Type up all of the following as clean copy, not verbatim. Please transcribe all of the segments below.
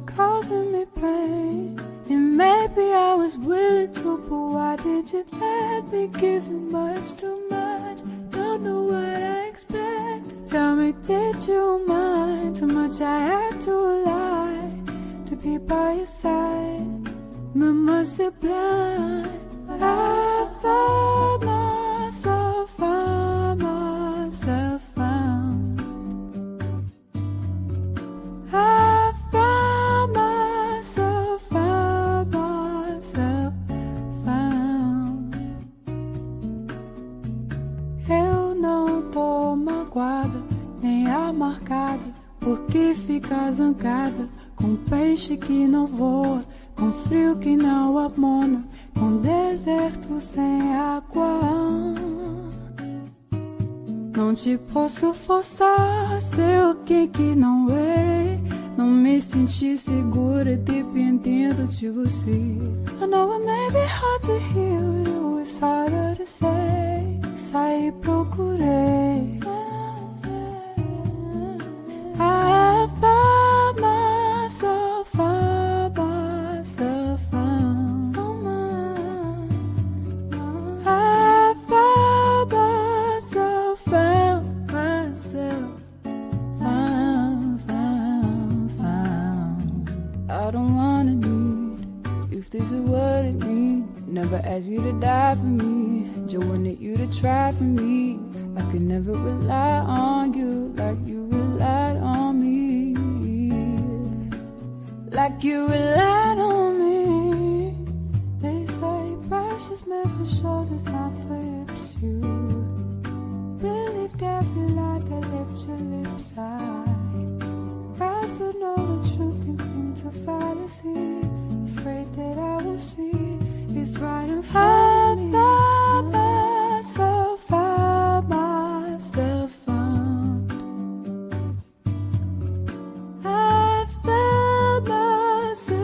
causing me pain. And maybe I was willing to, but why did you let me give you much too much? Don't know what I expect. Tell me, did you mind too much I had to lie to be by your side? Mama said blind, but I found myself, found. I found myself, found. Eu não tô magoada, nem amargada, porque fica zangada com peixe que não voa, com frio que não amona, com deserto sem água. Não te posso forçar a ser alguém que não é. Não me senti segura dependendo de você. I know it may be hard to hear, it was harder to say. Saí, procurei. I found myself, found myself, found. I found myself, found myself, found. I don't wanna need, if this is what it means. Never ask you to die for me, just wanted you to try for me. I could never rely on you like you relied on me, like you relied on me. They say brush is meant for shoulders, not for hips. You believed every lie that left your lips high. Rather know the truth than cling to fantasy. Afraid that I will see it's right in front of me. I found myself, found myself, found. I found myself.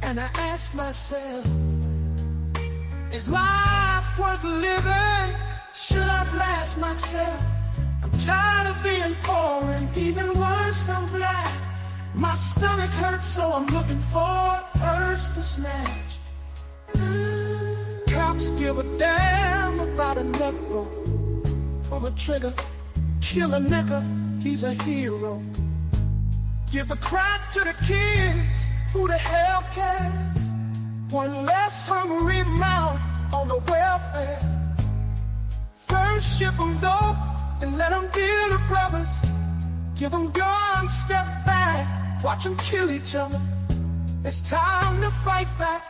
And I ask myself, is life worth living? Should I blast myself? I'm tired of being poor and even worse, I'm black. My stomach hurts, so I'm looking for a purse to snatch. Cops give a damn about a nickel. Pull the trigger, kill a nigga, he's a hero. Give the crack to the kids, who the hell cares? One less hungry mouth on the welfare. First ship them dope and let them deal to brothers. Give them guns, step back, watch them kill each other. It's time to fight back,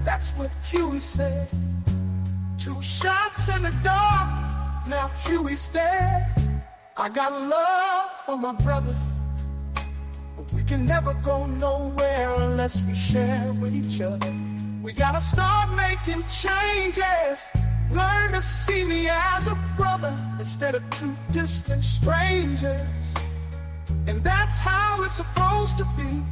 that's what Huey said. 2 shots in the dark, now Huey's dead. I got love for my brother, but we can never go nowhere unless we share with each other. We gotta start making changes. Learn to see me as a brother instead of 2 distant strangers. And that's how it's supposed to be.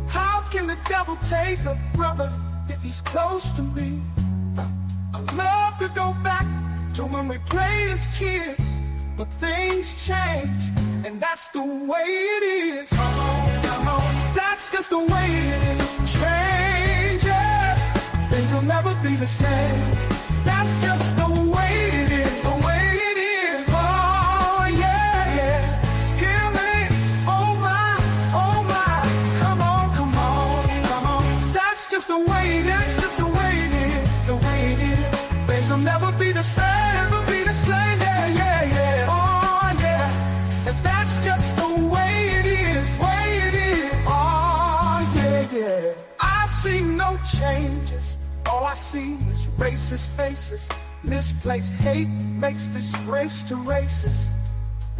How can the devil take a brother if he's close to me? I love to go back to when we played as kids, but things change, and that's the way it is. Come on, that's just the way it is. Changes, things will never be the same. That's just the way it is, the way it is. Oh yeah, yeah. He'll racist faces. Misplaced hate makes disgrace to races.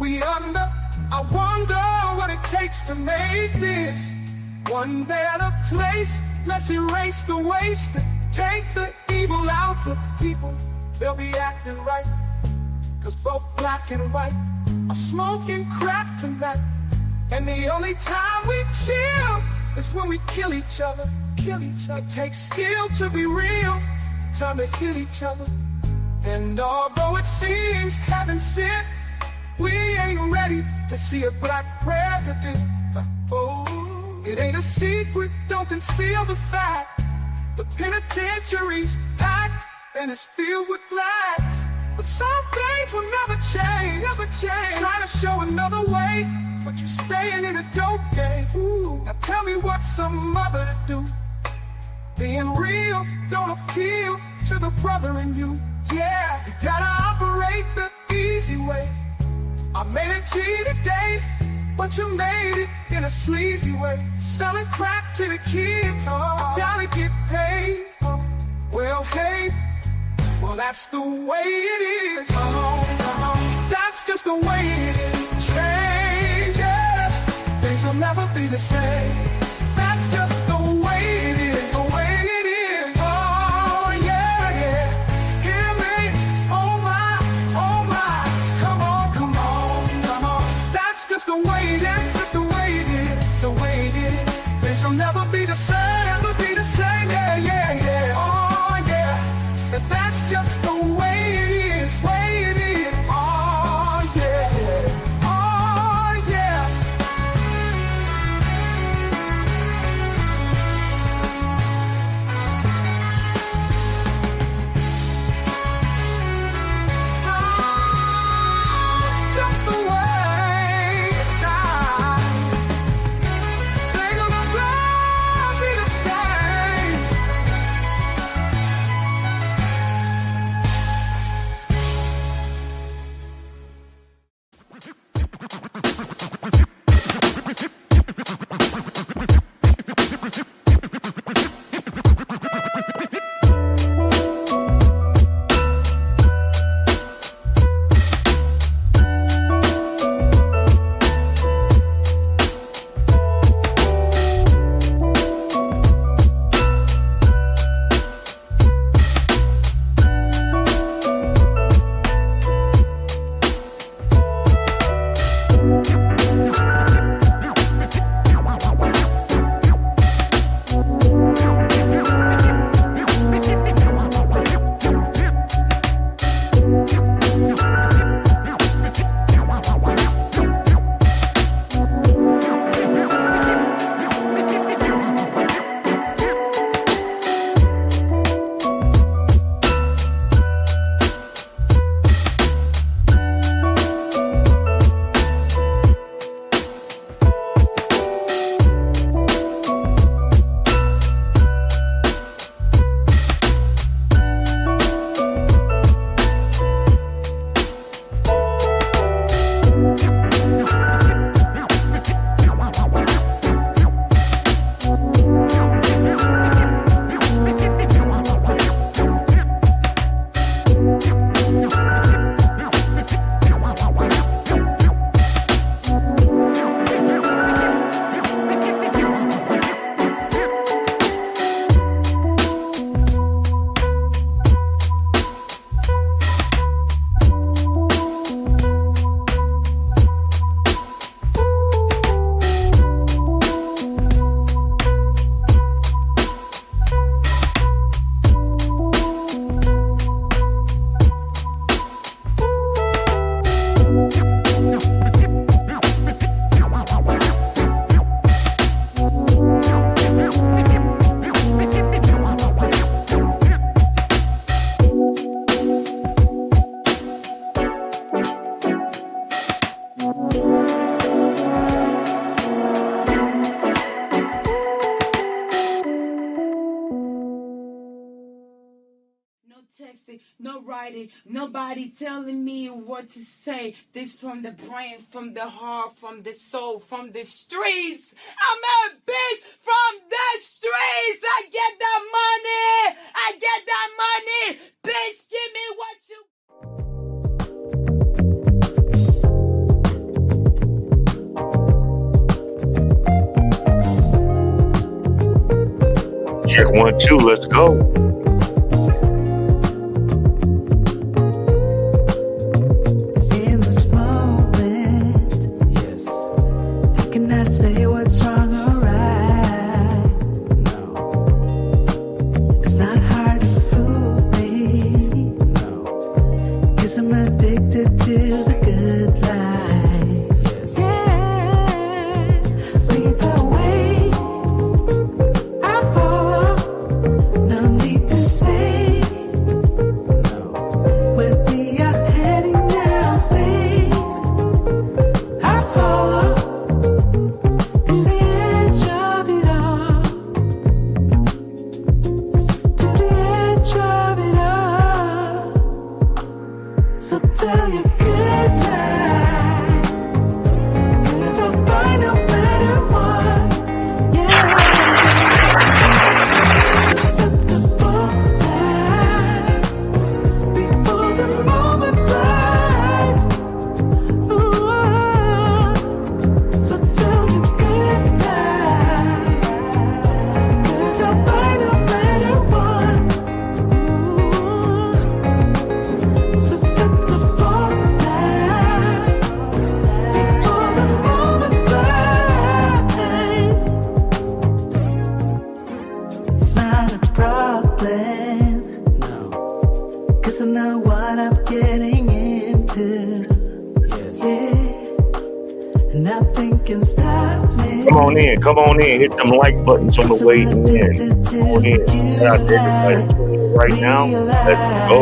I wonder what it takes to make this one better place. Let's erase the waste, take the evil out the people. They'll be acting right, 'cause both black and white are smoking crack tonight. And the only time we chill is when we kill each other. It takes skill to be real, time to heal each other. And although it seems heaven sent, we ain't ready to see a black president. Oh, it ain't a secret, don't conceal the fact. The penitentiary's packed and it's filled with blacks. But some things will never change, Trying to show another way, but you're staying in a dope game. Ooh, now tell me what's some mother to do. Being real don't appeal to the brother in you. Yeah, you gotta operate the easy way. I made a G today, but you made it in a sleazy way. Selling crack to the kids, I gotta get paid. Well, hey, well that's the way it is. Come on, that's just the way it is. Changes, things will never be the same. That's just the way it is, the way it is. Oh yeah, hear me, oh my, come on. That's just the way it is, just the way it is, the way it is. Things will never be the same, yeah. Oh yeah, that's just the way it is, Oh yeah, oh yeah. no writing, nobody telling me what to say. This from the brain, from the heart, from the soul, from the streets. I'm a bitch from the streets. I get that money. I get that money. Bitch, give me what you... Check 1, 2, let's go. In this moment, yes, I cannot say what's wrong or right. No, it's not hard to fool me. No, 'cause I'm addicted to the good life. Yes. Yeah, lead the way. I follow. No need to say where we are heading now, babe. I follow to the edge of it all, to the edge of it all. So tell your good lies, 'cause I'll find a better one. Yeah. Susceptible now, before the moment flies. Ooh, so tell your good lies, 'cause I'll find a better one. Ooh, susceptible now, before the moment flies. It's not a problem, no, 'cause I know what I'm getting into. Yes. Yeah, and nothing can stop me. Come on in, hit them like buttons on the way in. Come on in. Shout out to everybody tuning in right now. Let's go.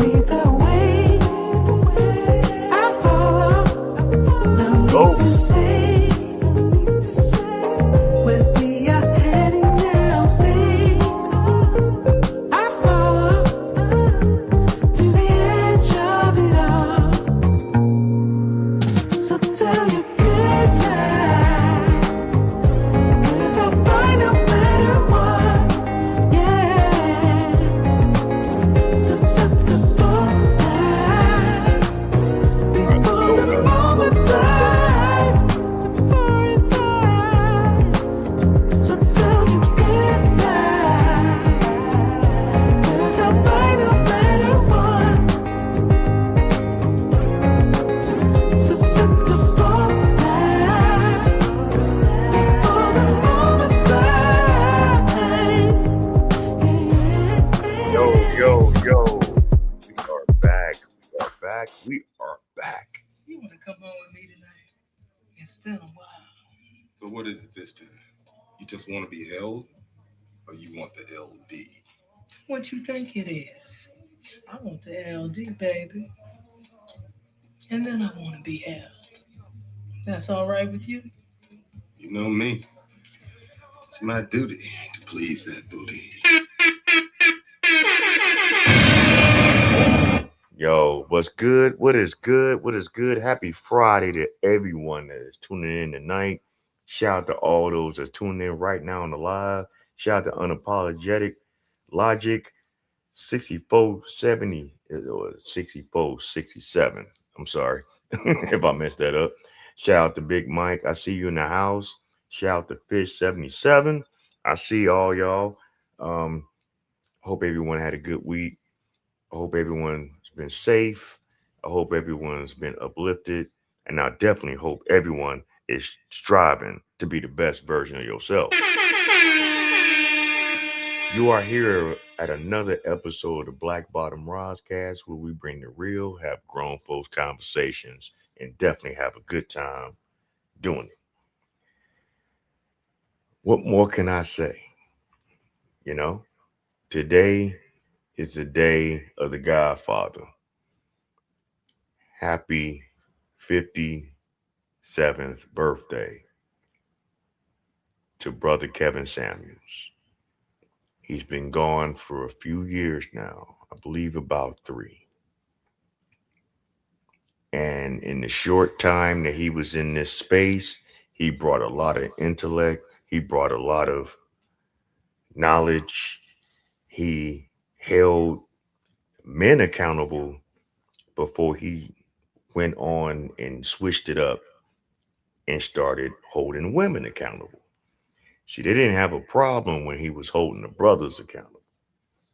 Lead the way. I follow. No Go. need to say where we are heading now, babe. I follow to the edge of it all. So tell your good lies, 'cause I'll find a better one. Yeah, susceptible now, before the moment flies, before it flies. So tell your good lies, 'cause I'll find a better one. Susceptible now, before the moment flies. Yo. We are back. We are back. You want to come home with me tonight? It's been a while. So what is it this time? You just want to be held, or you want the LD? What you think it is? I want the LD, baby. And then I want to be held. That's all right with you? You know me. It's my duty to please that booty. Yo, what's good? What is good? What is good? Happy Friday to everyone that is tuning in tonight. Shout out to all those that's tuning in right now on the live. Shout out to Unapologetic Logic 6470 or 6467. I'm sorry if I messed that up. Shout out to Big Mike. I see you in the house. Shout out to Fish 77. I see all y'all. Hope everyone had a good week. I hope everyone's been safe. I hope everyone's been uplifted. And I definitely hope everyone is striving to be the best version of yourself. You are here at another episode of the Black Bottom Rozcast, where we bring the real, have grown folks conversations, and definitely have a good time doing it. What more can I say? You know, today is the day of the Godfather. Happy 57th birthday to Brother Kevin Samuels. He's been gone for a few years now. I believe about 3. And in the short time that he was in this space, he brought a lot of intellect. He brought a lot of knowledge. He held men accountable before he went on and switched it up and started holding women accountable. See, they didn't have a problem when he was holding the brothers accountable.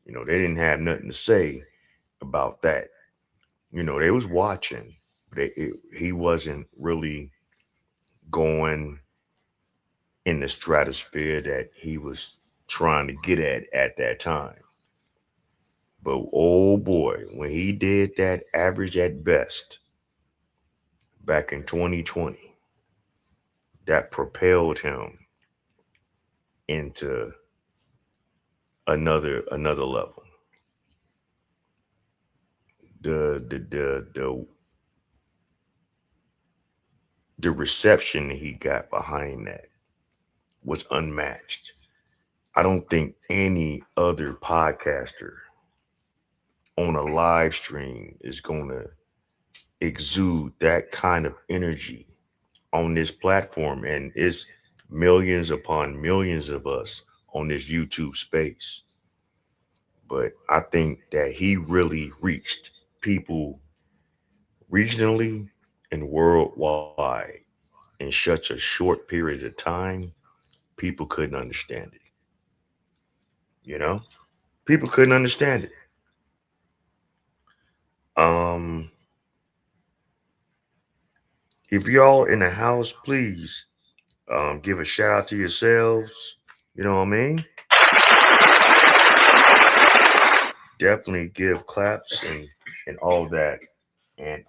They didn't have nothing to say about that. They was watching. He wasn't really going in the stratosphere that he was trying to get at that time. But oh boy, when he did that average at best back in 2020, that propelled him into another level. The reception he got behind that was unmatched. I don't think any other podcaster on a live stream is going to exude that kind of energy on this platform. And it's millions upon millions of us on this YouTube space. But I think that he really reached people regionally and worldwide in such a short period of time. People couldn't understand it. You know, people couldn't understand it. Um, if y'all in the house, please give a shout out to yourselves. You know what I mean? Definitely give claps and all that, and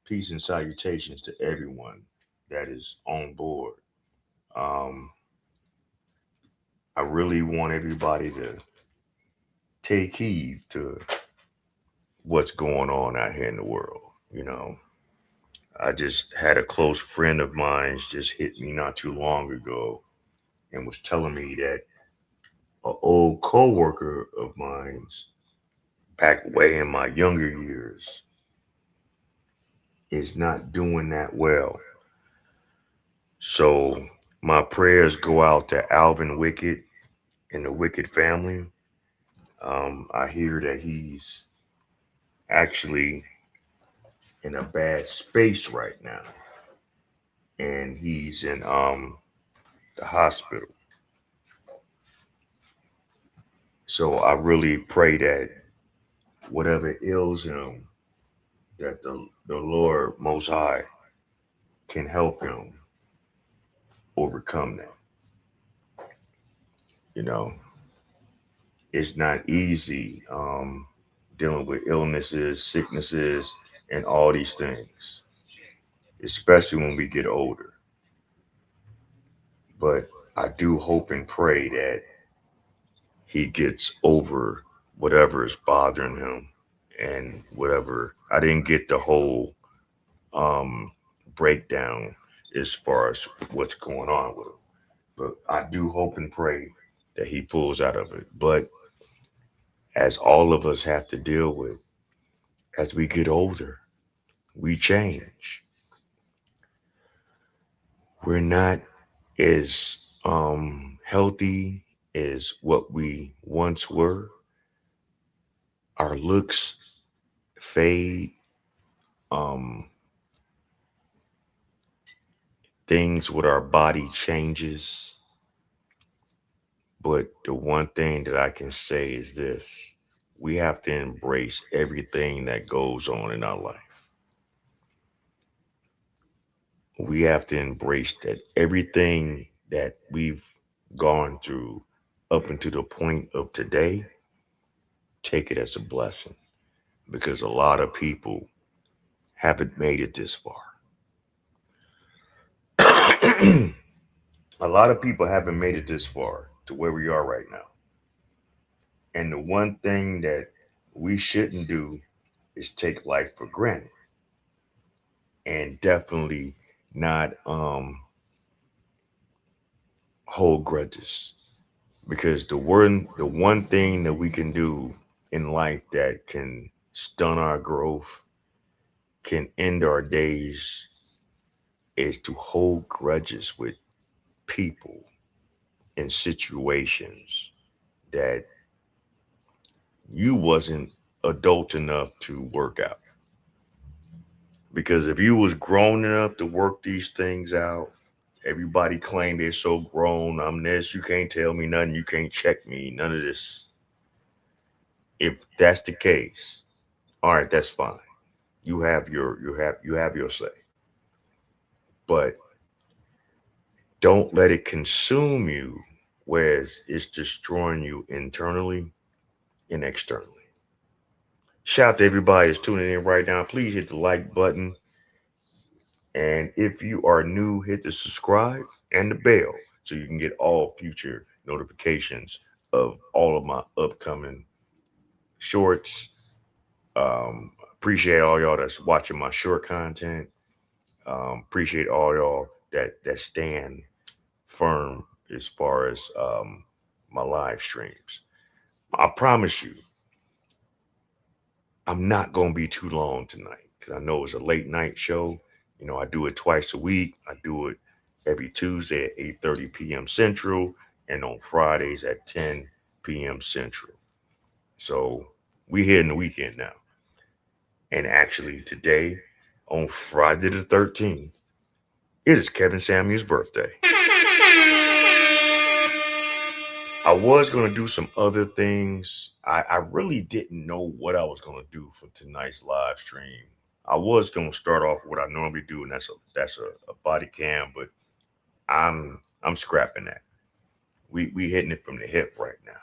peace and salutations to everyone that is on board. Um, I really want everybody to take heed to what's going on out here in the world. I just had a close friend of mine just hit me not too long ago and was telling me that an old coworker of mine's back way in my younger years is not doing that well. So my prayers go out to Alvin Wicked and the Wicked family. I hear that he's actually in a bad space right now, and he's in the hospital. So I really pray that whatever ails him, that the Lord Most High can help him overcome that. You know, it's not easy dealing with illnesses, sicknesses, and all these things, especially when we get older. But I do hope and pray that he gets over whatever is bothering him and whatever. I didn't get the whole um, breakdown as far as what's going on with him, but I do hope and pray that he pulls out of it. But as all of us have to deal with, as we get older, we change. We're not as healthy as what we once were. Our looks fade. Um, Things with our body changes. But the one thing that I can say is this: we have to embrace everything that goes on in our life. We have to embrace that everything that we've gone through up until the point of today, take it as a blessing, because a lot of people haven't made it this far. A lot of people haven't made it this far to where we are right now. And the one thing that we shouldn't do is take life for granted, and definitely not hold grudges, because the one thing that we can do in life that can stun our growth, can end our days, is to hold grudges with people in situations that you wasn't adult enough to work out. Because if you was grown enough to work these things out, everybody claim they're so grown. I'm this. You can't tell me nothing. You can't check me. None of this. If that's the case, all right, that's fine. You have your say, but don't let it consume you, whereas it's destroying you internally and externally. Shout out to everybody that's tuning in right now. Please hit the like button. And if you are new, hit the subscribe and the bell so you can get all future notifications of all of my upcoming shorts. Appreciate all y'all that's watching my short content. Appreciate all y'all that stand firm as far as my live streams. I promise you, I'm not gonna be too long tonight because I know it's a late night show. You know, I do it twice a week. I do it every Tuesday at 8:30 p.m. Central and on Fridays at 10 p.m. Central. So we here in the weekend now. And actually today, on Friday the 13th, it is Kevin Samuel's birthday. I was going to do some other things. I really didn't know what I was going to do for tonight's live stream. I was going to start off with what I normally do, and that's a body cam, but I'm scrapping that. We hitting it from the hip right now,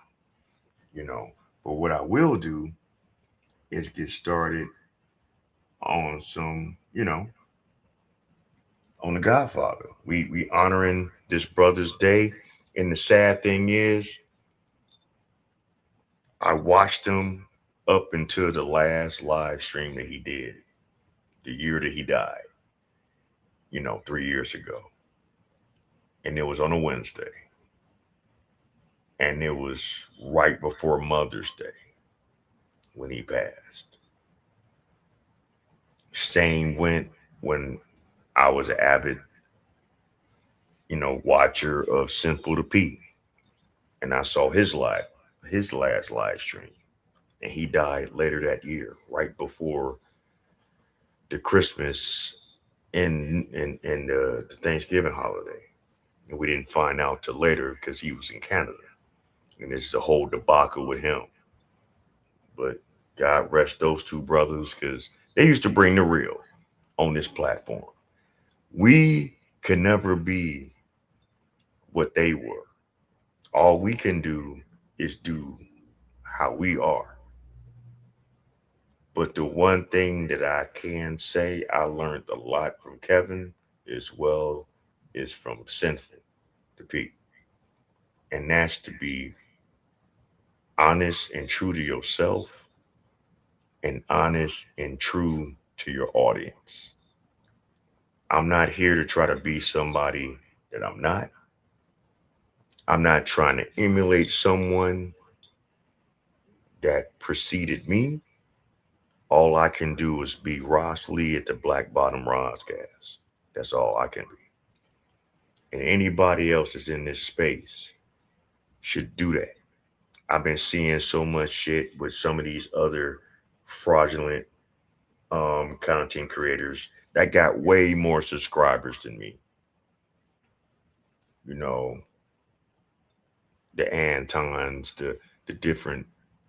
you know. But what I will do is get started on some, on the Godfather. We honoring this brother's day, and the sad thing is, I watched him up until the last live stream that he did, the year that he died, 3 years ago. And it was on a Wednesday. And it was right before Mother's Day when he passed. Same went when I was an avid, watcher of Sinful to P. And I saw his last live stream. And he died later that year, right before the Christmas and the Thanksgiving holiday. And we didn't find out till later because he was in Canada. And it's a whole debacle with him. But God rest those two brothers because they used to bring the real on this platform. We can never be what they were. All we can do is do how we are. But the one thing that I can say I learned a lot from Kevin as well is from Sinful to Pete. And that's to be honest and true to yourself and honest and true to your audience. I'm not here to try to be somebody that I'm not. I'm not trying to emulate someone that preceded me. All I can do is be Ross Lee at the Black Bottom Roscast. That's all I can be. And anybody else that's in this space should do that. I've been seeing so much shit with some of these other fraudulent content creators that got way more subscribers than me. The Antons, the different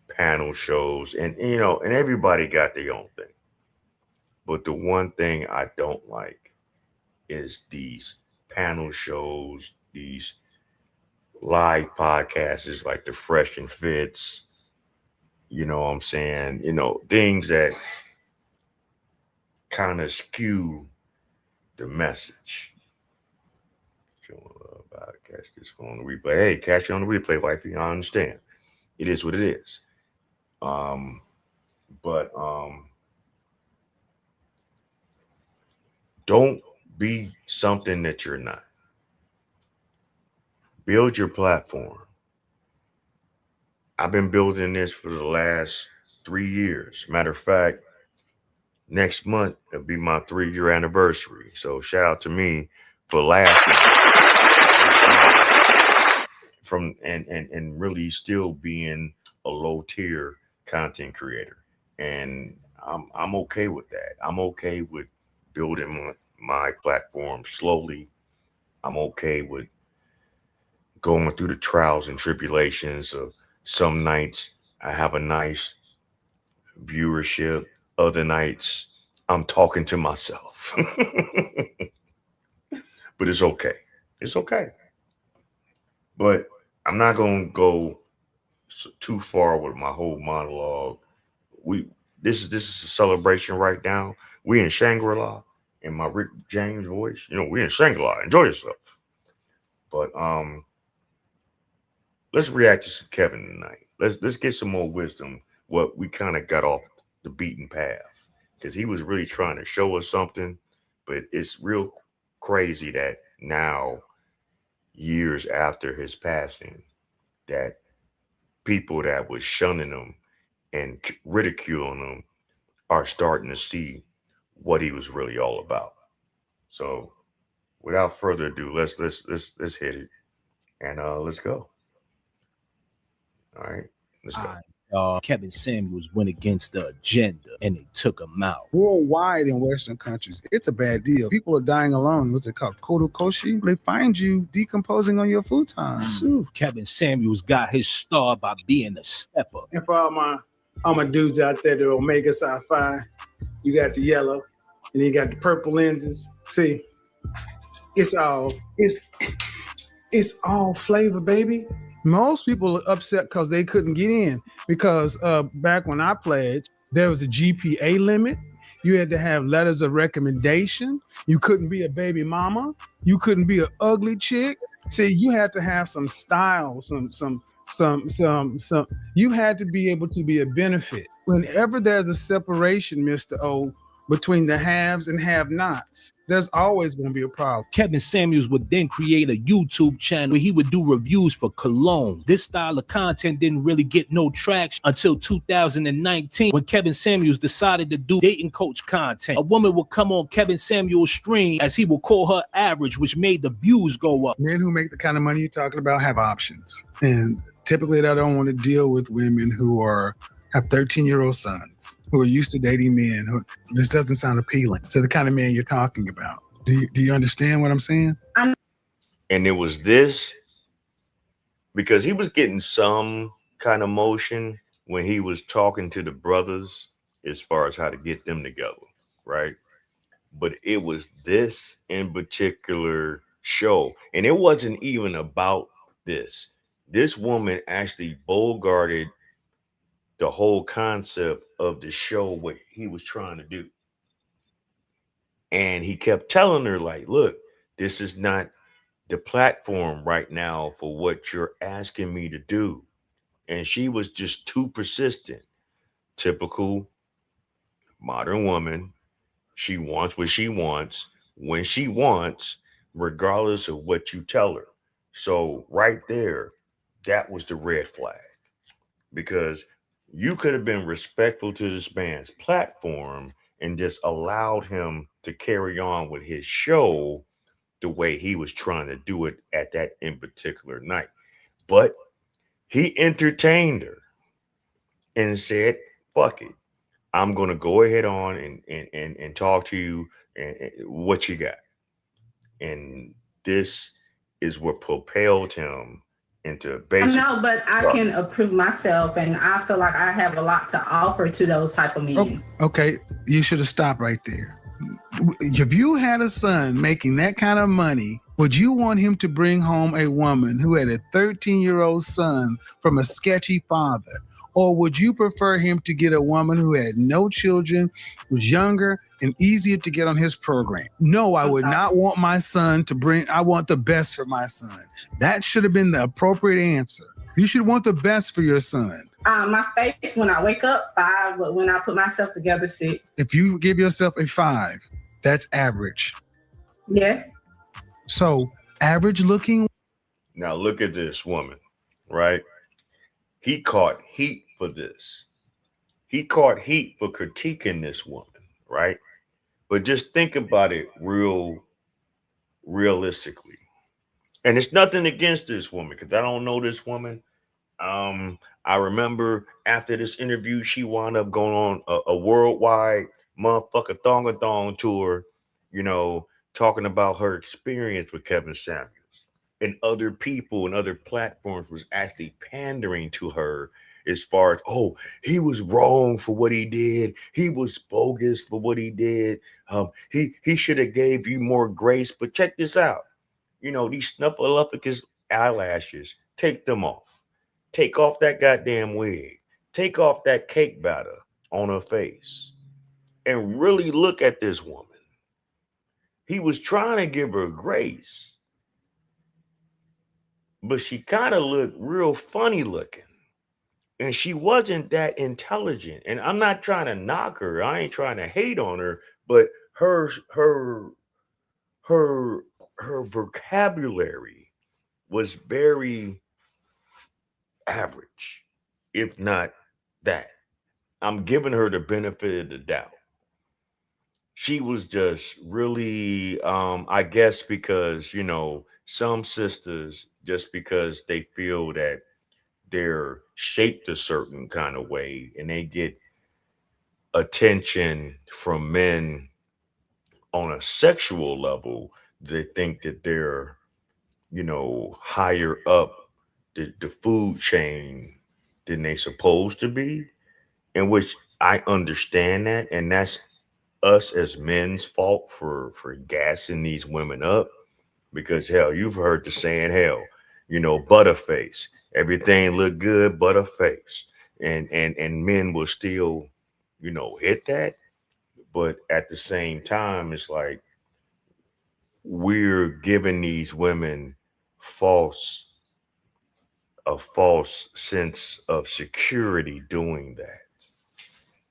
panel shows, and and everybody got their own thing. But the one thing I don't like is these panel shows, these live podcasts like the Fresh and Fits, you know what I'm saying? Things that kind of skew the message. About to catch this on the replay. Hey, catch it on the replay, wifey. I understand. It is what it is. But don't be something that you're not. Build your platform. I've been building this for the last 3 years. Matter of fact, next month it'll be my 3-year anniversary. So shout out to me for lasting from and really still being a low tier content creator. And I'm okay with that. I'm okay with building my platform slowly. I'm okay with going through the trials and tribulations of some nights I have a nice viewership, other nights I'm talking to myself. But it's okay. It's okay. But I'm not going to go too far with my whole monologue. This is a celebration right now. We in Shangri-La in my Rick James voice. We in Shangri-La. Enjoy yourself. But let's react to some Kevin tonight. Let's get some more wisdom. What we kind of got off the beaten path, because he was really trying to show us something. But it's real crazy that now, years after his passing, that people that was shunning him and ridiculing him are starting to see what he was really all about. So, without further ado, let's hit it and let's go. All right, let's go. Kevin Samuels went against the agenda and they took him out. Worldwide in Western countries, it's a bad deal. People are dying alone. What's it called? Kodokoshi? They find you decomposing on your futon. Kevin Samuels got his star by being a stepper. And for all my dudes out there, the Omega Sci-Fi, you got the yellow and you got the purple lenses. See, it's all flavor, baby. Most people are upset because they couldn't get in, because back when I played, there was a GPA limit. You had to have letters of recommendation. You couldn't be a baby mama. You couldn't be an ugly chick. See, you had to have some style, some. You had to be able to be a benefit. Whenever there's a separation, Mr. O, between the haves and have-nots, there's always going to be a problem. Kevin Samuels would then create a YouTube channel where he would do reviews for cologne. This style of content didn't really get no traction until 2019, when Kevin Samuels decided to do dating coach content. A woman would come on Kevin Samuels' stream, as he would call her average, which made the views go up. Men who make the kind of money you're talking about have options. And typically they don't want to deal with women who have 13-year-old sons who are used to dating men. This doesn't sound appealing to the kind of man you're talking about. Do you understand what I'm saying? And it was this, because he was getting some kind of motion when he was talking to the brothers as far as how to get them together, right? But it was this in particular show, and it wasn't even about this. This woman actually bogarted the whole concept of the show, what he was trying to do. And he kept telling her, like, look, this is not the platform right now for what you're asking me to do. And she was just too persistent. Typical modern woman. She wants what she wants when she wants, regardless of what you tell her. So right there, that was the red flag. Because you could have been respectful to this man's platform and just allowed him to carry on with his show the way he was trying to do it at that in particular night. But he entertained her and said, fuck it. I'm going to go ahead on and talk to you and what you got. And this is what propelled him into basic. No, but I can approve myself, and I feel like I have a lot to offer to those type of men. Okay, you should have stopped right there. If you had a son making that kind of money, would you want him to bring home a woman who had a 13-year-old son from a sketchy father? Or would you prefer him to get a woman who had no children, was younger, and easier to get on his program? No, I would not want my son to bring, I want the best for my son. That should have been the appropriate answer. You should want the best for your son. My face when I wake up, 5, but when I put myself together, 6. If you give yourself a 5, that's average. Yes. So average looking. Now look at this woman, right? he caught heat for this. He caught heat for critiquing this woman, right? But just think about it realistically. And it's nothing against this woman because I don't know this woman. I remember after this interview, she wound up going on a worldwide motherfucker thong tour, you know, talking about her experience with Kevin Samuels. And other people and other platforms was actually pandering to her as far as, oh, he was wrong for what he did. He was bogus for what he did. He should have gave you more grace. But check this out. You know, these snuffleupagus eyelashes, take them off. Take off that goddamn wig. Take off that cake batter on her face. And really look at this woman. He was trying to give her grace. But she kind of looked real funny looking. And she wasn't that intelligent. And I'm not trying to knock her. I ain't trying to hate on her, but her vocabulary was very average, if not that. I'm giving her the benefit of the doubt. She was just really, I guess, because, you know, some sisters, just because they feel that they're shaped a certain kind of way and they get attention from men on a sexual level, they think that they're, you know, higher up the food chain than they supposed to be, in which I understand that. And that's us as men's fault for gassing these women up. Because hell, you've heard the saying, hell, you know, butterface. Everything look good, butterface. And men will still, you know, hit that. But at the same time, it's like we're giving these women a false sense of security doing that.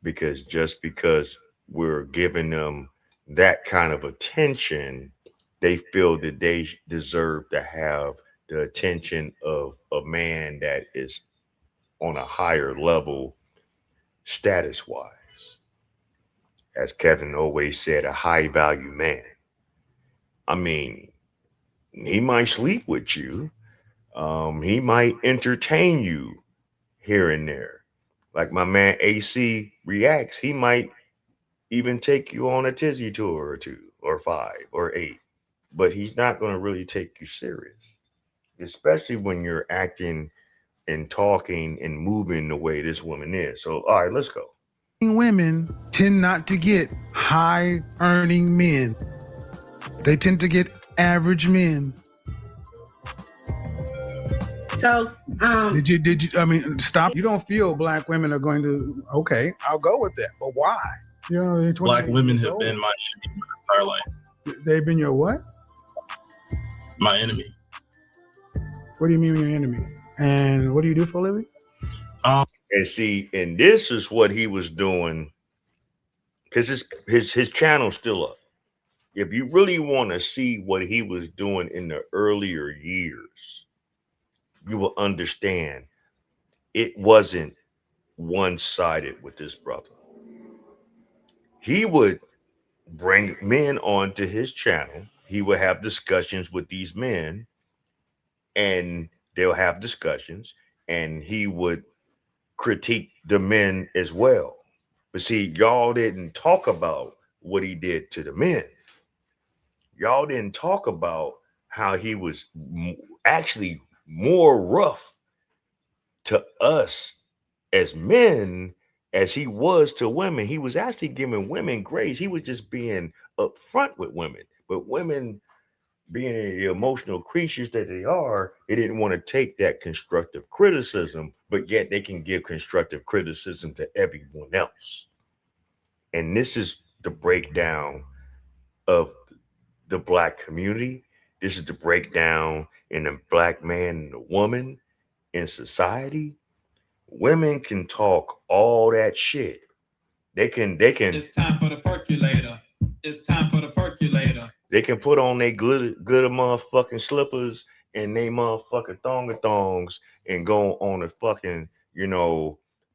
Because just because we're giving them that kind of attention, they feel that they deserve to have the attention of a man that is on a higher level status wise. As Kevin always said, a high value man. I mean, he might sleep with you. He might entertain you here and there. Like my man AC Reacts, he might even take you on a tizzy tour or 2 or 5 or 8. But he's not going to really take you serious, especially when you're acting and talking and moving the way this woman is. So, all right, let's go. Women tend not to get high earning men. They tend to get average men. So, Did you, I mean, stop. You don't feel black women are going to, okay, I'll go with that. But why? You know, they're Black 28 women years have old. been my enemy my entire life. They've been your what? My enemy. What do you mean your enemy? And what do you do for a living? And see, and this is what he was doing, because his channel's still up. If you really want to see what he was doing in the earlier years, you will understand it wasn't one-sided with this brother. He would bring men onto his channel. He would have discussions with these men, and they'll have discussions, and he would critique the men as well. But see, y'all didn't talk about what he did to the men. Y'all didn't talk about how he was actually more rough to us as men as he was to women. He was actually giving women grace. He was just being upfront with women. But women, being the emotional creatures that they are, they didn't want to take that constructive criticism, but yet they can give constructive criticism to everyone else. And this is the breakdown of the black community. This is the breakdown in the black man and the woman in society. Women can talk all that shit. They can. It's time for the percolator. It's time for the percolator. They can put on their glitter motherfucking slippers and they motherfucking thongs and go on a fucking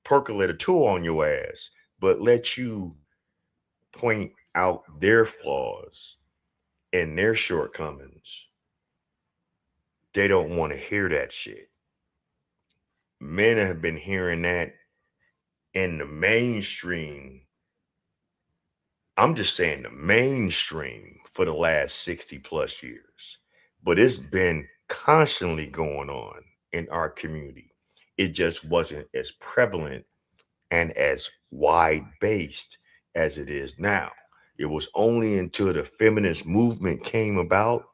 percolate a tool on your ass, but let you point out their flaws and their shortcomings, they don't want to hear that shit. Men have been hearing that in the mainstream. I'm just saying the mainstream for the last 60 plus years, but it's been constantly going on in our community. It just wasn't as prevalent and as wide based as it is now. It was only until the feminist movement came about.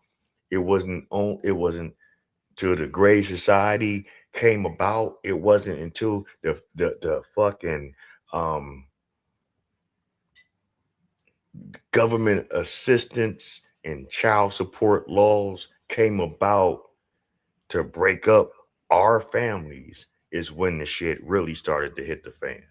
It wasn't till the Gray Society came about. It wasn't until the fucking government assistance and child support laws came about to break up our families is when the shit really started to hit the fan.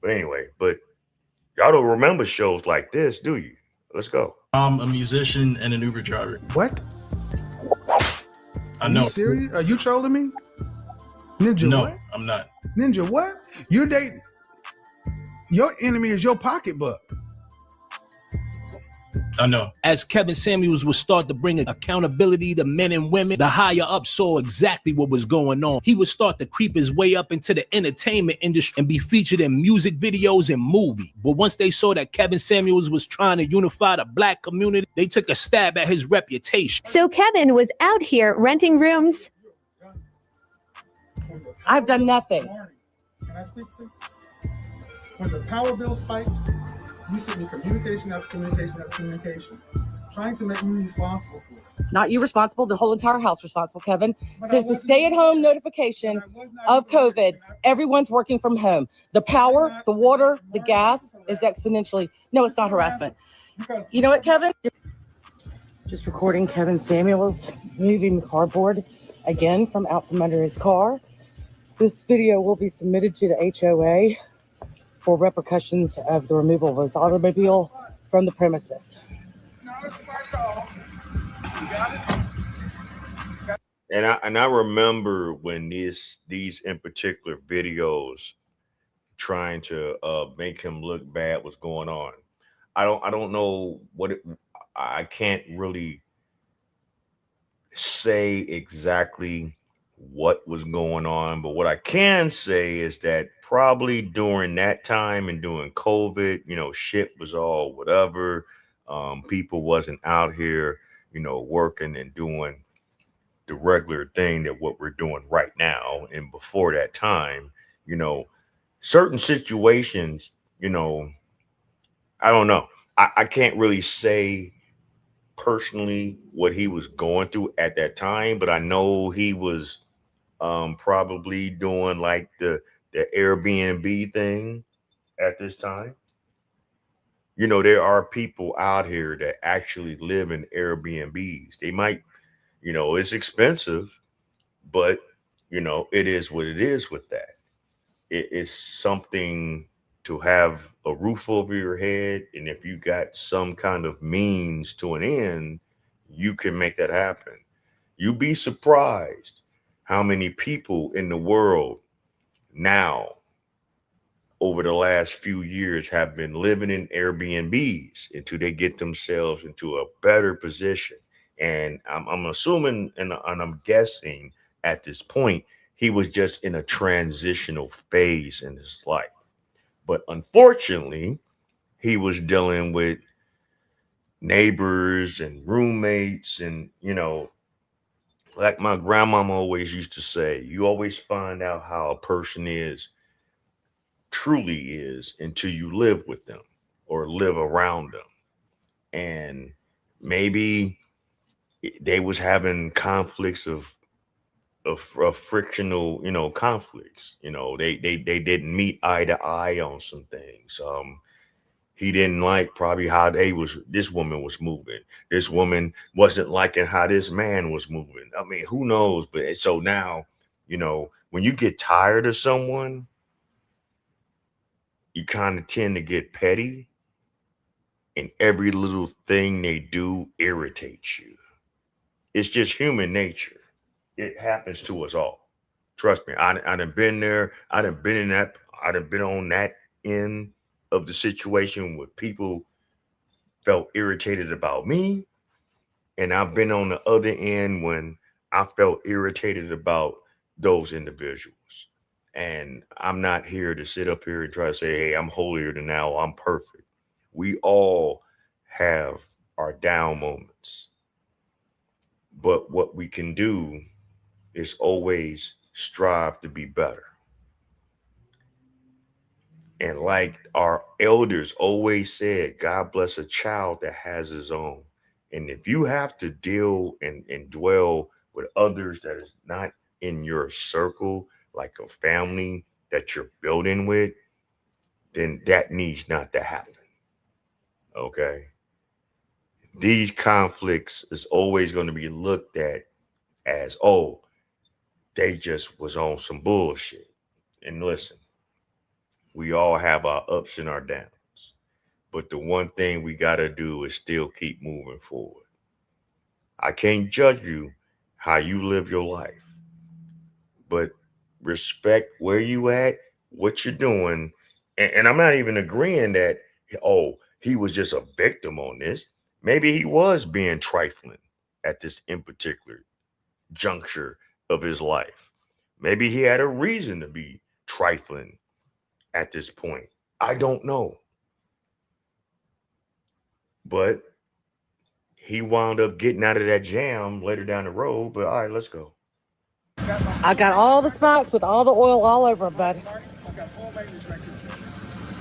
But anyway, y'all don't remember shows like this, do you? Let's go. I'm a musician and an Uber driver. What? I know. Are you serious? Are you trolling me? Ninja, No, what? I'm not. Ninja, what? You're dating. Your enemy is your pocketbook. I know. As Kevin Samuels would start to bring accountability to men and women, the higher up saw exactly what was going on. He would start to creep his way up into the entertainment industry and be featured in music videos and movies. But once they saw that Kevin Samuels was trying to unify the black community, they took a stab at his reputation. So Kevin was out here renting rooms. I've done nothing. Can I speak to? When the power bill spiked, you sent me communication after communication after communication, trying to make me responsible for it. Not you responsible, the whole entire house responsible, Kevin. Since the stay-at-home notification of COVID, everyone's working from home. The power, the water, the gas is exponentially. No, it's not harassment. You know what, Kevin? Just recording Kevin Samuels moving cardboard again from out from under his car. This video will be submitted to the HOA for repercussions of the removal of his automobile from the premises. And I remember when these in particular videos trying to make him look bad was going on. I don't know I can't really say exactly what was going on, but what I can say is that probably during that time and during COVID, shit was all whatever. People wasn't out here, working and doing the regular thing that what we're doing right now. And before that time, certain situations, I don't know. I can't really say personally what he was going through at that time, but I know he was probably doing like the Airbnb thing at this time. There are people out here that actually live in Airbnbs. They might, it's expensive, but it is what it is with that. It is something to have a roof over your head. And if you got some kind of means to an end, you can make that happen. You'd be surprised how many people in the world now over the last few years have been living in Airbnbs until they get themselves into a better position. And I'm assuming and I'm guessing at this point, he was just in a transitional phase in his life. But unfortunately, he was dealing with neighbors and roommates and, like my grandmama always used to say, you always find out how a person truly is until you live with them or live around them. And maybe they was having conflicts of frictional, conflicts. They didn't meet eye to eye on some things. He didn't like probably how this woman was moving. This woman wasn't liking how this man was moving. I mean, who knows? But so now, when you get tired of someone, you kind of tend to get petty, and every little thing they do irritates you. It's just human nature. It happens to us all. Trust me, I done been there. I done been on that end of the situation where people felt irritated about me. And I've been on the other end when I felt irritated about those individuals. And I'm not here to sit up here and try to say, hey, I'm holier than thou, I'm perfect. We all have our down moments. But what we can do is always strive to be better. And like our elders always said, God bless a child that has his own. And if you have to deal and dwell with others that is not in your circle, like a family that you're building with, then that needs not to happen. Okay? These conflicts is always going to be looked at as, oh, they just was on some bullshit. And listen, we all have our ups and our downs. But the one thing we got to do is still keep moving forward. I can't judge you how you live your life, but respect where you at, what you're doing. And I'm not even agreeing that, oh, he was just a victim on this. Maybe he was being trifling at this in particular juncture of his life. Maybe he had a reason to be trifling at this point. I don't know. But he wound up getting out of that jam later down the road. But all right, let's go. I got all the spots with all the oil all over them, bud.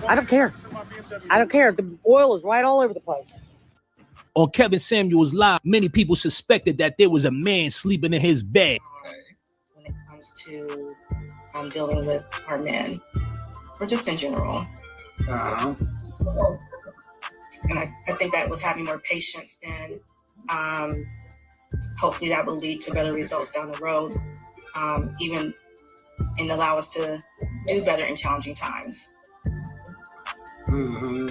I don't care. I don't care. The oil is right all over the place. On Kevin Samuels Live, many people suspected that there was a man sleeping in his bed. When it comes to dealing with our men, or just in general. And I think that with having more patience, then hopefully that will lead to better results down the road, even and allow us to do better in challenging times. Mm-hmm.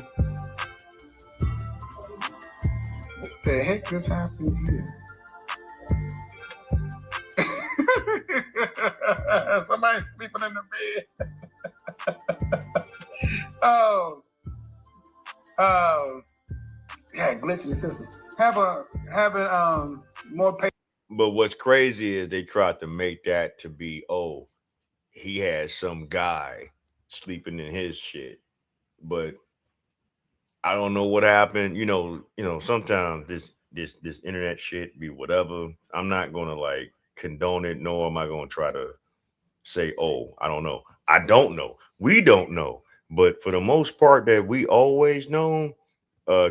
What the heck just happened here? Somebody's sleeping in the bed. Oh, yeah, glitch in the system. Having more patience. But what's crazy is they tried to make that to be, oh, he had some guy sleeping in his shit. But I don't know what happened. You know, sometimes this internet shit be whatever. I'm not gonna like condone it, nor am I gonna try to say, oh, I don't know. I don't know. We don't know. But for the most part that we always know,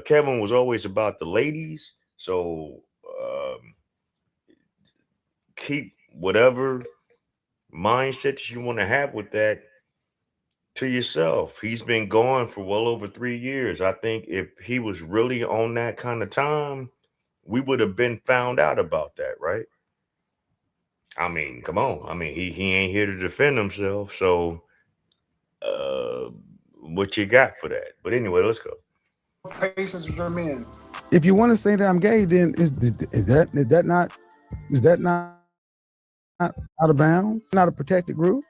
Kevin was always about the ladies. So keep whatever mindset that you want to have with that to yourself. He's been gone for well over 3 years. I think if he was really on that kind of time, we would have been found out about that, right? I mean, come on. I mean, he ain't here to defend himself. So what you got for that? But anyway, let's go. Patience with your men. If you want to say that I'm gay, then is that not out of bounds? Not a protected group?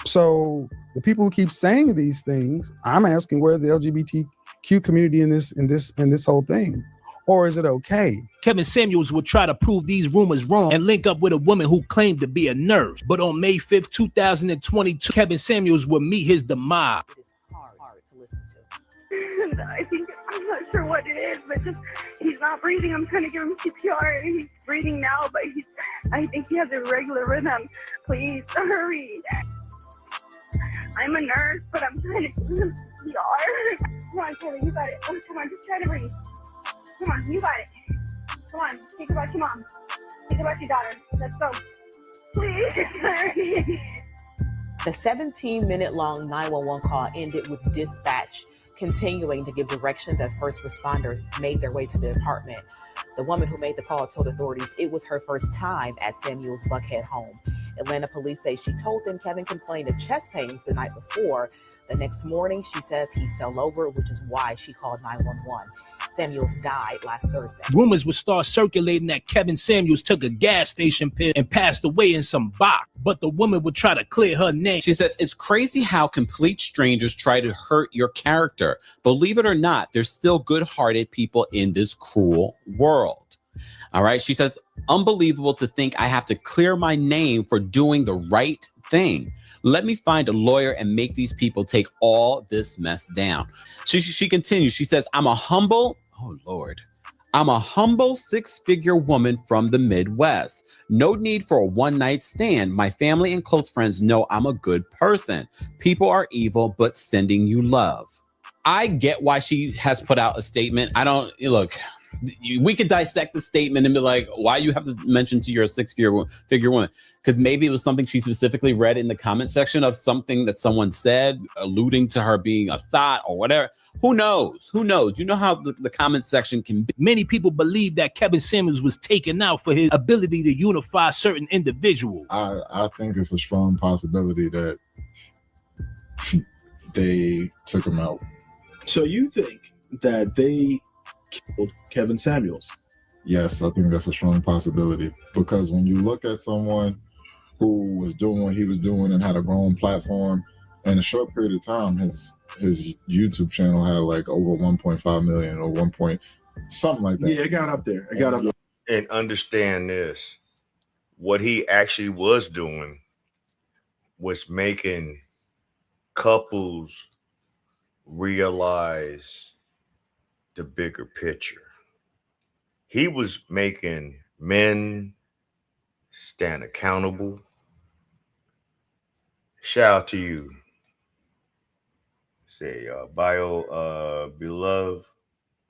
So the people who keep saying these things, I'm asking, where's the LGBTQ community in this whole thing? Or is it okay? Kevin Samuels would try to prove these rumors wrong and link up with a woman who claimed to be a nurse. But on May 5th, 2022, Kevin Samuels would meet his demise. I think, I'm not sure what it is, but just, he's not breathing. I'm trying to give him CPR. He's breathing now, but I think he has a irregular rhythm. Please, hurry. I'm a nurse, but I'm trying to give him CPR. Come on, Kevin, you got it. Oh, come on, just try to breathe. Come on, you got it. Come on, think about your mom. Think about your daughter. Let's go. Please, hurry. The 17-minute-long 911 call ended with dispatch continuing to give directions as first responders made their way to the apartment. The woman who made the call told authorities it was her first time at Samuel's Buckhead home. Atlanta police say she told them Kevin complained of chest pains the night before. The next morning, she says he fell over, which is why she called 911. Samuels died last Thursday. Rumors would start circulating that Kevin Samuels took a gas station pill and passed away in some box, but the woman would try to clear her name. She says, it's crazy how complete strangers try to hurt your character. Believe it or not, there's still good-hearted people in this cruel world. All right. She says, unbelievable to think I have to clear my name for doing the right thing. Let me find a lawyer and make these people take all this mess down. She continues. She says, I'm a humble six-figure woman from the Midwest. No need for a one-night stand. My family and close friends know I'm a good person. People are evil, but sending you love. I get why she has put out a statement. We could dissect the statement and be like, why you have to mention to your six-figure woman? Because maybe it was something she specifically read in the comment section of something that someone said, alluding to her being a thought or whatever. Who knows? You know how the comment section can be. Many people believe that Kevin Samuels was taken out for his ability to unify certain individuals. I think it's a strong possibility that they took him out. So you think that they killed Kevin Samuels? Yes, I think that's a strong possibility, because when you look at someone who was doing what he was doing and had a growing platform, in a short period of time, his YouTube channel had like over 1.5 million or something like that. Yeah, it got up there. And understand this, what he actually was doing was making couples realize the bigger picture. He was making men stand accountable. Shout out to you. Say beloved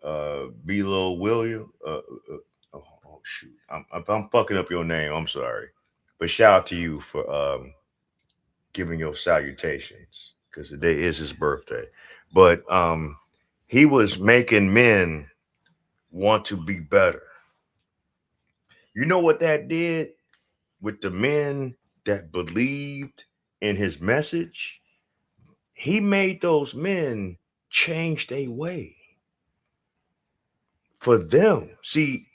Bilo William. Shoot. I'm fucking up your name. I'm sorry. But shout out to you for giving your salutations, because today is his birthday. But he was making men want to be better. You know what that did with the men that believed in his message? He made those men change their way for them. See,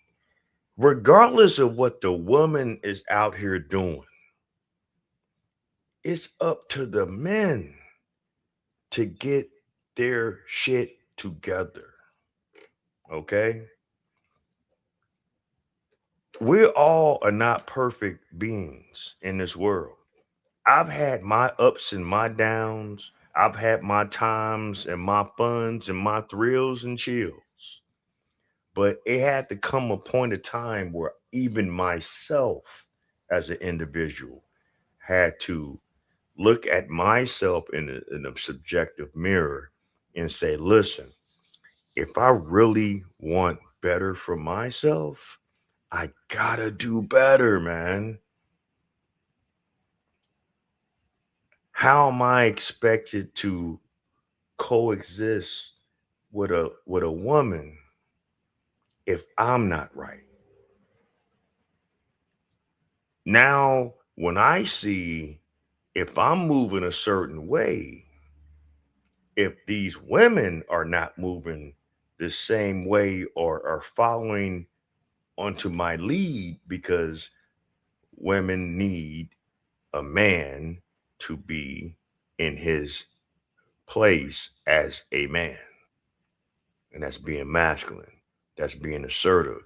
regardless of what the woman is out here doing, it's up to the men to get their shit together. Okay? We all are not perfect beings in this world. I've had my ups and my downs. I've had my times and my funs and my thrills and chills. But it had to come a point of time where even myself as an individual had to look at myself in a subjective mirror and say, listen, if I really want better for myself, I gotta do better, man. How am I expected to coexist with a woman if I'm not right? Now, when I see if I'm moving a certain way, if these women are not moving the same way or are following onto my lead, because women need a man to be in his place as a man. And that's being masculine. That's being assertive.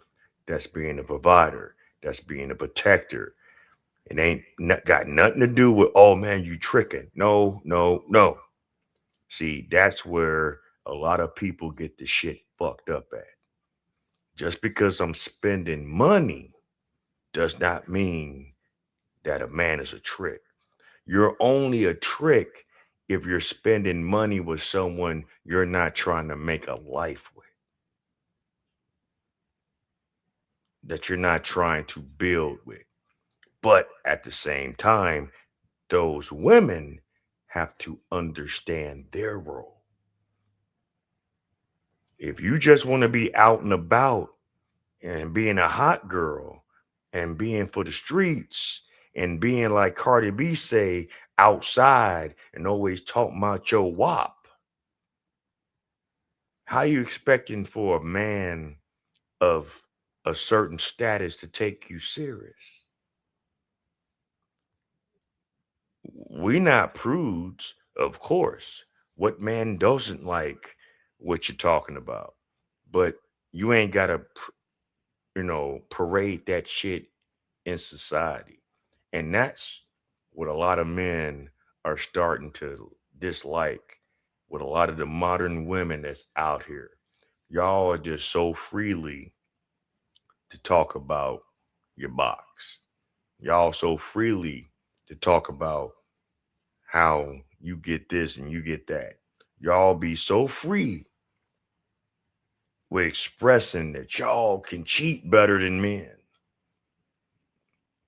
That's being a provider. That's being a protector. It ain't got nothing to do with, oh man, you tricking. No. See, that's where a lot of people get the shit fucked up at. Just because I'm spending money does not mean that a man is a trick. You're only a trick if you're spending money with someone you're not trying to make a life with, that you're not trying to build with. But at the same time, those women have to understand their role. If you just want to be out and about and being a hot girl and being for the streets and being like Cardi B say, outside and always talking about your WAP, How you expecting for a man of a certain status to take you serious? We not prudes, of course. What man doesn't like what you're talking about? But you ain't gotta, parade that shit in society. And that's what a lot of men are starting to dislike with a lot of the modern women that's out here. Y'all are just so freely to talk about your box. Y'all so freely to talk about how you get this and you get that. Y'all be so free with expressing that y'all can cheat better than men.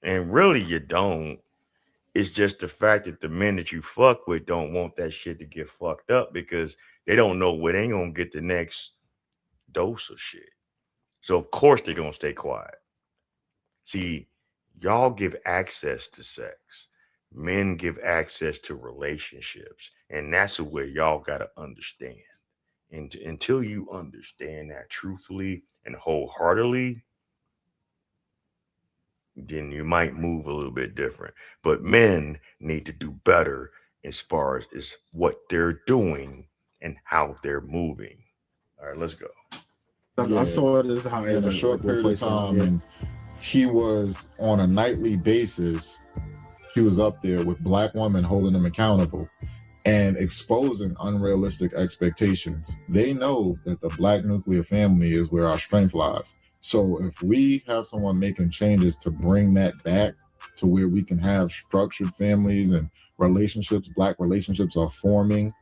And really you don't. It's just the fact that the men that you fuck with don't want that shit to get fucked up because they don't know what ain't gonna get the next dose of shit. So of course they're gonna stay quiet. See, y'all give access to sex. Men give access to relationships. And that's what y'all gotta understand. And until you understand that truthfully and wholeheartedly, then you might move a little bit different. But men need to do better as far as what they're doing and how they're moving. All right, let's go. I saw it as high as a short period of time, and he was on a nightly basis. He was up there with black women holding him accountable and exposing unrealistic expectations. They know that the black nuclear family is where our strength lies. So if we have someone making changes to bring that back to where we can have structured families and relationships, black relationships are forming,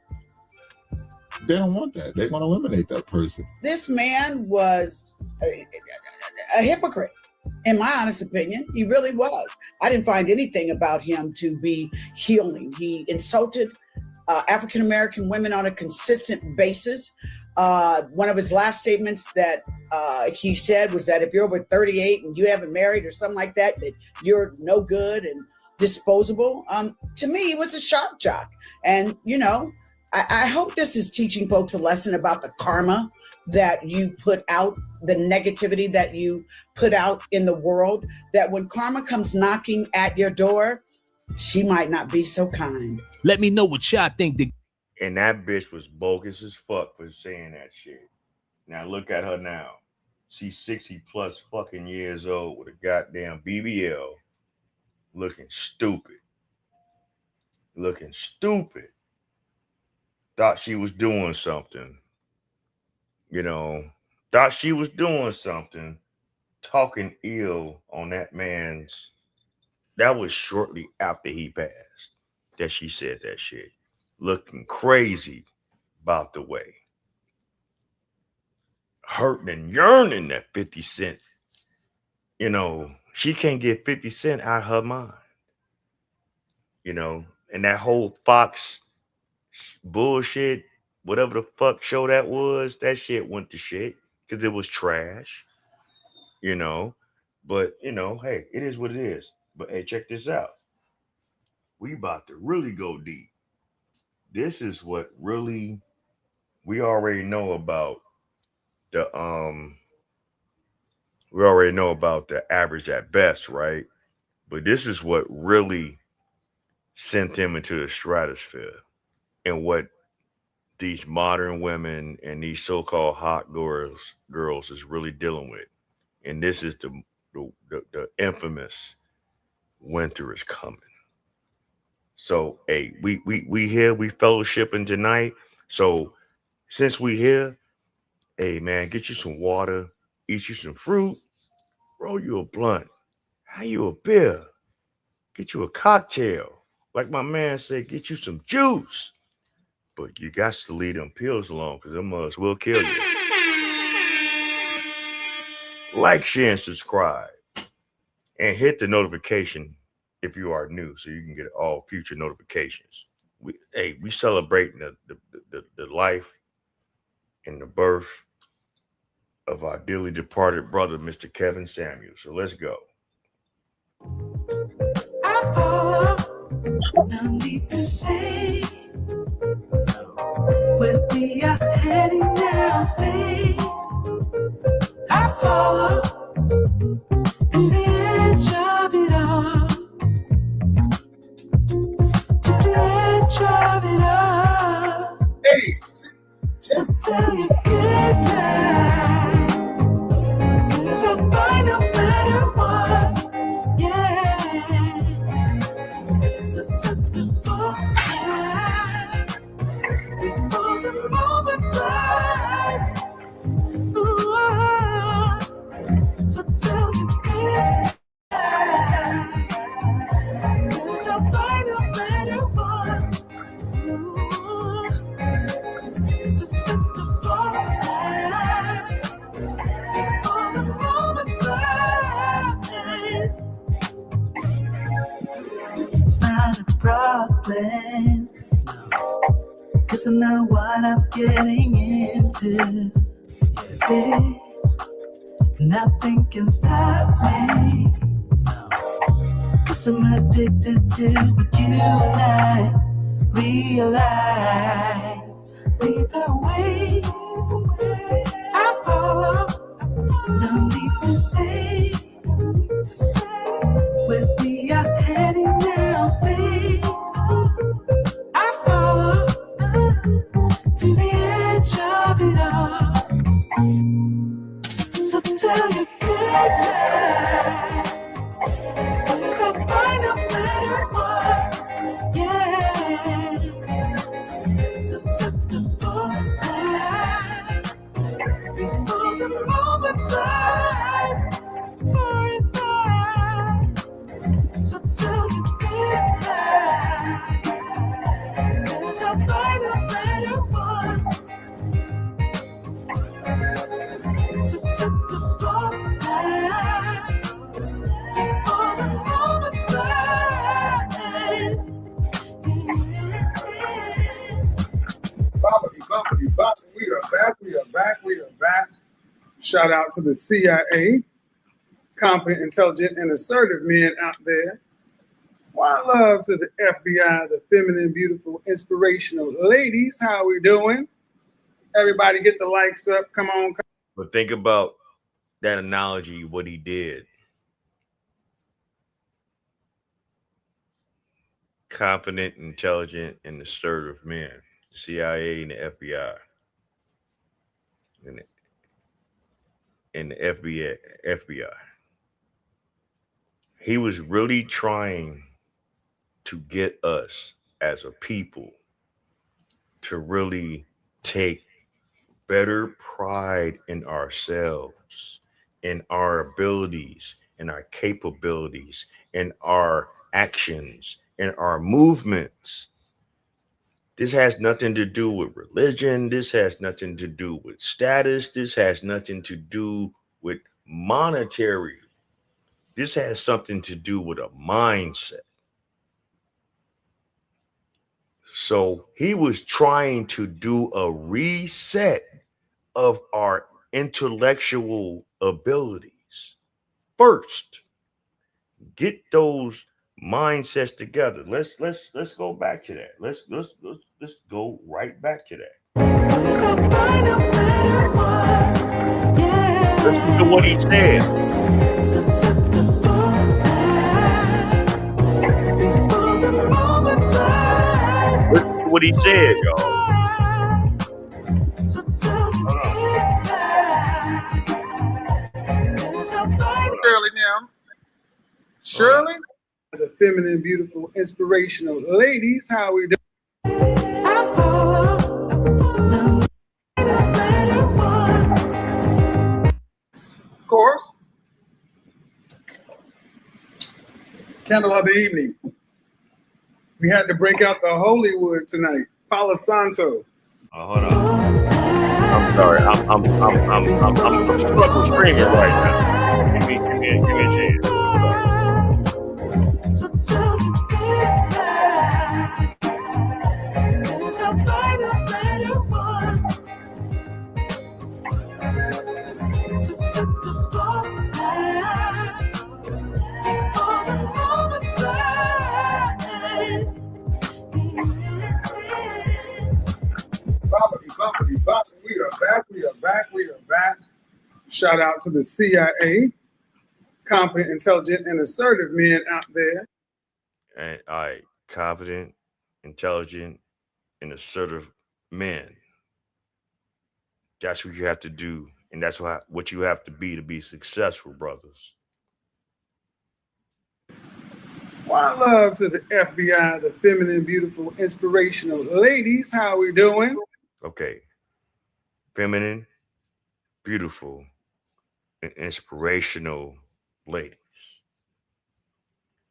they don't want that. They want to eliminate that person. This man was a hypocrite, in my honest opinion. He really was. I didn't find anything about him to be healing. He insulted African-American women on a consistent basis. One of his last statements that he said was that if you're over 38 and you haven't married or something like that, that you're no good and disposable. To me, it was a shock jock. And, I hope this is teaching folks a lesson about the karma that you put out, the negativity that you put out in the world, that when karma comes knocking at your door, she might not be so kind. Let me know what y'all think. And that bitch was bogus as fuck for saying that shit. Now look at her now. She's 60 plus fucking years old with a goddamn BBL. Looking stupid. Thought she was doing something. Thought she was doing something. Talking ill on that man's. That was shortly after he passed that she said that shit. Looking crazy about the way. Hurting and yearning that 50 Cent. She can't get 50 Cent out of her mind. And that whole Fox bullshit, whatever the fuck show that was, that shit went to shit because it was trash. But, hey, it is what it is. But, hey, check this out. We about to really go deep. This is what really we already know about the average at best, right? But this is what really sent him into the stratosphere and what these modern women and these so-called hot girls is really dealing with. And this is the infamous winter is coming. So, hey, we here, we fellowshipping tonight. So, since we here, hey, man, get you some water, eat you some fruit, roll you a blunt, have you a beer, get you a cocktail. Like my man said, get you some juice. But you got to leave them pills alone because them mugs will kill you. Like, share, and subscribe. And hit the notification if you are new, so you can get all future notifications. We celebrating the life and the birth of our dearly departed brother, Mr. Kevin Samuels. So let's go. I follow, no need to say. Where we are heading now, babe. I follow to the edge of it all. To the edge of it all. Hey. So tell your good night. 'Cause I'll find a better one. Yeah. Susceptible time. Before the moment flies. Ooh. So tell your good night. 'Cause I'll find a better one. Ooh. Susceptible time. Before the moment flies. It's not a problem, 'cause I know what I'm getting into. Yeah. Nothing can stop me, 'cause I'm addicted to what you and I realize. Either way, I follow. No need to say where we are heading now, babe. I follow to the edge of it all. So tell your good night, 'cause I'll find a better one. Yeah. Susceptible time. Before the moment flies. Forever. So tell your good night, 'cause I'll find a better one. Susceptible time. Before the moment flies. Boppity, boppity. We are back. Shout out to the CIA, confident, intelligent, and assertive men out there. One love to the FBI, the feminine, beautiful, inspirational ladies. How we doing? Everybody get the likes up. Come on. But think about that analogy, what he did. Confident, intelligent, and assertive men. The CIA and the FBI. And the FBI. He was really trying to get us as a people to really take better pride in ourselves, in our abilities, in our capabilities, in our actions, in our movements. This has nothing to do with religion. This has nothing to do with status. This has nothing to do with monetary. This has something to do with a mindset. So he was trying to do a reset of our intellectual abilities. First, get those mindsets together. Let's go back to that. Let's go right back to that. Listen to what he said. Listen to what he said, y'all. Shirley now. Shirley? The feminine, beautiful, inspirational ladies. How we doing? Of course. Candle of the evening. We had to break out the Hollywood tonight. Palo Santo. Oh, hold on. I'm sorry. I'm struggling screaming right now. Give me a chance. So tell me goodbye, 'cause I'll find a better one. Susceptible time. Before the moment flies. Shout out to the CIA, confident, intelligent, and assertive men out there. And all right, confident, intelligent, and assertive men. That's what you have to do, and that's what you have to be successful, brothers. One love to the FBI, the feminine, beautiful, inspirational ladies. How we doing? Okay. Feminine, beautiful, and inspirational ladies.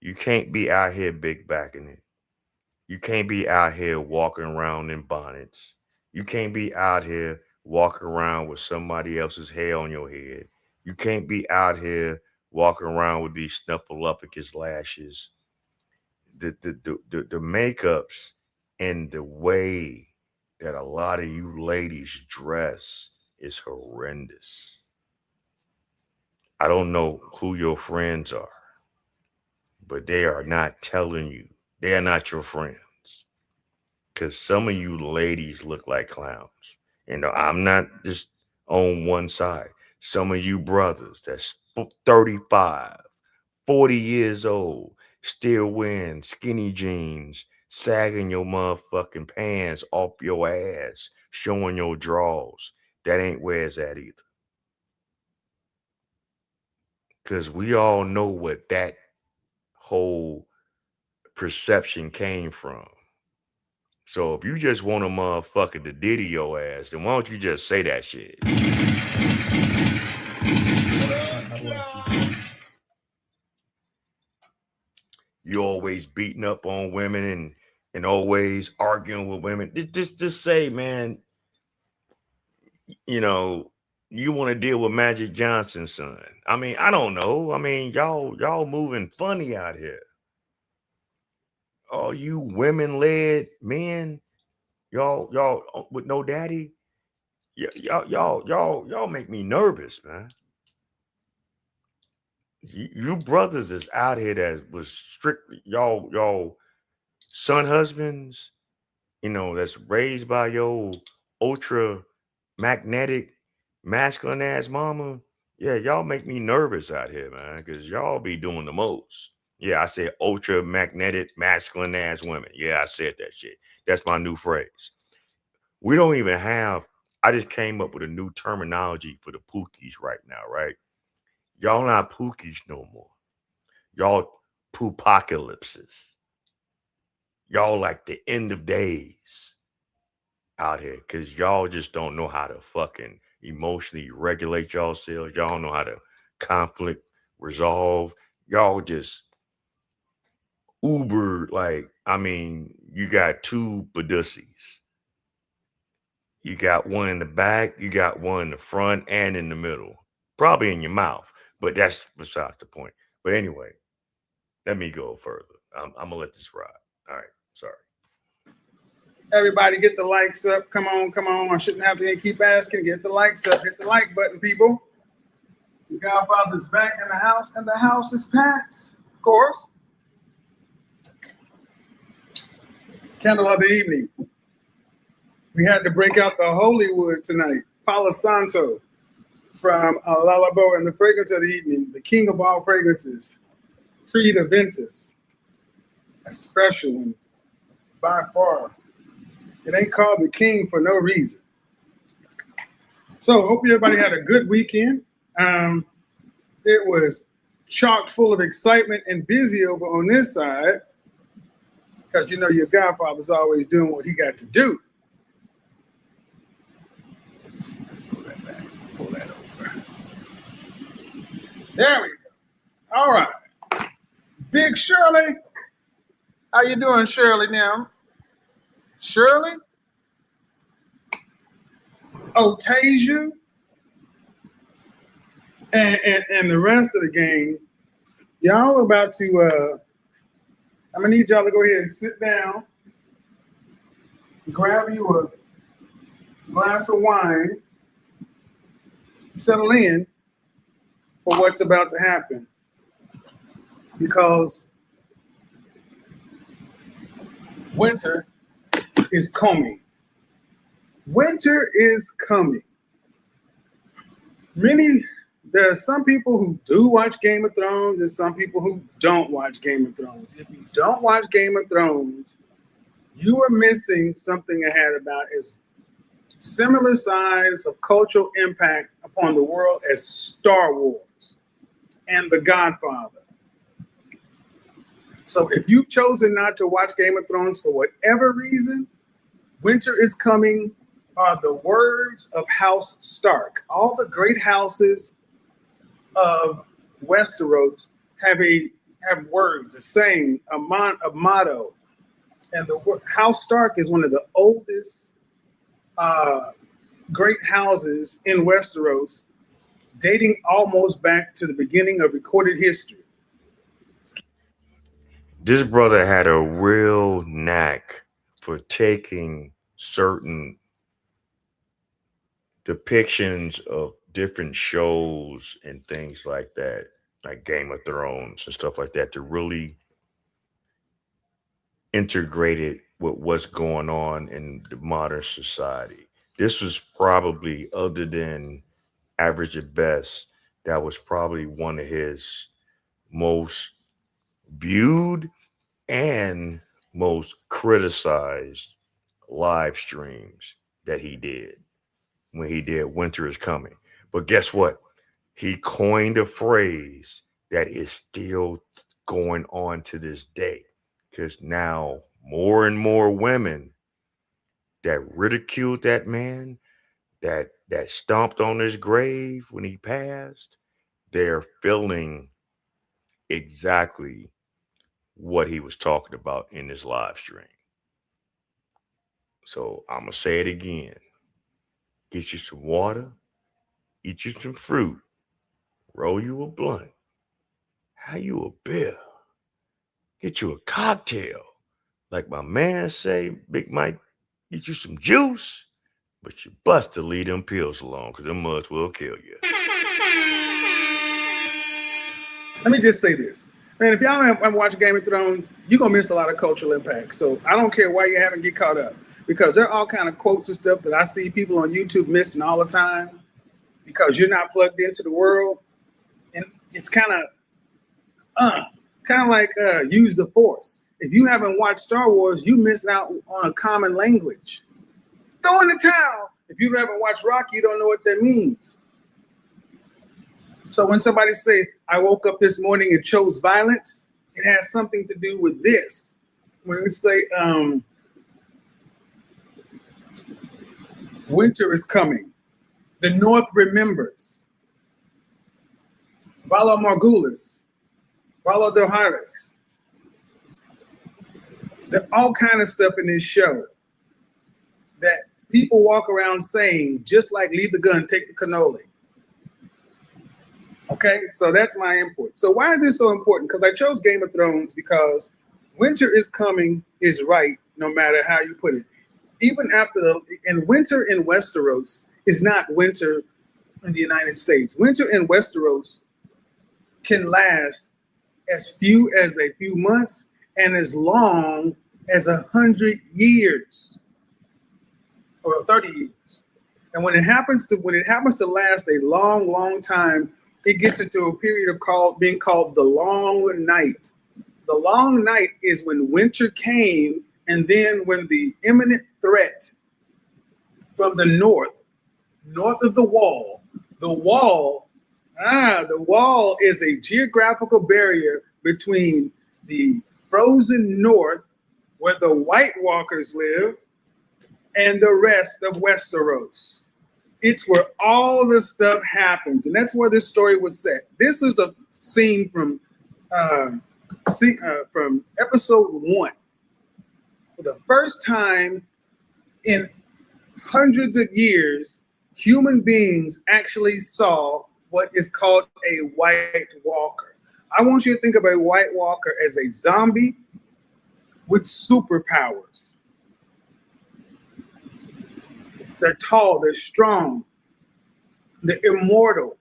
You can't be out here big backing it. You can't be out here walking around in bonnets. You can't be out here walking around with somebody else's hair on your head. You can't be out here walking around with these snuffleupagus lashes. The makeups and the way that a lot of you ladies dress is horrendous. I don't know who your friends are, but they are not telling you. They are not your friends. Because some of you ladies look like clowns. And I'm not just on one side. Some of you brothers that's 35, 40 years old, still wearing skinny jeans, sagging your motherfucking pants off your ass, showing your drawers. That ain't where it's at either. Because we all know what that whole perception came from. So if you just want a motherfucker to diddy your ass, then why don't you just say that shit? You always beating up on women and always arguing with women. Just say, man, you know, you want to deal with Magic Johnson's son. I mean, I don't know. I mean, y'all moving funny out here. All you women-led men, y'all with no daddy, y'all make me nervous, man. You brothers is out here that was strictly y'all son husbands, you know, that's raised by your ultra magnetic masculine ass mama. Yeah, y'all make me nervous out here, man, because y'all be doing the most. Yeah, I said ultra magnetic masculine ass women. Yeah, I said that shit. That's my new phrase. We don't even have, I just came up with a new terminology for the pookies right now, right? Y'all not pookies no more. Y'all poopocalypses. Y'all like the end of days out here because y'all just don't know how to fucking emotionally regulate yourselves. Y'all don't know how to conflict resolve. Y'all just uber, like, I mean, you got two badussies. You got one in the back, you got one in the front and in the middle. Probably in your mouth, but that's besides the point. But anyway, let me go further. I'm going to let this ride. All right, sorry. Everybody get the likes up. Come on. I shouldn't have to keep asking. Get the likes up. Hit the like button, people. The Godfather's back in the house, and the house is packed, of course. Candle of the evening. We had to break out the Hollywood tonight. Palo Santo from Lalabo and the fragrance of the evening, the king of all fragrances, Creed Aventus, a special one by far. It ain't called the king for no reason. So hope everybody had a good weekend. It was chock full of excitement and busy over on this side because you know your Godfather's always doing what he got to do. Pull that back. Pull that over. There we go. All right. Big Shirley. How you doing, Shirley, now? Shirley? Otasia? And the rest of the gang, y'all about to, I'm going to need y'all to go ahead and sit down, grab you a glass of wine, settle in for what's about to happen. Because winter is coming. Winter is coming. There are some people who do watch Game of Thrones and some people who don't watch Game of Thrones. If you don't watch Game of Thrones, you are missing something I had about as similar size of cultural impact upon the world as Star Wars and The Godfather. So if you've chosen not to watch Game of Thrones for whatever reason, Winter is Coming are the words of House Stark. All the great houses of Westeros have words, a saying, a motto. And the House Stark is one of the oldest great houses in Westeros, dating almost back to the beginning of recorded history. This brother had a real knack for taking certain depictions of different shows and things like that, like Game of Thrones and stuff like that, to really integrate it with what's going on in the modern society. This was probably, other than Average at Best, that was probably one of his most viewed and most criticized live streams that he did when he did Winter is Coming. But guess what? He coined a phrase that is still going on to this day, because now more and more women that ridiculed that man, that stomped on his grave when he passed, they're feeling exactly what he was talking about in this live stream. So I'm going to say it again. Get you some water, eat you some fruit, roll you a blunt, have you a beer, get you a cocktail. Like my man say, Big Mike, get you some juice, but you bust to leave them pills alone, because them muds will kill you. Let me just say this. Man, if y'all haven't watched Game of Thrones, you're going to miss a lot of cultural impact. So I don't care why you haven't get caught up, because there are all kind of quotes and stuff that I see people on YouTube missing all the time because you're not plugged into the world. And it's kind of like use the Force. If you haven't watched Star Wars, you miss out on a common language. Throw in the towel. If you haven't watched Rocky, you don't know what that means. So when somebody say, I woke up this morning and chose violence, it has something to do with this. When we say winter is coming, the North remembers. Vala Morghulis, Vala Doharis. There's all kind of stuff in this show that people walk around saying, just like leave the gun, take the cannoli. Okay, so that's my input. So why is this so important? Because I chose Game of Thrones because winter is coming is right, no matter how you put it. Even after and winter in Westeros is not winter in the United States. Winter in Westeros can last as few as a few months and as long as 100 years or 30 years. And when it happens to last a long, long time, it gets into a period of being called the long night. The long night is when winter came, and then when the imminent threat from the north of the wall is a geographical barrier between the frozen north, where the White Walkers live, and the rest of Westeros. It's where all this stuff happens, and that's where this story was set. This is a scene from episode 1. For the first time in hundreds of years, human beings actually saw what is called a White Walker. I want you to think of a White Walker as a zombie with superpowers. They're tall, they're strong, they're immortal.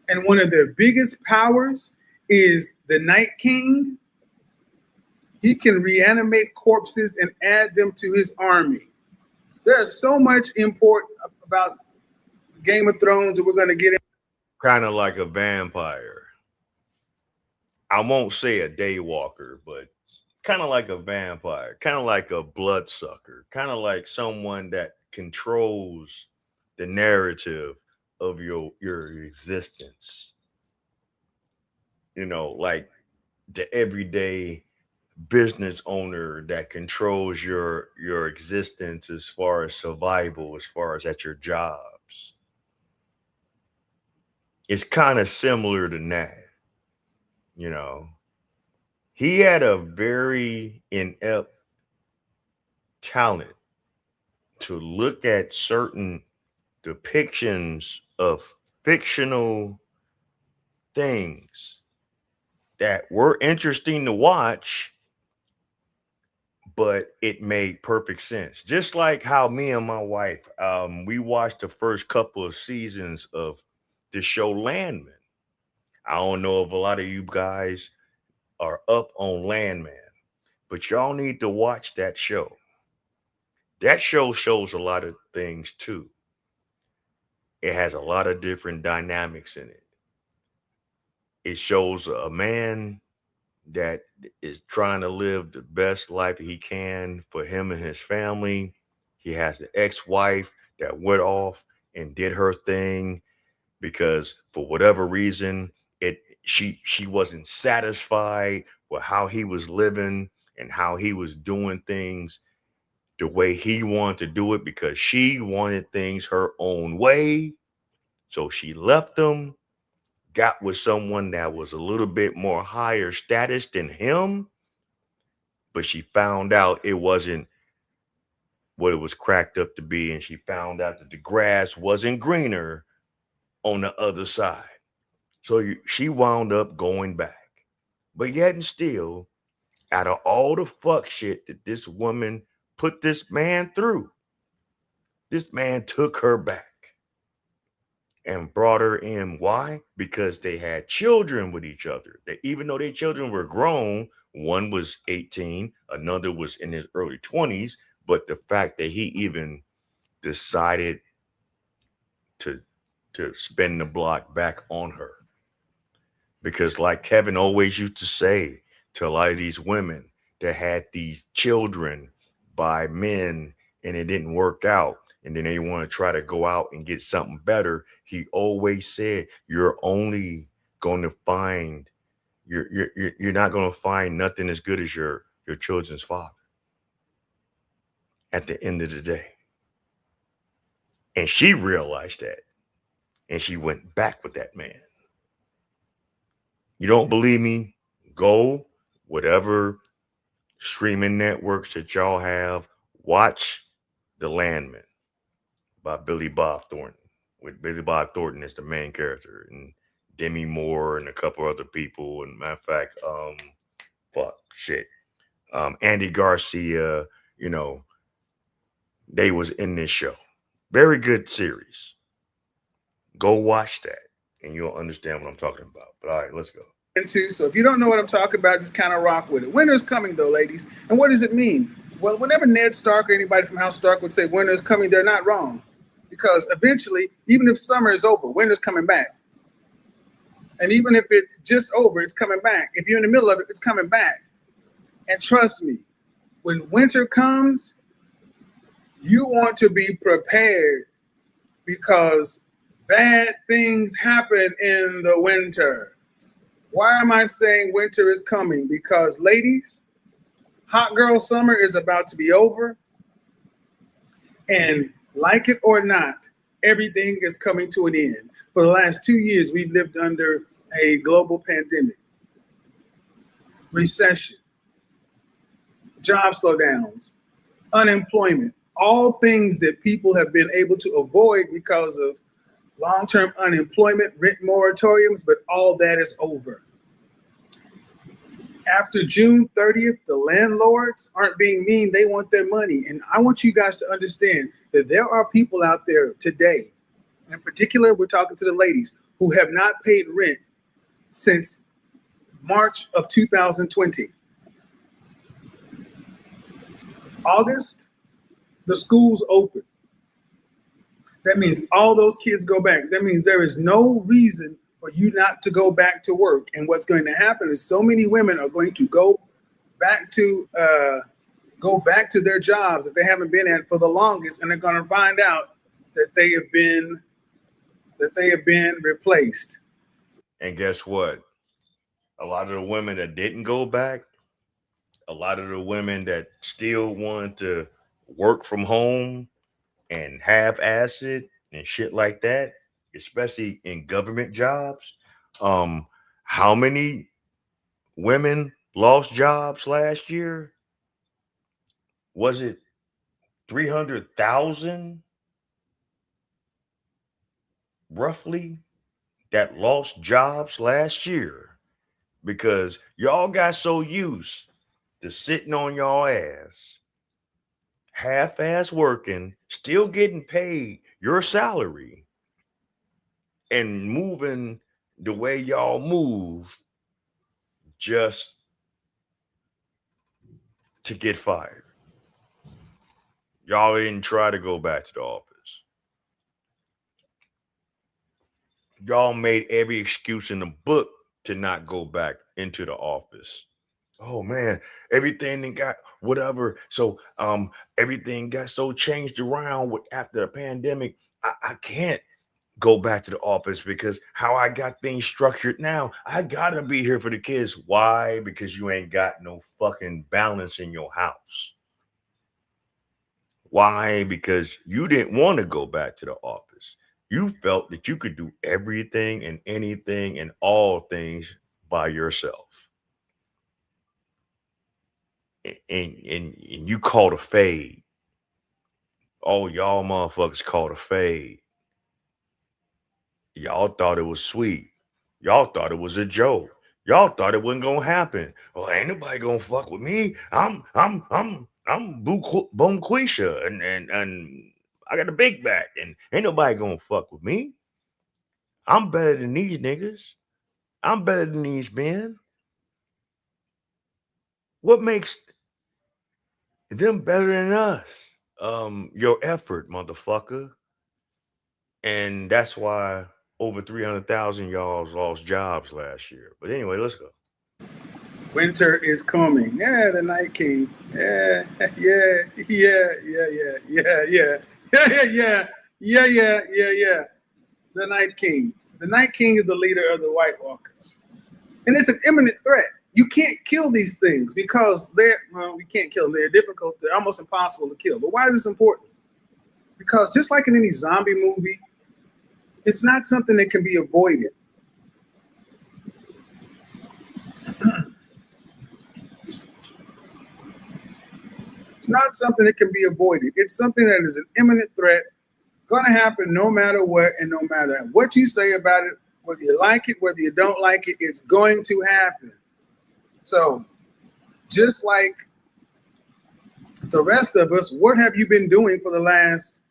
And one of their biggest powers is the Night King. He can reanimate corpses and add them to his army. There's so much important about Game of Thrones that we're going to get into. kind of like a vampire. I won't say a day walker, but kind of like a vampire, kind of like a bloodsucker, kind of like someone that controls the narrative of your existence. You know, like the everyday business owner that controls your existence as far as survival, as far as at your jobs. It's kind of similar to that, you know. He had a very inept talent to look at certain depictions of fictional things that were interesting to watch, but it made perfect sense. Just like how me and my wife, we watched the first couple of seasons of the show Landman. I don't know if a lot of you guys are up on Landman, but y'all need to watch that show. That show shows a lot of things too. It has a lot of different dynamics in it. It shows a man that is trying to live the best life he can for him and his family. He has an ex-wife that went off and did her thing because for whatever reason, she wasn't satisfied with how he was living and how he was doing things the way he wanted to do it because she wanted things her own way. So she left him, got with someone that was a little bit more higher status than him, but she found out it wasn't what it was cracked up to be, and she found out that the grass wasn't greener on the other side. So she wound up going back. But yet and still, out of all the fuck shit that this woman put this man through, this man took her back and brought her in. Why? Because they had children with each other. That even though their children were grown, one was 18, another was in his early 20s, but the fact that he even decided to spin the block back on her. Because like Kevin always used to say to a lot of these women that had these children by men and it didn't work out, and then they want to try to go out and get something better, he always said, you're only going to find, you're not going to find nothing as good as your children's father at the end of the day. And she realized that, and she went back with that man. You don't believe me? Go whatever streaming networks that y'all have, watch The Landman by Billy Bob Thornton, with Billy Bob Thornton as the main character, and Demi Moore and a couple other people. And matter of fact, Andy Garcia, you know, they was in this show. Very good series. Go watch that and you'll understand what I'm talking about. But all right, let's go. So if you don't know what I'm talking about, just kind of rock with it. Winter's coming though, ladies. And what does it mean? Well, whenever Ned Stark or anybody from House Stark would say winter's coming, they're not wrong. Because eventually, even if summer is over, winter's coming back. And even if it's just over, it's coming back. If you're in the middle of it, it's coming back. And trust me, when winter comes, you want to be prepared because bad things happen in the winter. Why am I saying winter is coming? Because ladies, hot girl summer is about to be over. And like it or not, everything is coming to an end. For the last 2 years, we've lived under a global pandemic, recession, job slowdowns, unemployment, all things that people have been able to avoid because of long-term unemployment, rent moratoriums, but all that is over. After June 30th, the landlords aren't being mean. They want their money. And I want you guys to understand that there are people out there today, in particular, we're talking to the ladies, who have not paid rent since March of 2020. August, the schools open. That means all those kids go back. That means there is no reason for you not to go back to work. And what's going to happen is so many women are going to go back to their jobs that they haven't been at for the longest, and they're going to find out that they have been replaced. And guess what? A lot of the women that didn't go back, a lot of the women that still wanted to work from home and half-ass it and shit like that, especially in government jobs. How many women lost jobs last year? Was it 300,000 roughly that lost jobs last year because y'all got so used to sitting on y'all ass, half-ass working, still getting paid your salary, and moving the way y'all move just to get fired. Y'all didn't try to go back to the office. Y'all made every excuse in the book to not go back into the office. Oh man, everything got whatever. So everything got so changed around after the pandemic. I can't go back to the office because how I got things structured now, I gotta be here for the kids. Why? Because you ain't got no fucking balance in your house. Why? Because you didn't want to go back to the office. You felt that you could do everything and anything and all things by yourself. And you called a fade. Oh, y'all motherfuckers called a fade. Y'all thought it was sweet. Y'all thought it was a joke. Y'all thought it wasn't gonna happen. Well, ain't nobody gonna fuck with me. I'm Boom Quisha and I got a big back and ain't nobody gonna fuck with me. I'm better than these niggas. I'm better than these men. What makes them better than us? Your effort, motherfucker. And that's why over 300,000 y'all lost jobs last year. But anyway, let's go. Winter is coming. Yeah, the Night King. Yeah. The Night King. The Night King is the leader of the White Walkers. And it's an imminent threat. You can't kill these things because we can't kill them. They're difficult. They're almost impossible to kill. But why is this important? Because just like in any zombie movie, it's not something that can be avoided. It's not something that can be avoided. It's something that is an imminent threat, going to happen no matter what and no matter what you say about it, whether you like it, whether you don't like it, it's going to happen. So just like the rest of us, what have you been doing for the last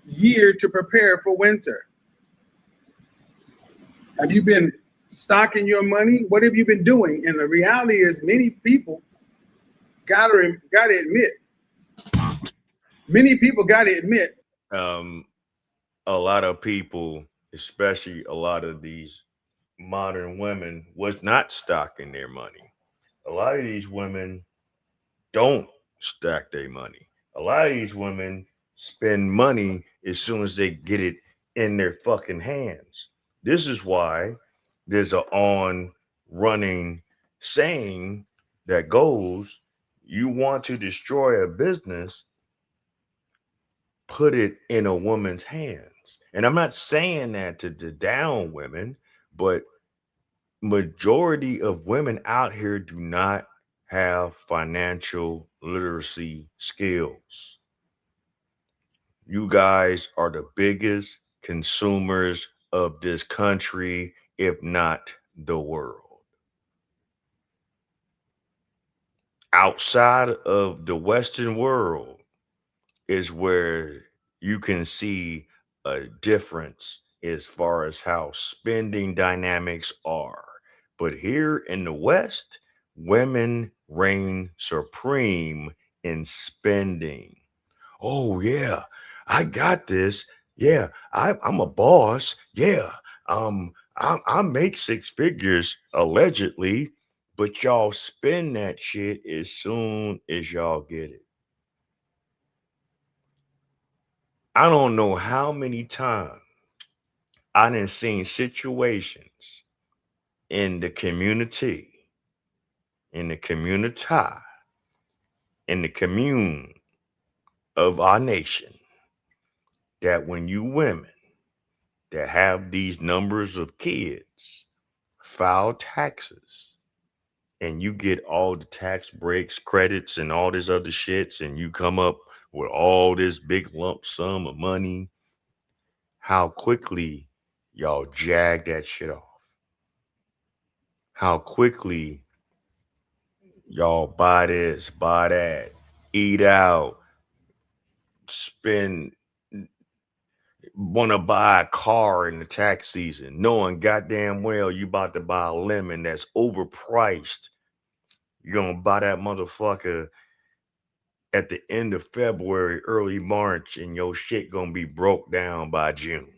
year to prepare for winter? Have you been stocking your money? What have you been doing? And the reality is many people gotta admit, a lot of people, especially a lot of these modern women, was not stocking their money. A lot of these women don't stack their money. A lot of these women spend money as soon as they get it in their fucking hands. This is why there's an on-running saying that goes, you want to destroy a business, put it in a woman's hands. And I'm not saying that to down women, but majority of women out here do not have financial literacy skills. You guys are the biggest consumers of this country, if not the world. Outside of the Western world is where you can see a difference as far as how spending dynamics are. But here in the West, women reign supreme in spending. Oh yeah, I got this. Yeah, I'm a boss. Yeah, I make 6 figures allegedly, but y'all spend that shit as soon as y'all get it. I don't know how many times I done seen situations in the community, in the community, in the commune of our nation, that when you women that have these numbers of kids file taxes and you get all the tax breaks, credits, and all this other shits, and you come up with all this big lump sum of money, how quickly y'all jag that shit off. How quickly y'all buy this, buy that, eat out, spend, want to buy a car in the tax season, knowing goddamn well you about to buy a lemon that's overpriced. You're going to buy that motherfucker at the end of February, early March, and your shit going to be broke down by June.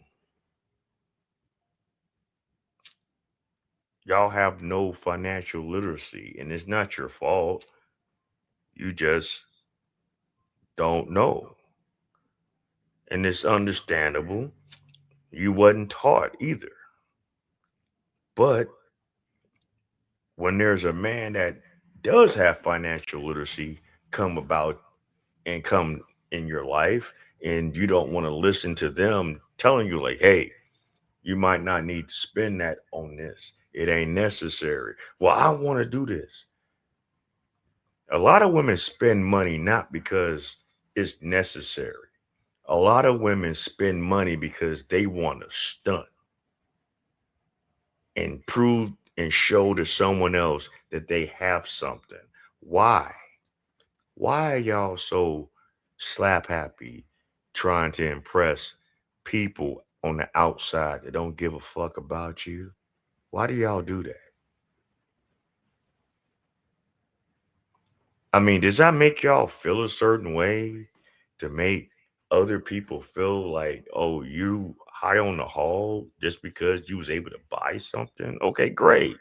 Y'all have no financial literacy, and it's not your fault. You just don't know. And it's understandable. You wasn't taught either. But when there's a man that does have financial literacy come in your life, and you don't want to listen to them telling you like, hey, you might not need to spend that on this. It ain't necessary. Well, I want to do this. A lot of women spend money not because it's necessary. A lot of women spend money because they want to stunt and prove and show to someone else that they have something. Why? Why are y'all so slap happy trying to impress people on the outside that don't give a fuck about you? Why do y'all do that? I mean, does that make y'all feel a certain way to make other people feel like, oh, you high on the hog just because you was able to buy something? Okay, great.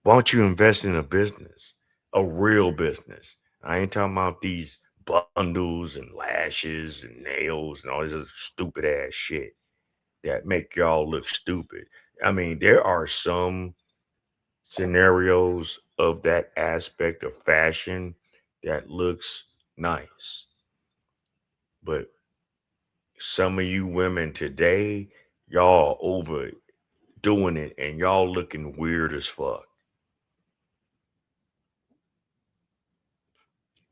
Why don't you invest in a business, a real business? I ain't talking about these bundles and lashes and nails and all this other stupid ass shit that make y'all look stupid. I mean, there are some scenarios of that aspect of fashion that looks nice. But some of you women today, y'all overdoing it and y'all looking weird as fuck.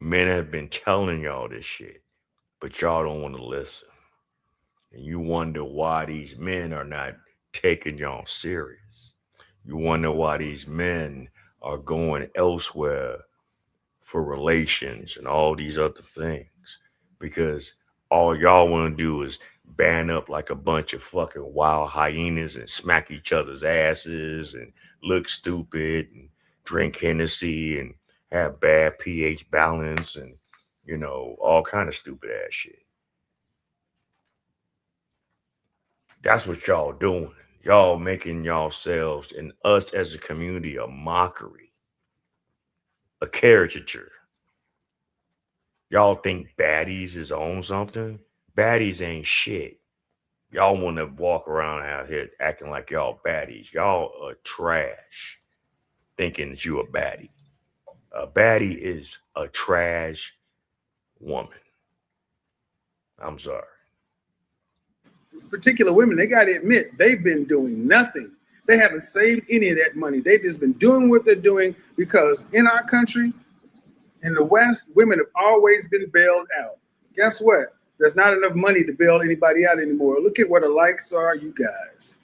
Men have been telling y'all this shit, but y'all don't want to listen. And you wonder why these men are not taking y'all serious. You wonder why these men are going elsewhere for relations and all these other things. Because all y'all want to do is band up like a bunch of fucking wild hyenas and smack each other's asses and look stupid and drink Hennessy and have bad pH balance and, you know, all kind of stupid ass shit. That's what y'all doing. Y'all making yourselves and us as a community a mockery, a caricature. Y'all think baddies is on something? Baddies ain't shit. Y'all want to walk around out here acting like y'all baddies. Y'all are trash, thinking that you a baddie. A baddie is a trash woman. I'm sorry. Particular women, they got to admit, they've been doing nothing. They haven't saved any of that money. They've just been doing what they're doing because in our country, in the West, women have always been bailed out. Guess what? There's not enough money to bail anybody out anymore. Look at where the likes are, you guys.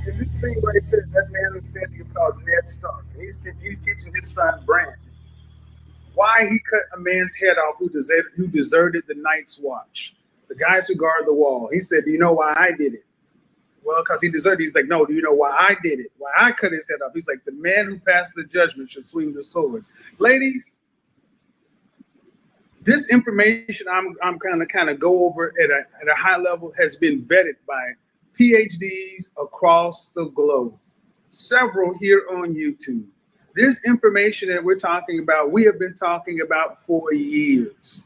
If you see right there, that man is standing about Ned Stark. He's teaching his son Brand why he cut a man's head off who deserted the Night's Watch, the guys who guard the wall. He said, "Do you know why I did it?" Well, because he deserted. He's like, "No, do you know why I did it? Why I cut his head off?" He's like, "The man who passed the judgment should swing the sword." Ladies, this information I'm kind of go over at a high level has been vetted by PhDs across the globe, several here on YouTube. This information that we're talking about, we have been talking about for years.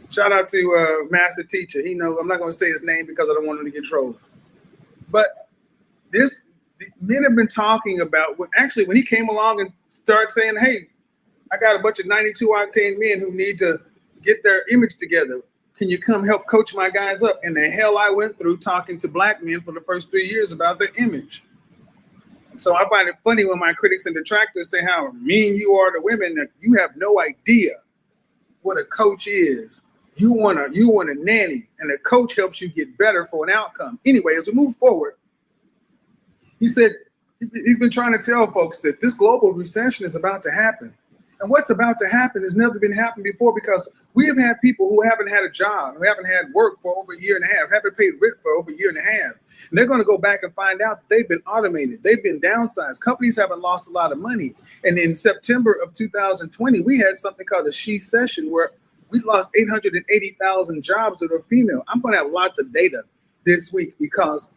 Shout out to Master Teacher. He knows, I'm not going to say his name because I don't want him to get trolled. But the men have been talking about, when he came along and started saying, "Hey, I got a bunch of 92 octane men who need to get their image together. Can you come help coach my guys up?" And the hell I went through talking to black men for the first 3 years about their image. So I find it funny when my critics and detractors say how mean you are to women, that you have no idea what a coach is. You want a nanny, and a coach helps you get better for an outcome. Anyway, as we move forward, he said he's been trying to tell folks that this global recession is about to happen. And what's about to happen has never been happened before, because we have had people who haven't had a job, who haven't had work for over a year and a half, haven't paid rent for over a year and a half. And they're going to go back and find out that they've been automated. They've been downsized. Companies haven't lost a lot of money. And in September of 2020, we had something called a she-session where we lost 880,000 jobs that are female. I'm going to have lots of data this week because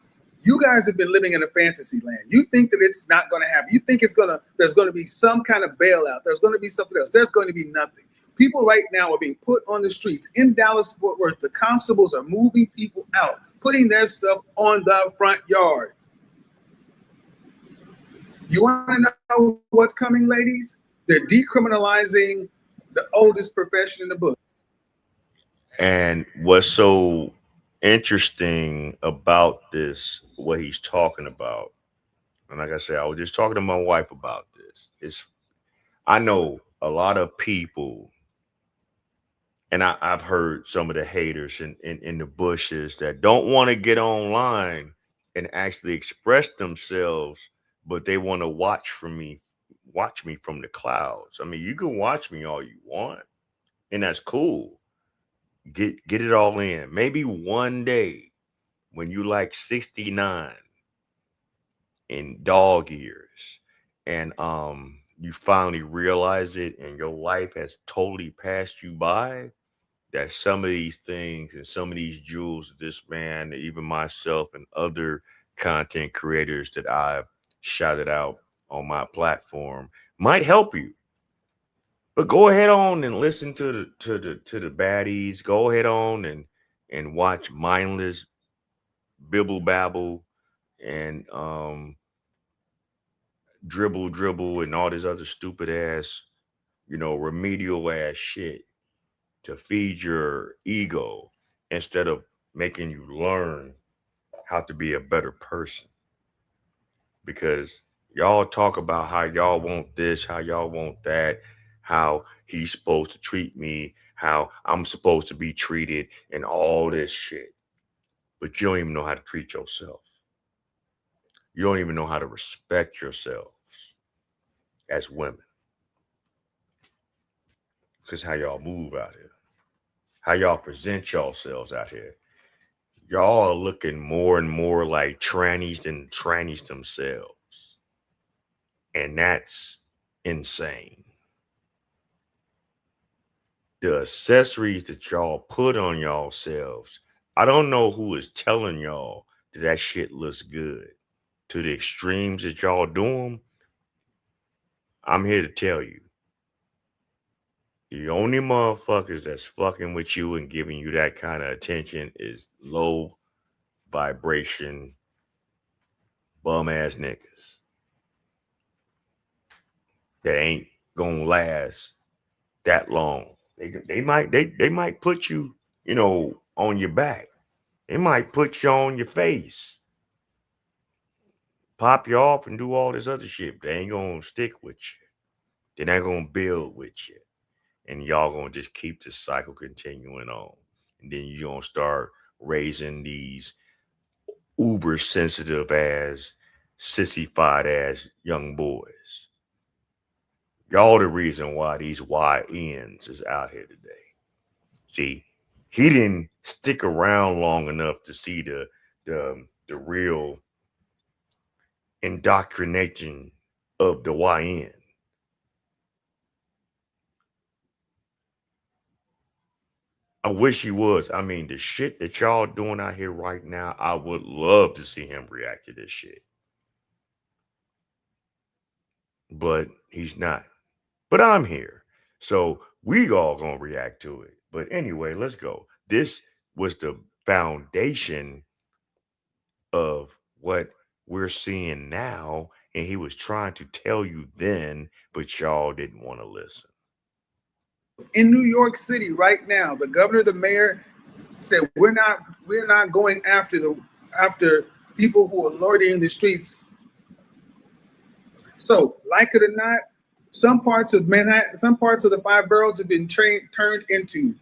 you guys have been living in a fantasy land. You think that it's not going to happen. You think there's going to be some kind of bailout. There's going to be something else. There's going to be nothing. People right now are being put on the streets. In Dallas-Fort Worth, the constables are moving people out, putting their stuff on the front yard. You want to know what's coming, ladies? They're decriminalizing the oldest profession in the book. And what's so interesting about this, what he's talking about, and like I said, I was just talking to my wife about this, is I know a lot of people, and I've heard some of the haters in the bushes that don't want to get online and actually express themselves, but they want to watch me from the clouds. I mean, you can watch me all you want, and that's cool. Get it all in. Maybe one day when you like 69 in dog years and you finally realize it and your life has totally passed you by, that some of these things and some of these jewels, this man, even myself and other content creators that I've shouted out on my platform might help you. But go ahead on and listen to the baddies. Go ahead on and watch mindless bibble babble and dribble and all this other stupid ass, remedial ass shit to feed your ego instead of making you learn how to be a better person. Because y'all talk about how y'all want this, how y'all want that, how he's supposed to treat me, how I'm supposed to be treated, and all this shit. But you don't even know how to treat yourself. You don't even know how to respect yourselves as women. Because how y'all move out here, how y'all present yourselves out here. Y'all are looking more and more like trannies than trannies themselves. And that's insane. the accessories that y'all put on y'allselves, I don't know who is telling y'all that shit looks good. To the extremes that y'all do them, I'm here to tell you. The only motherfuckers that's fucking with you and giving you that kind of attention is low vibration bum ass niggas that ain't gonna last that long. They might put you, you know, on your back. They might put you on your face, pop you off, and do all this other shit. They ain't gonna stick with you. They're not gonna build with you, and y'all gonna just keep the cycle continuing on. And then you're gonna start raising these uber sensitive ass, sissified ass young boys. Y'all the reason why these YNs is out here today. See, he didn't stick around long enough to see the real indoctrination of the YN. I wish he was. I mean, the shit that y'all doing out here right now, I would love to see him react to this shit. But he's not. But I'm here. So we all gonna react to it. But anyway, let's go. This was the foundation of what we're seeing now. And he was trying to tell you then, but y'all didn't want to listen. In New York City right now, the governor, the mayor said we're not going after people who are loitering in the streets. So, like it or not, some parts of Manhattan, some parts of the 5 boroughs have been turned into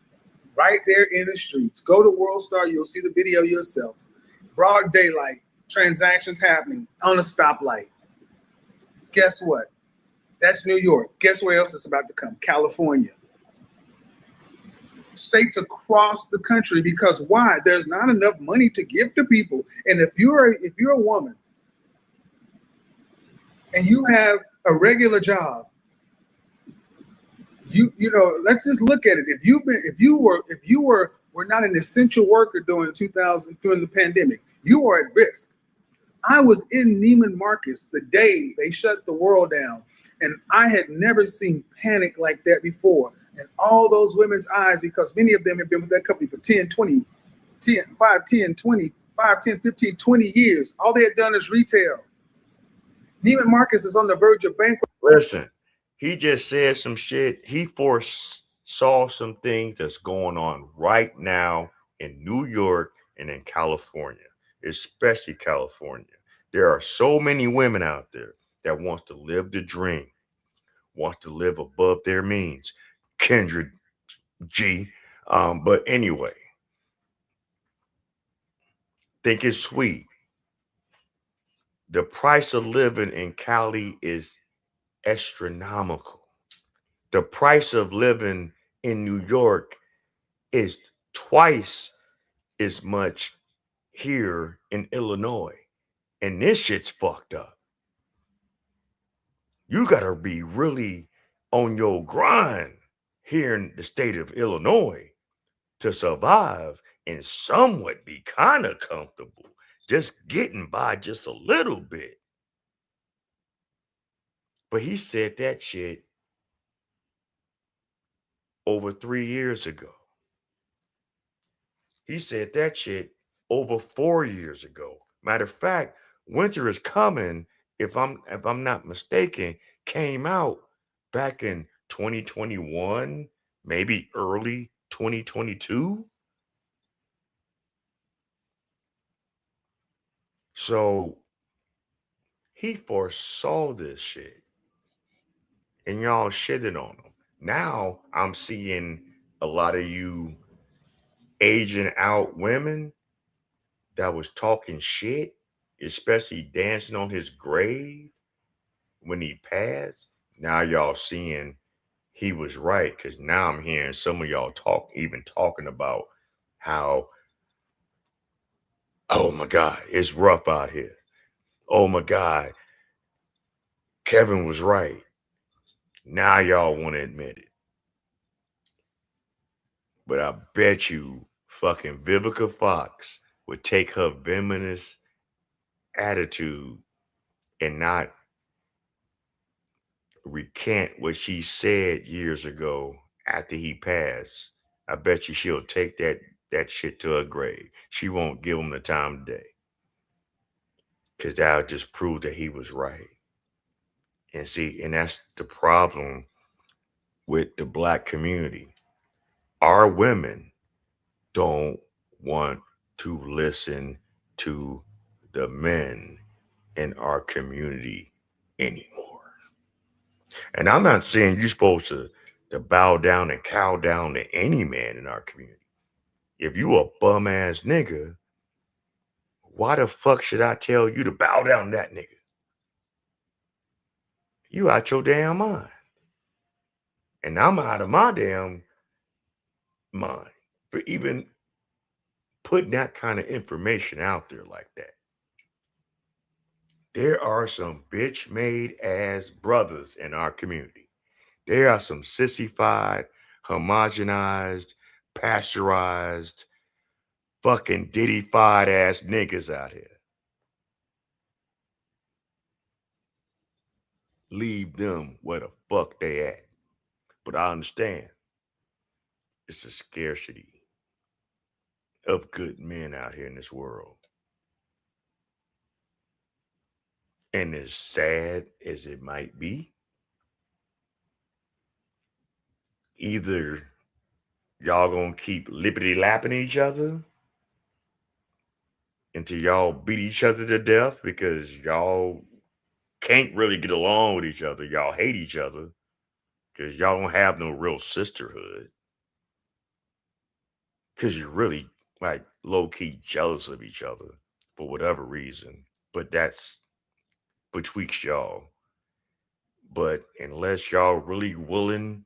right there in the streets. Go to World Star, you'll see the video yourself. Broad daylight, transactions happening on a stoplight. Guess what? That's New York. Guess where else is about to come? California. States across the country, because why? There's not enough money to give to people. And if you're a woman and you have a regular job, you know, let's just look at it. If you were not an essential worker during the pandemic, you are at risk. I was in Neiman Marcus the day they shut the world down, and I had never seen panic like that before. And all those women's eyes, because many of them have been with that company for 15, 15, 20 years. All they had done is retail. Neiman Marcus is on the verge of bankruptcy. Listen, he just said some shit. He foresaw some things that's going on right now in New York and in California, especially California. There are so many women out there that wants to live the dream, wants to live above their means. Kendra G. But anyway, think it's sweet. The price of living in Cali is astronomical. The price of living in New York is twice as much here in Illinois. And this shit's fucked up. You gotta be really on your grind here in the state of Illinois to survive and somewhat be kind of comfortable, just getting by just a little bit. But he said that shit over 3 years ago. He said that shit over 4 years ago. Matter of fact, Winter is Coming, if I'm not mistaken, came out back in 2021, maybe early 2022. So he foresaw this shit, and y'all shitted on him. Now I'm seeing a lot of you aging out women that was talking shit, especially dancing on his grave when he passed. Now y'all seeing he was right, because now I'm hearing some of y'all talking about how, oh my God, it's rough out here. Oh my God, Kevin was right. Now y'all want to admit it. But I bet you fucking Vivica Fox would take her feminist attitude and not recant what she said years ago after he passed. I bet you she'll take that shit to her grave. She won't give him the time of day. Because that'll just prove that he was right. And see, and that's the problem with the Black community. Our women don't want to listen to the men in our community anymore. And I'm not saying you're supposed to bow down and cow down to any man in our community. If you a bum ass nigga, why the fuck should I tell you to bow down to that nigga? You out your damn mind. And I'm out of my damn mind for even putting that kind of information out there like that. There are some bitch-made ass brothers in our community. There are some sissified, homogenized, pasteurized, fucking diddy-fied ass niggas out here. Leave them where the fuck they at. But I understand it's a scarcity of good men out here in this world. And as sad as it might be, either y'all gonna keep lippity-lapping each other until y'all beat each other to death because y'all can't really get along with each other. Y'all hate each other because y'all don't have no real sisterhood. Because you're really like low-key jealous of each other for whatever reason. But that's betwixt y'all. But unless y'all really willing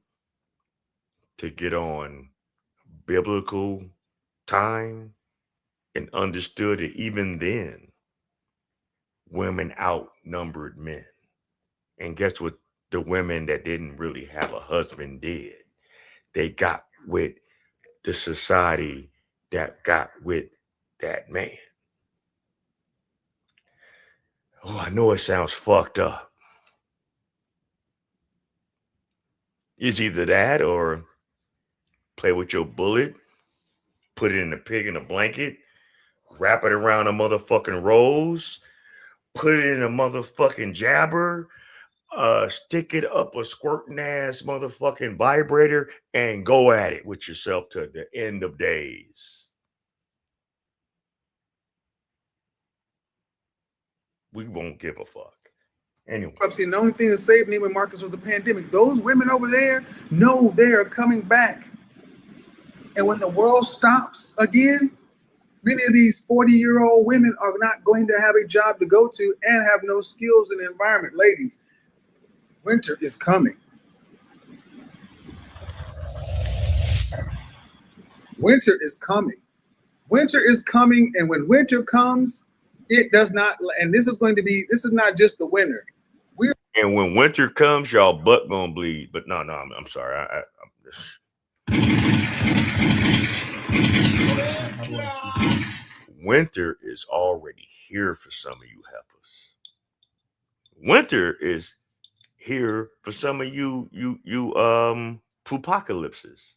to get on biblical time and understood that even then, women outnumbered men. And guess what the women that didn't really have a husband did? They got with the society that got with that man. Oh, I know it sounds fucked up. It's either that or play with your bullet, put it in a pig in a blanket, wrap it around a motherfucking rose, put it in a motherfucking jabber, stick it up a squirting ass motherfucking vibrator, and go at it with yourself to the end of days. We won't give a fuck. Anyway. I'm saying the only thing that saved Neiman Marcus was the pandemic. Those women over there know they're coming back. And when the world stops again, many of these 40-year-old women are not going to have a job to go to and have no skills in the environment. Ladies, winter is coming. Winter is coming. Winter is coming, and when winter comes, it does not, and this is not just the winter. And when winter comes, y'all butt gonna bleed. But no, I'm sorry. I'm just... Winter is already here for some of you heifers. Winter is here for some of you poopocalypses.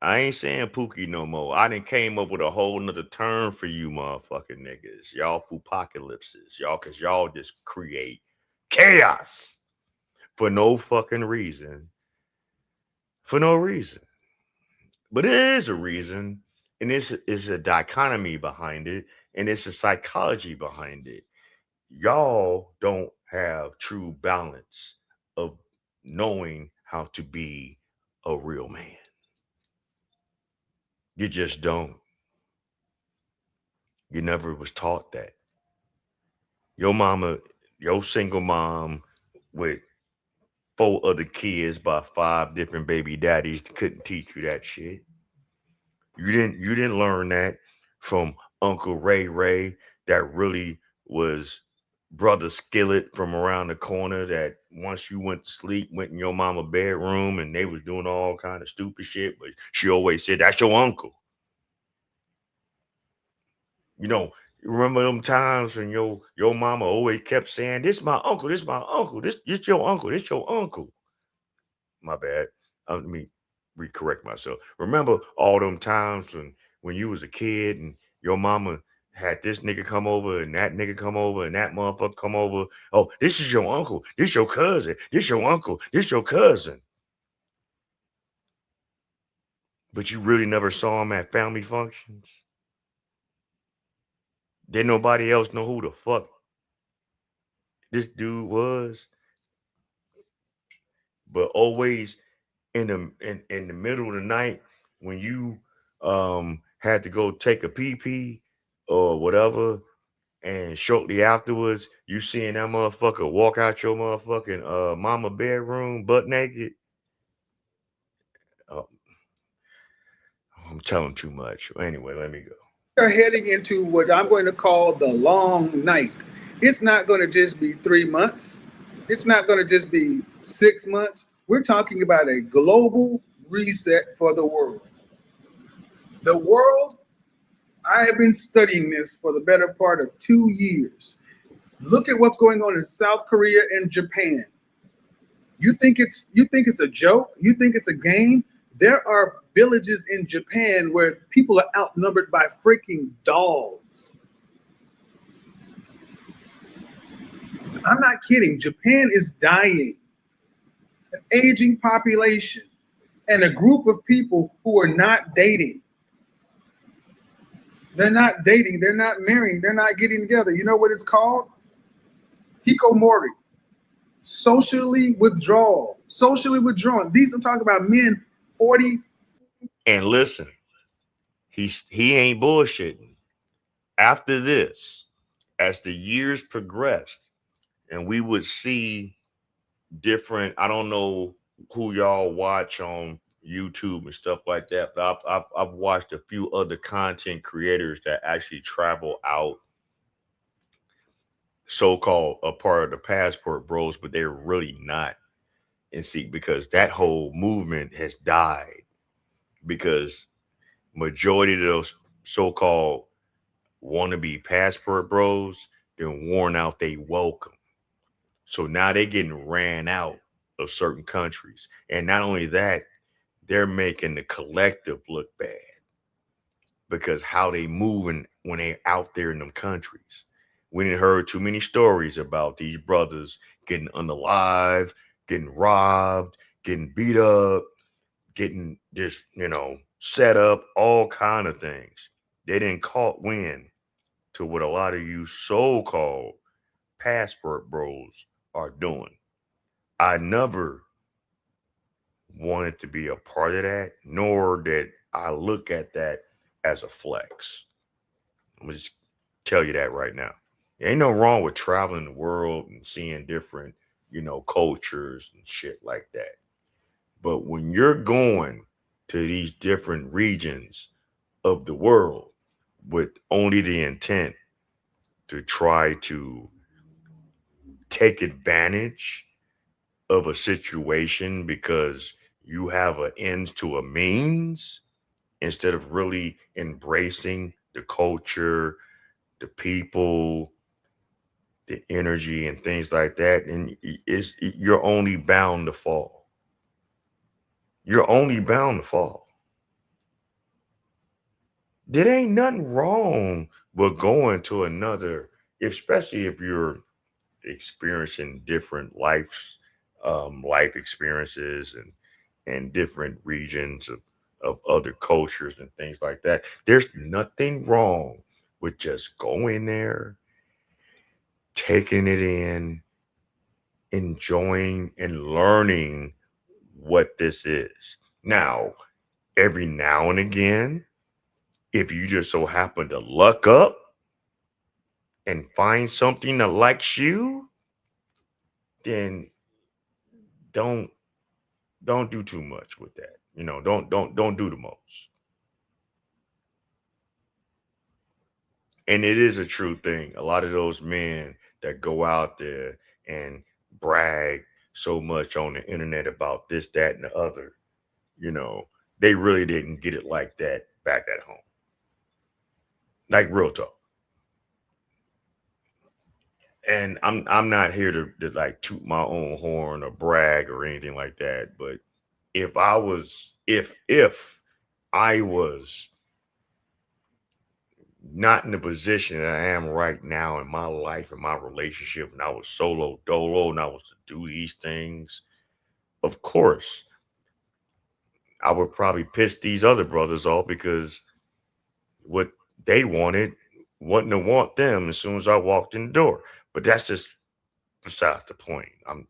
I ain't saying pookie no more. I done came up with a whole nother term for you motherfucking niggas. Y'all poopocalypses. Y'all, cause y'all just create chaos for no fucking reason. For no reason. But it is a reason, and this is a dichotomy behind it, and it's a psychology behind it. Y'all don't have true balance of knowing how to be a real man. You just don't. You never was taught that. Your mama, your single mom with 4 other kids by 5 different baby daddies couldn't teach you that shit. You didn't learn that from Uncle Ray that really was brother Skillet from around the corner that once you went to sleep, went in your mama bedroom and they was doing all kind of stupid shit, but she always said, that's your uncle. You know, remember them times when your mama always kept saying, this my uncle, this my uncle, this your uncle, this your uncle. My bad. Let me recorrect myself. Remember all them times when you was a kid and your mama had this nigga come over and that nigga come over and that motherfucker come over. Oh, this is your uncle. This your cousin. This your uncle. This your cousin. But you really never saw him at family functions. Didn't nobody else know who the fuck this dude was. But always in the middle of the night when you had to go take a pee or whatever, and shortly afterwards you seeing that motherfucker walk out your motherfucking mama bedroom butt naked. I'm telling too much. Anyway, let me go. We're heading into what I'm going to call the long night. It's not going to just be 3 months. It's not going to just be 6 months. We're talking about a global reset for the world. The world, I have been studying this for the better part of 2 years. Look at what's going on in South Korea and Japan. You think it's a joke? You think it's a game? There are villages in Japan where people are outnumbered by freaking dogs. I'm not kidding. Japan is dying. An aging population and a group of people who are not dating. They're not dating. They're not marrying. They're not getting together. You know what it's called? Hikomori. Socially withdrawal. Socially withdrawn. These I'm talking about men 40. And listen, he ain't bullshitting. After this, as the years progressed, and we would see different, I don't know who y'all watch on YouTube and stuff like that, but I've watched a few other content creators that actually travel out, so-called a part of the Passport Bros, but they're really not. And see, because that whole movement has died, because majority of those so-called wannabe Passport Bros, they're worn out they welcome. So now they're getting ran out of certain countries. And not only that, they're making the collective look bad because how they moving when they out there in them countries. We didn't heard too many stories about these brothers getting unalive, getting robbed, getting beat up, getting just, set up, all kind of things. They didn't caught wind to what a lot of you so-called Passport Bros are doing. I never wanted to be a part of that, nor did I look at that as a flex. I'm gonna just tell you that right now. There ain't no wrong with traveling the world and seeing different, cultures and shit like that. But when you're going to these different regions of the world with only the intent to try to take advantage of a situation because you have an ends to a means, instead of really embracing the culture, the people, the energy and things like that, and you're only bound to fall. You're only bound to fall. There ain't nothing wrong with going to another, especially if you're experiencing different life experiences and different regions of other cultures and things like that. There's nothing wrong with just going there, taking it in, enjoying and learning what this is. Now, every now and again, if you just so happen to luck up and find something that likes you, then don't do too much with that. Don't do the most. And it is a true thing. A lot of those men that go out there and brag so much on the internet about this, that, and the other, you know, they really didn't get it like that back at home. Like real talk. And I'm not here to like toot my own horn or brag or anything like that. But if I was not in the position that I am right now in my life and my relationship, and I was solo dolo and I was to do these things, of course, I would probably piss these other brothers off because what they wanted wasn't to want them as soon as I walked in the door. But that's just besides the point. I'm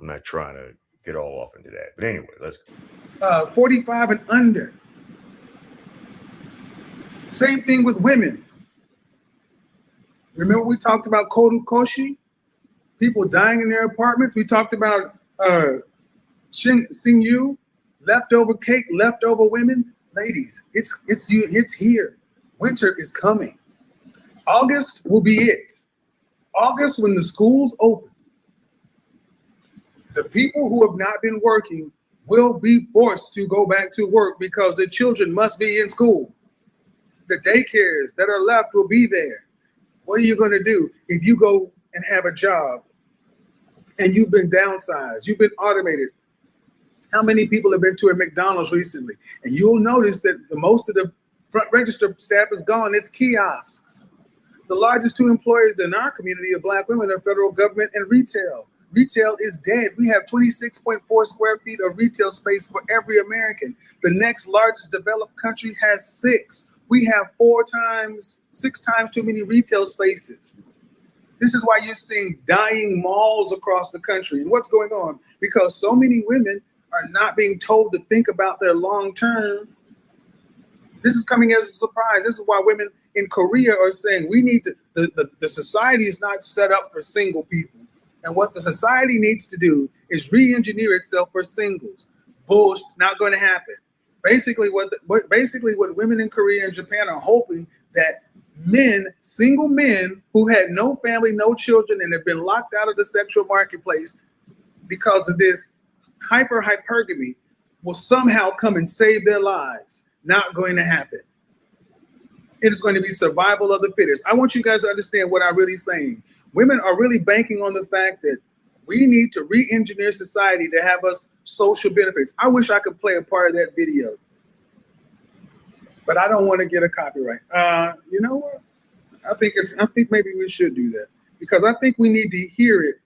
not trying to get all off into that. But anyway, let's 45 and under. Same thing with women. Remember we talked about Kodu Koshi? People dying in their apartments. We talked about Xinyu, leftover cake, leftover women. Ladies, it's here. Winter is coming. August will be it. August, when the schools open, the people who have not been working will be forced to go back to work because the children must be in school. The daycares that are left will be there. What are you going to do if you go and have a job and you've been downsized, you've been automated? How many people have been to a McDonald's recently? And you'll notice that most of the front register staff is gone. It's kiosks. The largest two employers in our community of Black women are federal government and retail. Retail is dead. We have 26.4 square feet of retail space for every American. The next largest developed country has 6. We have 6 times too many retail spaces. This is why you're seeing dying malls across the country. And what's going on? Because so many women are not being told to think about their long term. This is coming as a surprise. This is why women in Korea are saying we need to, the society is not set up for single people. And what the society needs to do is re-engineer itself for singles. Bullshit, it's not going to happen. Basically what women in Korea and Japan are hoping that single men who had no family, no children, and have been locked out of the sexual marketplace because of this hypergamy will somehow come and save their lives. Not going to happen. It is going to be survival of the fittest. I want you guys to understand what I'm really saying. Women are really banking on the fact that we need to re-engineer society to have us social benefits. I wish I could play a part of that video, but I don't want to get a copyright. You know what? I think maybe we should do that because I think we need to hear it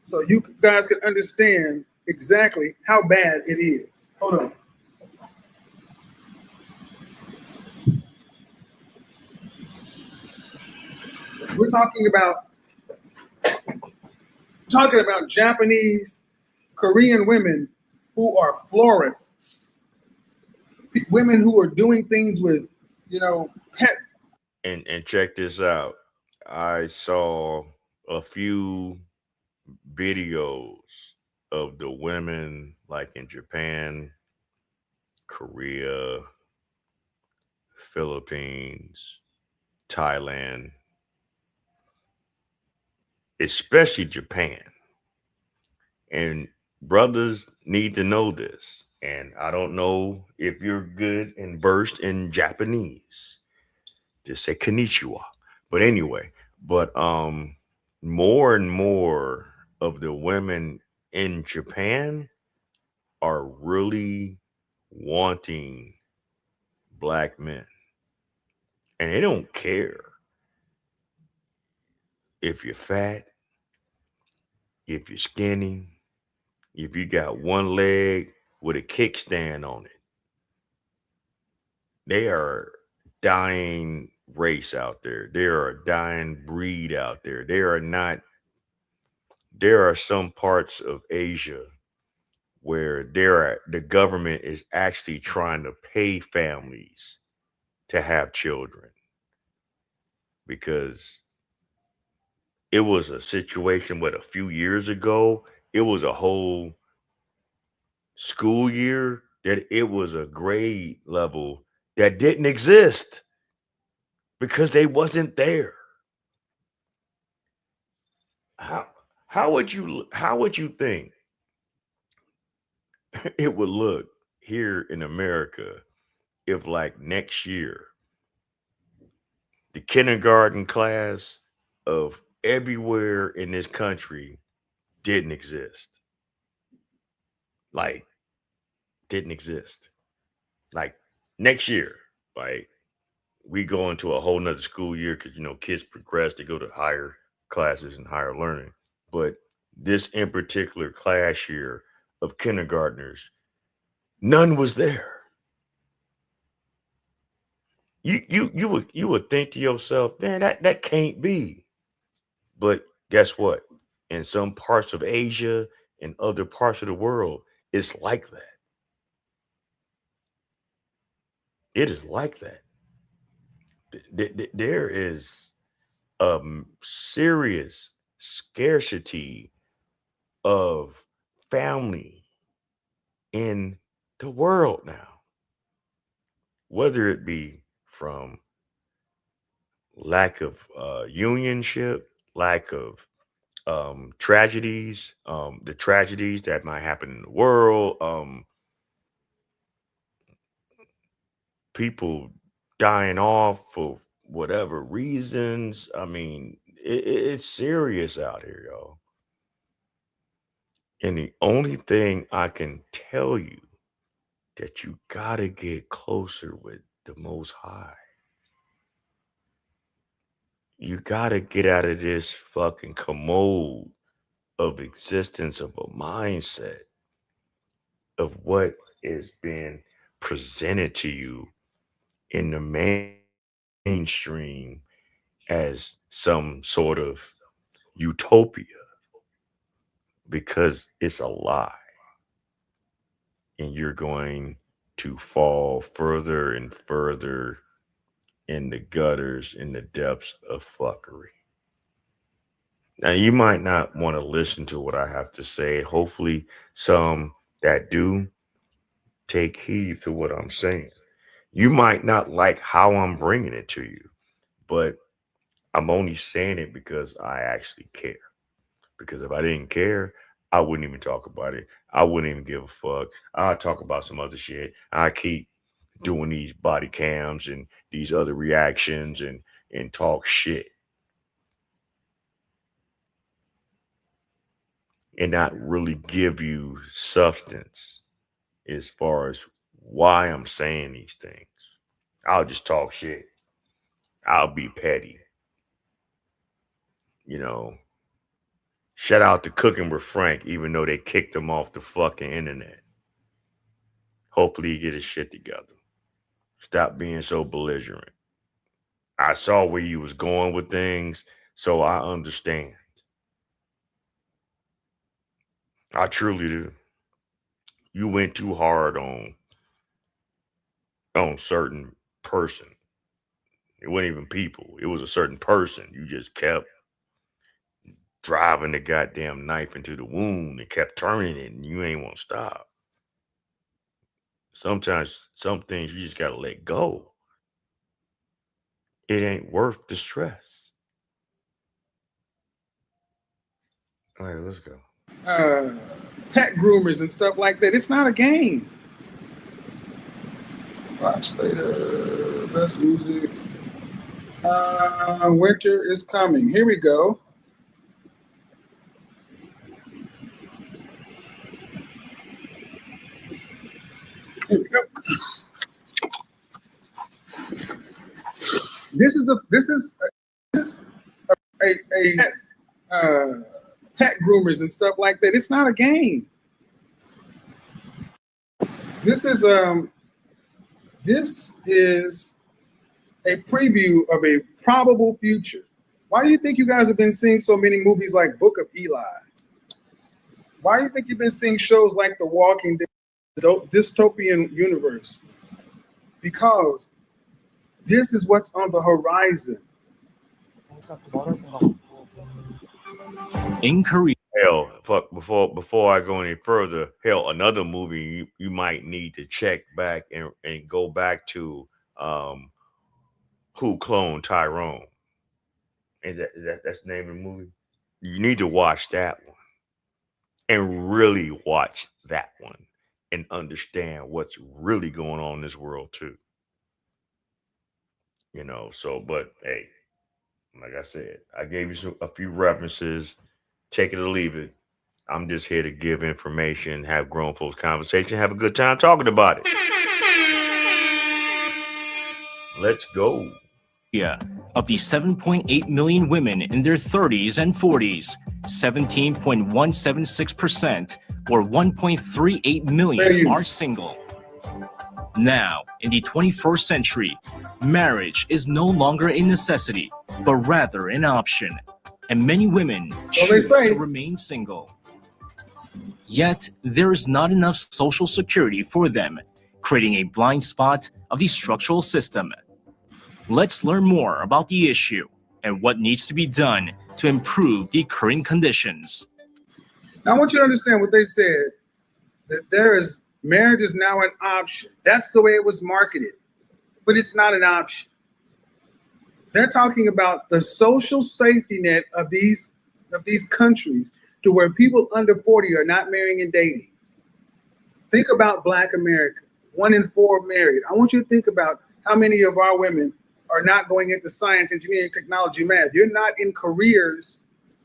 so you guys can understand exactly how bad it is. Hold on. We're talking about Japanese, Korean women who are florists, women who are doing things with, pets. And check this out. I saw a few videos of the women like in Japan, Korea, Philippines, Thailand, especially Japan. And brothers need to know this. And I don't know if you're good and versed in Japanese. Just say konnichiwa. But anyway, more and more of the women in Japan are really wanting Black men. And they don't care if you're fat, if you're skinny, if you got one leg with a kickstand on it. They are dying race out there. They are a dying breed out there. There are some parts of Asia where the government is actually trying to pay families to have children because it was a situation a few years ago, it was a whole school year that it was a grade level that didn't exist because they wasn't there. how would you think it would look here in America if like next year the kindergarten class of everywhere in this country didn't exist? Like didn't exist. Like next year, like we go into a whole nother school year because kids progress, they go to higher classes and higher learning. But this in particular class year of kindergartners, none was there. You would think to yourself, man, that can't be. But guess what? In some parts of Asia and other parts of the world, it's like that. It is like that. There is serious scarcity of family in the world now, whether it be from lack of unionship, lack of tragedies, the tragedies that might happen in the world, people dying off for whatever reasons. I mean, it's serious out here, y'all. And the only thing I can tell you that you gotta get closer with the Most High. You gotta get out of this fucking commode of existence of a mindset of what is being presented to you in the mainstream as some sort of utopia, because it's a lie. And you're going to fall further and further in the gutters, in the depths of fuckery. Now, you might not want to listen to what I have to say. Hopefully, some that do take heed to what I'm saying. You might not like how I'm bringing it to you, but I'm only saying it because I actually care. Because if I didn't care, I wouldn't even talk about it. I wouldn't even give a fuck. I'll talk about some other shit. I keep doing these body cams and these other reactions and talk shit. And not really give you substance as far as why I'm saying these things. I'll just talk shit. I'll be petty. Shout out to Cooking with Frank, even though they kicked him off the fucking internet. Hopefully he get his shit together. Stop being so belligerent. I saw where you was going with things, so I understand. I truly do. You went too hard on certain person. It wasn't even people. It was a certain person. You just kept driving the goddamn knife into the wound and kept turning it, and you ain't want to stop. Sometimes some things you just gotta let go. It ain't worth the stress. All right, let's go. Pet groomers and stuff like that. It's not a game. Watch later. Best music. Winter is coming. Here we go. Here we go. This is pet groomers and stuff like that. It's not a game. This is a preview of a probable future. Why do you think you guys have been seeing so many movies like Book of Eli? Why do you think you've been seeing shows like The Walking Dead, dystopian universe? Because this is what's on the horizon. In Korea. Hell, fuck, before I go any further, hell, another movie you might need to check back and go back to Who Cloned Tyrone. That's the name of the movie? You need to watch that one and really watch that one and understand what's really going on in this world too. So, but hey, like I said, I gave you a few references. Take it or leave it. I'm just here to give information, have grown folks conversation, have a good time talking about it. Let's go. Yeah, of the 7.8 million women in their 30s and 40s, 17.176% or 1.38 million are single. Now, in the 21st century, marriage is no longer a necessity, but rather an option, and many women choose to remain single. Yet, there is not enough social security for them, creating a blind spot of the structural system. Let's learn more about the issue and what needs to be done to improve the current conditions. Now, I want you to understand what they said, that marriage is now an option. That's the way it was marketed, but it's not an option. They're talking about the social safety net of these countries to where people under 40 are not marrying and dating. Think about Black America, 1 in 4 married. I want you to think about how many of our women are not going into science, engineering, technology, math. You're not in careers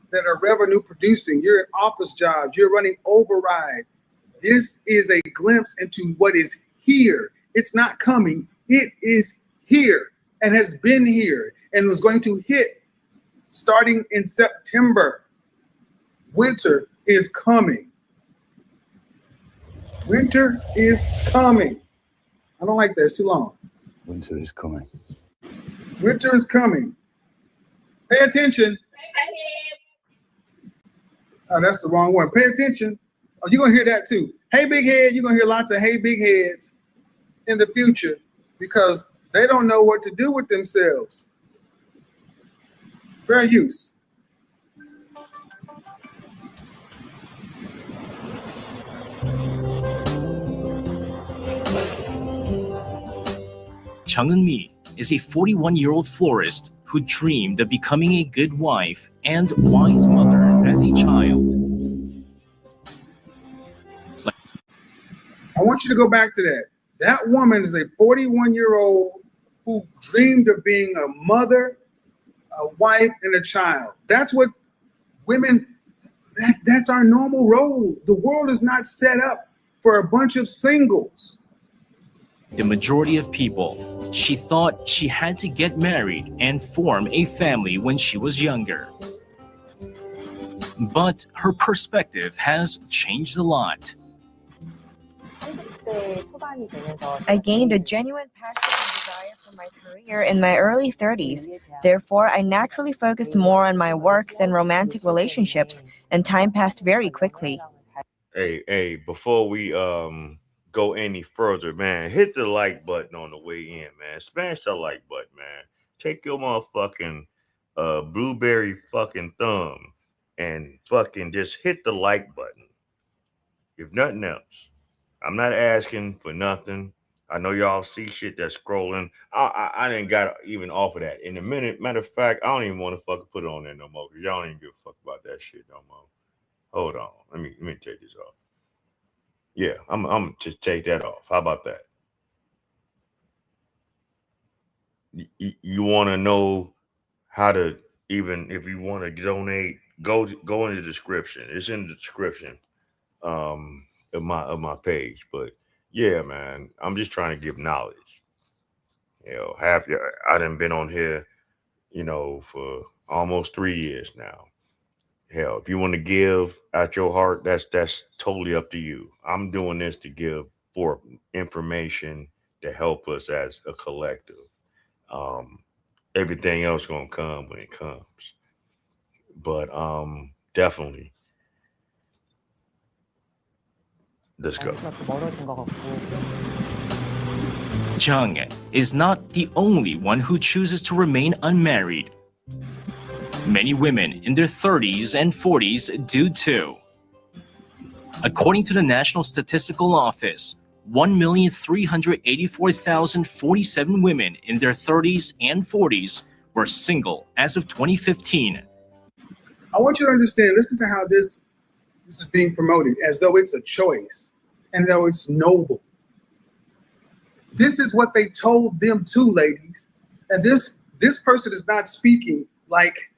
that are revenue producing. You're in office jobs. You're running override. This is a glimpse into what is here. It's not coming. It is here and has been here and was going to hit starting in September. Winter is coming. Winter is coming. I don't like that. It's too long. Winter is coming. Winter is coming. Pay attention. Oh, that's the wrong one. Pay attention. Oh, you're going to hear that too. Hey, big head. You're going to hear lots of hey, big heads in the future because they don't know what to do with themselves. Fair use. Chung Eun-mi is a 41-year-old florist who dreamed of becoming a good wife and wise mother as a child. I want you to go back to that. That woman is a 41-year-old who dreamed of being a mother, a wife, and a child. That's what women, that's our normal role. The world is not set up for a bunch of singles. The majority of people, she thought she had to get married and form a family when she was younger. But her perspective has changed a lot. I gained a genuine passion and desire for my career in my early 30s. Therefore, I naturally focused more on my work than romantic relationships, and time passed very quickly. Hey, before we go any further, man, hit the like button on the way in, man. Smash the like button, man. Take your motherfucking blueberry fucking thumb and fucking just hit the like button. If nothing else. I'm not asking for nothing. I know y'all see shit that's scrolling. I didn't got even off of that. In a minute, matter of fact, I don't even want to fucking put it on there no more because y'all don't even give a fuck about that shit no more. Hold on. Let me take this off. Yeah, I'm just take that off. How about that? You want to know how to, even if you want to donate, go in the description. It's in the description of my page. But yeah, man, I'm just trying to give knowledge. I done been on here, for almost 3 years now. Hell, if you want to give out your heart, that's totally up to you. I'm doing this to give for information to help us as a collective. Everything else gonna come when it comes. But definitely. Let's go. Chung is not the only one who chooses to remain unmarried. Many women in their 30s and 40s do too. According to the National Statistical Office, 1,384,047 women in their 30s and 40s were single as of 2015. I want you to understand, listen to how this is being promoted as though it's a choice and though it's noble. This is what they told them too, ladies. And this person is not speaking like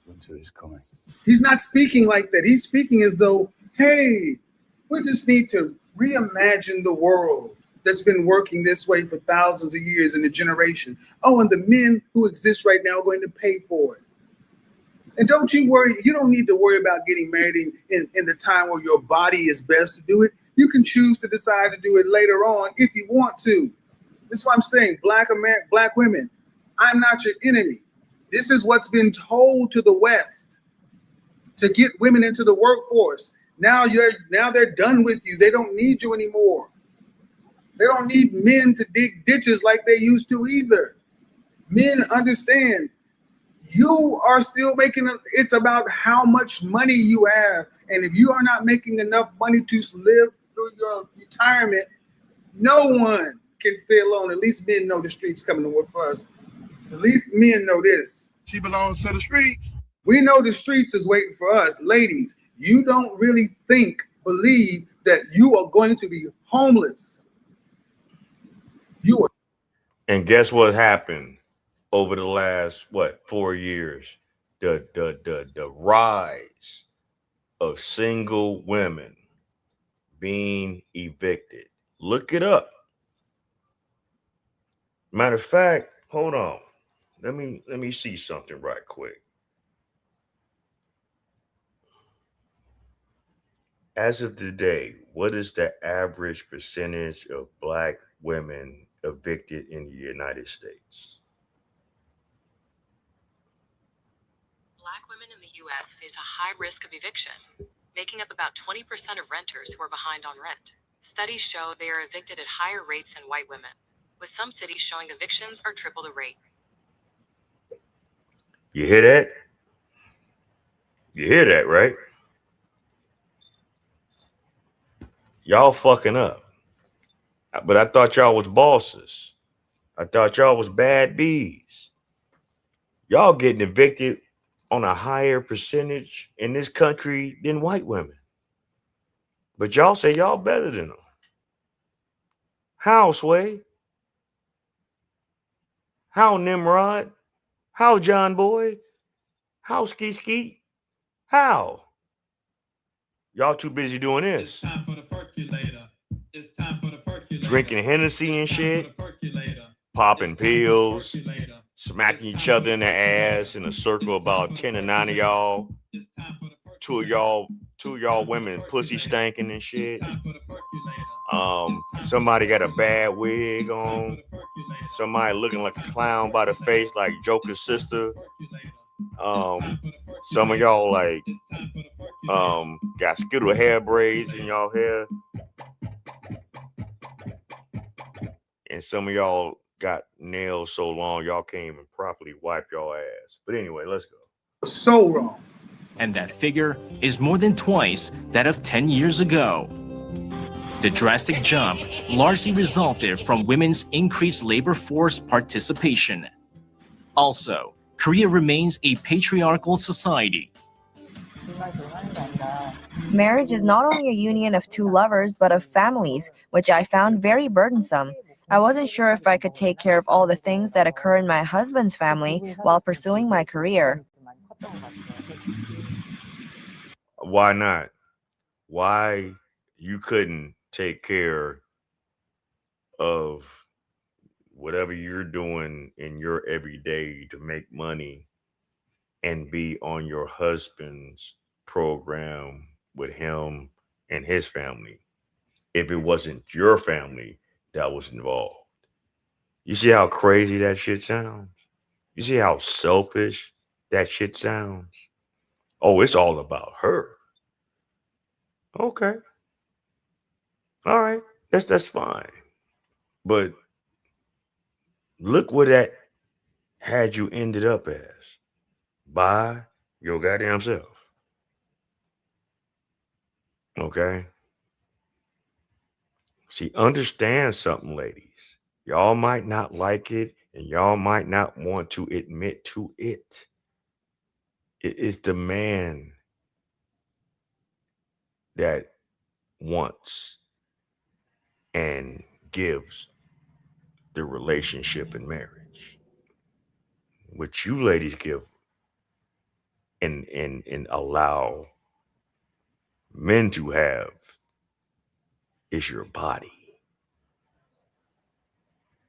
winter is coming. He's not speaking like that. He's speaking as though, hey, we just need to reimagine the world that's been working this way for thousands of years in a generation. Oh, and the men who exist right now are going to pay for it. And don't you worry. You don't need to worry about getting married in the time where your body is best to do it. You can choose to decide to do it later on if you want to. This is what I'm saying. Black women, I'm not your enemy. This is what's been told to the West to get women into the workforce. Now they're done with you. They don't need you anymore. They don't need men to dig ditches like they used to either. Men understand you are still making it's about how much money you have. And if you are not making enough money to live through your retirement, no one can stay alone. At least men know the streets coming to work for us. At least men know this. She belongs to the streets. We know the streets is waiting for us. Ladies, you don't really believe that you are going to be homeless. And guess what happened over the last 4 years? The rise of single women being evicted. Look it up. Matter of fact, hold on. Let me see something right quick. As of today, what is the average percentage of Black women evicted in the United States? Black women in the U.S. face a high risk of eviction, making up about 20% of renters who are behind on rent. Studies show they are evicted at higher rates than white women, with some cities showing evictions are triple the rate. You hear that? You hear that, right? Y'all fucking up. But I thought y'all was bosses. I thought y'all was bad bees. Y'all getting evicted on a higher percentage in this country than white women. But y'all say y'all better than them. How, Sway? How, Nimrod? How, John Boy? How, Ski Ski? How? Y'all too busy doing this. Time for the percolator. It's time for the percolator. Drinking Hennessy and shit. Popping pills. Smacking each other in the ass in a circle, about 10 or 9 of y'all. Two of y'all women pussy stanking and shit. Somebody got a bad wig on. Somebody looking like a clown by the face, like Joker's sister. Some of y'all got Skittle hair braids in y'all hair. And some of y'all got nails so long y'all can't even properly wipe y'all ass. But anyway, let's go. So wrong. And that figure is more than twice that of 10 years ago. The drastic jump largely resulted from women's increased labor force participation. Also, Korea remains a patriarchal society. Marriage is not only a union of two lovers, but of families, which I found very burdensome. I wasn't sure if I could take care of all the things that occur in my husband's family while pursuing my career. Why not? Why you couldn't take care of whatever you're doing in your everyday to make money and be on your husband's program with him and his family if it wasn't your family that was involved? You see how crazy that shit sounds? You see how selfish that shit sounds? Oh, it's all about her. Okay. All right. That's fine. But look where that had you ended up as. By your goddamn self. Okay? See, understand something, ladies. Y'all might not like it, And y'all might not want to admit to it. It is the man that wants and gives the relationship and marriage. What you ladies give and allow men to have is your body.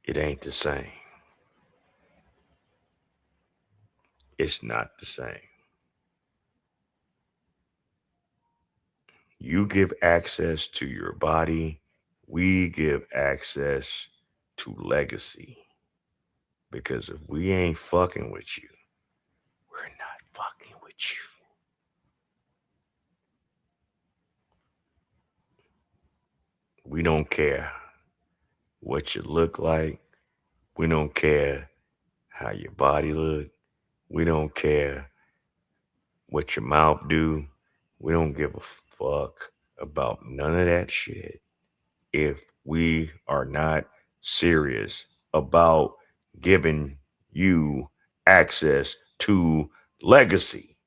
It ain't the same. It's not the same. You give access to your body. We give access to legacy. Because if we ain't fucking with you, we're not fucking with you. We don't care what you look like. We don't care how your body look. We don't care what your mouth do. We don't give a fuck about none of that shit if we are not serious about giving you access to legacy.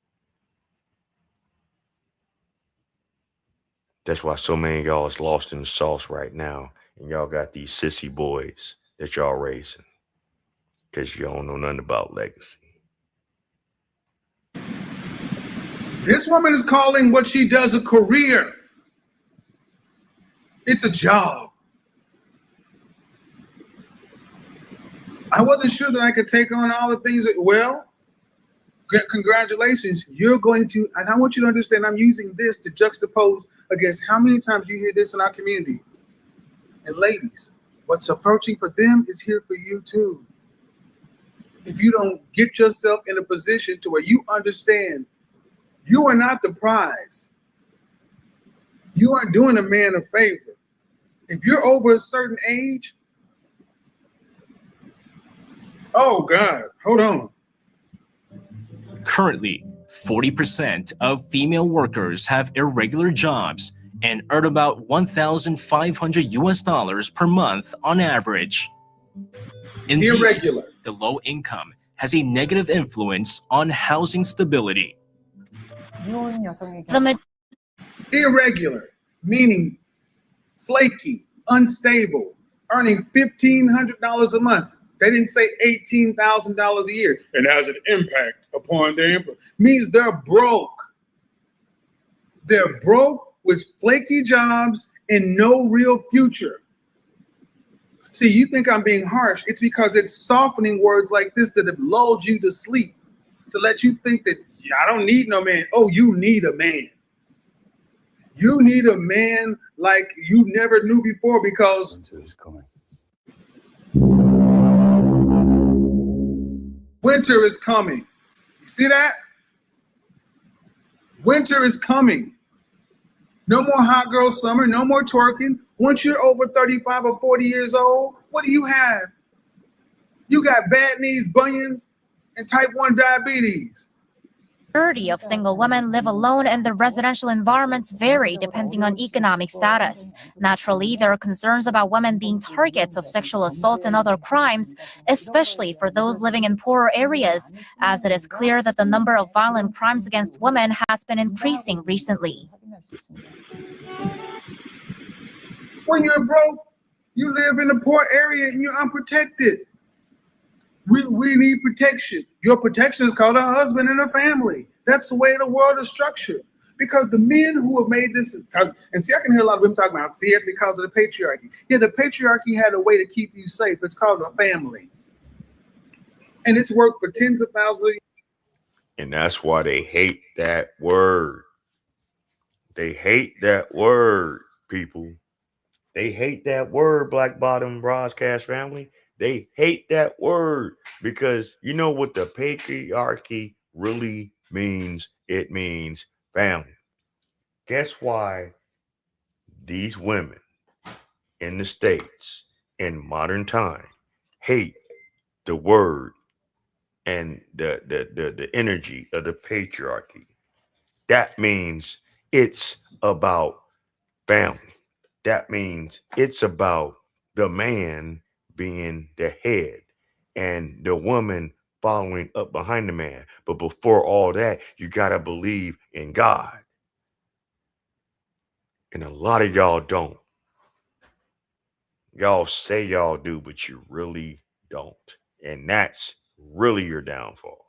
That's why so many of y'all is lost in the sauce right now, and y'all got these sissy boys that y'all raising because you don't know nothing about legacy. This woman is calling what she does a career. It's a job. I wasn't sure that I could take on all the things that, well, congratulations. You're going to, and I want you to understand, I'm using this to juxtapose against how many times you hear this in our community. And ladies, what's approaching for them is here for you too. If you don't get yourself in a position to where you understand you are not the prize, you aren't doing a man a favor. If you're over a certain age, oh God, hold on. Currently, 40% of female workers have irregular jobs and earn about $1,500 per month on average. Indeed, irregular. The low income has a negative influence on housing stability. Irregular, meaning flaky, unstable, earning $1,500 a month. They didn't say $18,000 a year. And has an impact upon their income. Means they're broke. They're broke with flaky jobs and no real future. See, you think I'm being harsh. It's because it's softening words like this that have lulled you to sleep, to let you think that, yeah, I don't need no man. Oh, you need a man. You need a man like you never knew before because winter is coming. Winter is coming. You see that? Winter is coming. No more hot girl summer, no more twerking. Once you're over 35 or 40 years old, what do you have? You got bad knees, bunions, and type 1 diabetes. Majority of single women live alone and the residential environments vary depending on economic status. Naturally, there are concerns about women being targets of sexual assault and other crimes, especially for those living in poorer areas, as it is clear that the number of violent crimes against women has been increasing recently. When you're broke, you live in a poor area and you're unprotected. We need protection. Your protection is called a husband and a family. That's the way the world is structured. Because the men who have made this, and see, I can hear a lot of women talking about, see, it's because of the patriarchy. Yeah, the patriarchy had a way to keep you safe. It's called a family. And it's worked for tens of thousands of years. And that's why they hate that word. They hate that word, people. They hate that word, Black Bottom Broadcast family. They hate that word because you know what the patriarchy really means? It means family. Guess why these women in the States in modern time hate the word and the energy of the patriarchy? That means it's about family. That means it's about the man being the head and the woman following up behind the man. But before all that, you got to believe in God. And a lot of y'all don't. Y'all say y'all do, but you really don't. And that's really your downfall.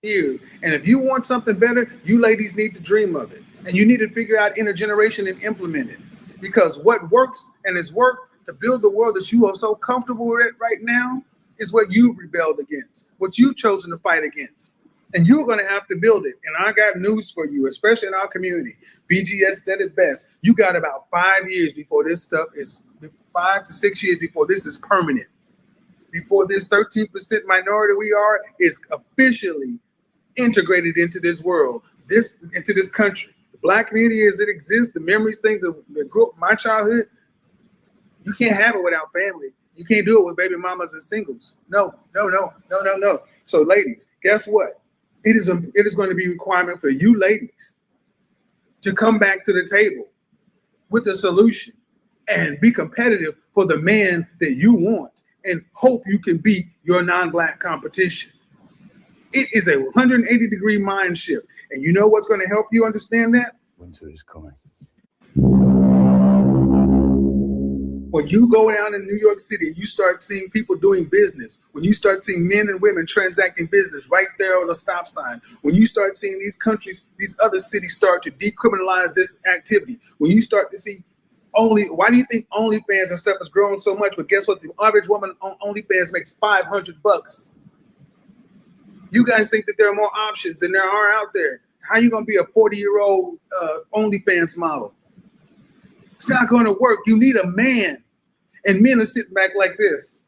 You. And if you want something better, you ladies need to dream of it. And you need to figure out intergeneration and implement it. Because what works and has worked to build the world that you are so comfortable with right now is what you've rebelled against, what you've chosen to fight against. And you're going to have to build it. And I got news for you, especially in our community. BGS said it best. You got about 5 years before this stuff is, 5 to 6 years before this is permanent. Before this 13% minority we are is officially integrated into this world, into this country. The Black community as it exists, the memories, things that grew up in my childhood, you can't have it without family. You can't do it with baby mamas and singles. No. So ladies, guess what? It is going to be a requirement for you ladies to come back to the table with a solution and be competitive for the man that you want and hope you can beat your non-Black competition. It is a 180-degree mind shift. And you know what's going to help you understand that? Winter is coming. When you go down in New York City, you start seeing people doing business. When you start seeing men and women transacting business right there on the stop sign. When you start seeing these countries, these other cities start to decriminalize this activity. When you start to see why do you think OnlyFans and stuff has grown so much? But guess what? The average woman on OnlyFans makes $500. You guys think that there are more options than there are out there. How are you going to be a 40-year-old OnlyFans model? It's not going to work. You need a man. And men are sitting back like this.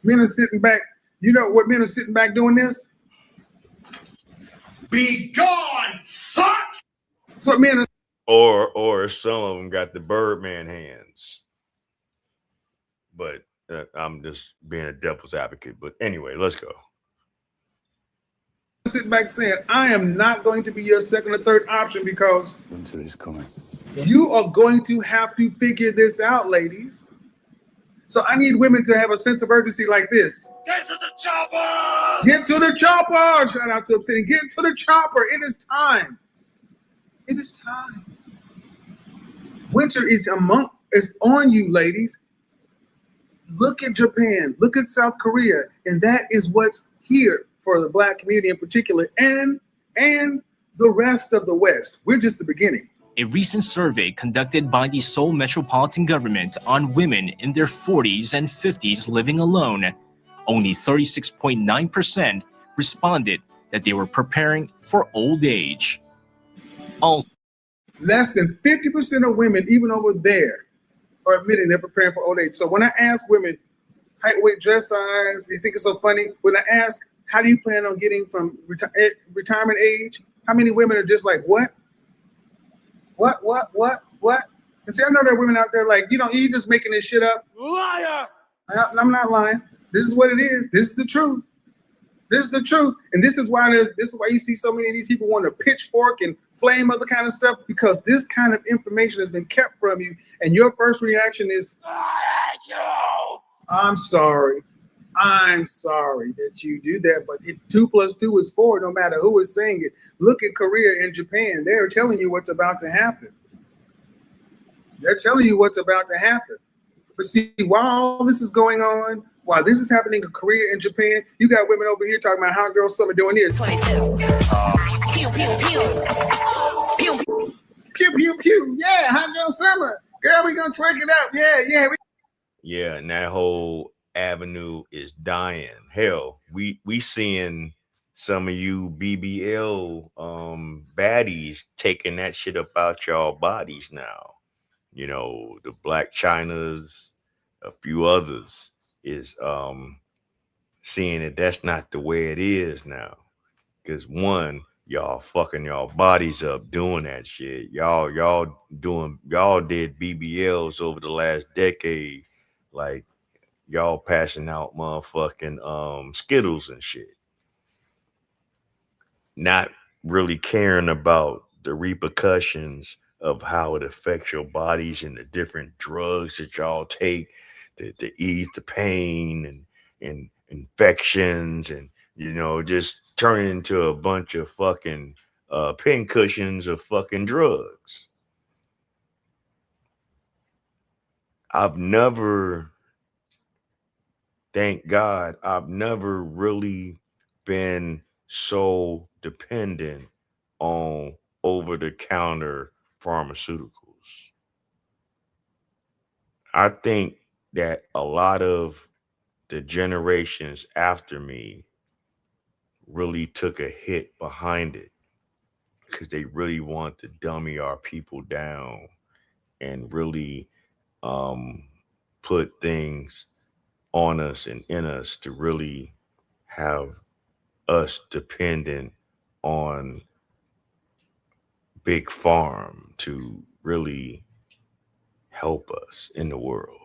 Men are sitting back. You know what men are sitting back doing this? Be gone, sucks. That's what men are. Or some of them got the Birdman hands. But I'm just being a devil's advocate. But anyway, let's go. Sitting back saying, I am not going to be your second or third option because winter is coming. You are going to have to figure this out, ladies. So I need women to have a sense of urgency like this. Get to the chopper! Get to the chopper! Shout out to Obsidian. Get to the chopper. It is time. It is time. Winter is on you, ladies. Look at Japan. Look at South Korea. And that is what's here for the Black community in particular and the rest of the West. We're just the beginning. A recent survey conducted by the Seoul Metropolitan Government on women in their 40s and 50s living alone, only 36.9% responded that they were preparing for old age. Also, less than 50% of women, even over there, are admitting they're preparing for old age. So when I ask women, height, weight, dress size, you think it's so funny? When I ask, how do you plan on getting from retirement age? How many women are just like, what? What? And see, I know there are women out there like, you just making this shit up. Liar! I'm not lying. This is what it is. This is the truth. This is the truth. And this is why you see so many of these people want to pitchfork and flame other kind of stuff, because this kind of information has been kept from you. And your first reaction is, I'm sorry. I'm sorry that you do that, but 2 + 2 is 4, no matter who is saying it. Look at Korea and Japan. They're telling you what's about to happen. They're telling you what's about to happen. But see, while all this is going on, while this is happening in Korea and Japan, you got women over here talking about Hot Girl Summer doing this. Pew, pew, pew. Yeah, Hot Girl Summer. Girl, we gonna twerk it up. Yeah. Yeah, and that whole avenue is dying. Hell, we seeing some of you BBL baddies taking that shit up out y'all bodies now. The Black Chinas, a few others is seeing that that's not the way it is now. Because one, y'all fucking y'all bodies up doing that shit. Y'all did BBLs over the last decade, like y'all passing out motherfucking Skittles and shit. Not really caring about the repercussions of how it affects your bodies and the different drugs that y'all take to ease the pain and infections and, you know, just turn into a bunch of fucking pin cushions of fucking drugs. I've never, thank God, I've never really been so dependent on over-the-counter pharmaceuticals. I think that a lot of the generations after me really took a hit behind it because they really want to dummy our people down and really put things on us and in us to really have us dependent on big farm to really help us in the world.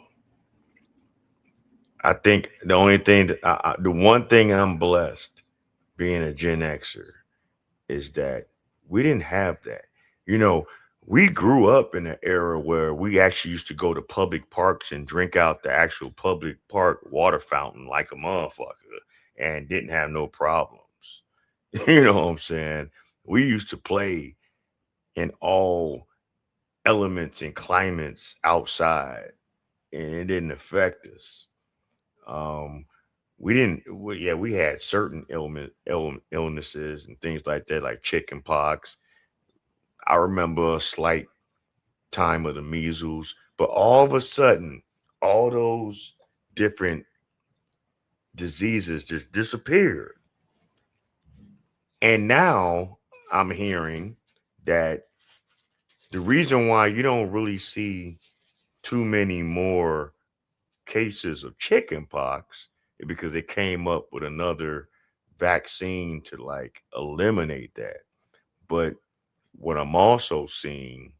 I think the only thing that the one thing I'm blessed being a Gen Xer is that we didn't have that. You know, we grew up in an era where we actually used to go to public parks and drink out the actual public park water fountain like a motherfucker and didn't have no problems. You know what I'm saying? We used to play in all elements and climates outside and it didn't affect us. We had certain illnesses and things like that, like chicken pox. I remember a slight time of the measles, but all of a sudden, all those different diseases just disappeared. And now I'm hearing that the reason why you don't really see too many more cases of chicken pox is because they came up with another vaccine to like eliminate that. But what I'm also seeing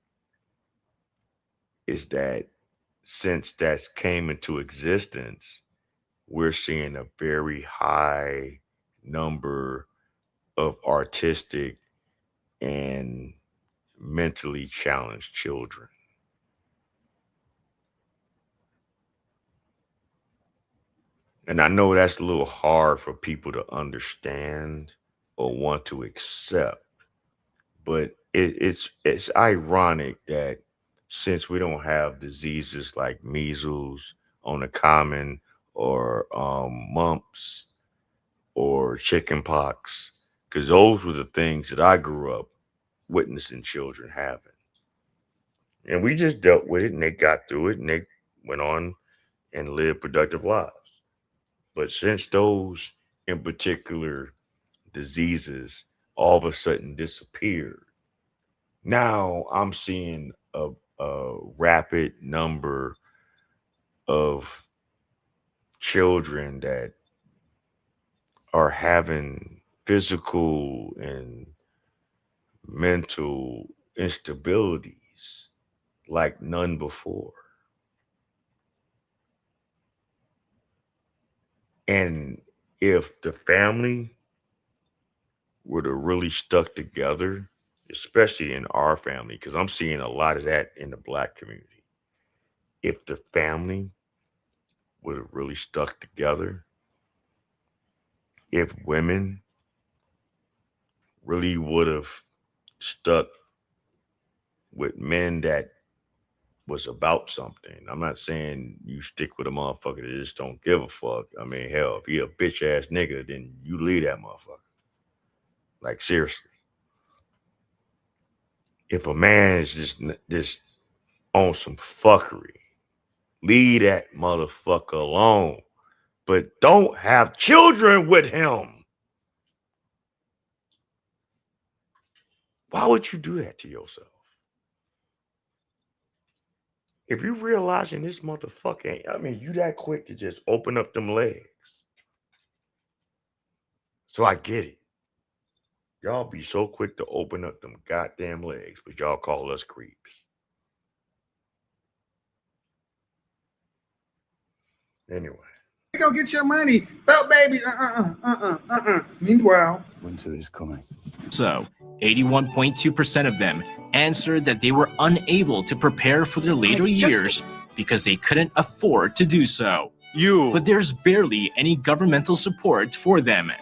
is that since that came into existence, we're seeing a very high number of autistic and mentally challenged children. And I know that's a little hard for people to understand or want to accept, but it's ironic that since we don't have diseases like measles on the common or mumps or chicken pox, because those were the things that I grew up witnessing children having. And we just dealt with it and they got through it and they went on and lived productive lives. But since those in particular diseases all of a sudden disappeared, now I'm seeing a rapid number of children that are having physical and mental instabilities like none before. And if the family were to really stuck together, especially in our family, because I'm seeing a lot of that in the Black community, if the family would have really stuck together, if women really would have stuck with men that was about something. I'm not saying you stick with a motherfucker that just don't give a fuck. I mean, hell, if you're a bitch ass nigga, then you leave that motherfucker. Like, seriously. If a man is just on some fuckery, leave that motherfucker alone. But don't have children with him. Why would you do that to yourself? If you realizing this motherfucker ain't, I mean, you that quick to just open up them legs. So I get it. Y'all be so quick to open up them goddamn legs, but y'all call us creeps. Anyway. You go get your money. Felt baby. Meanwhile, winter is coming. So, 81.2% of them answered that they were unable to prepare for their later years because they couldn't afford to do so. But there's barely any governmental support for them.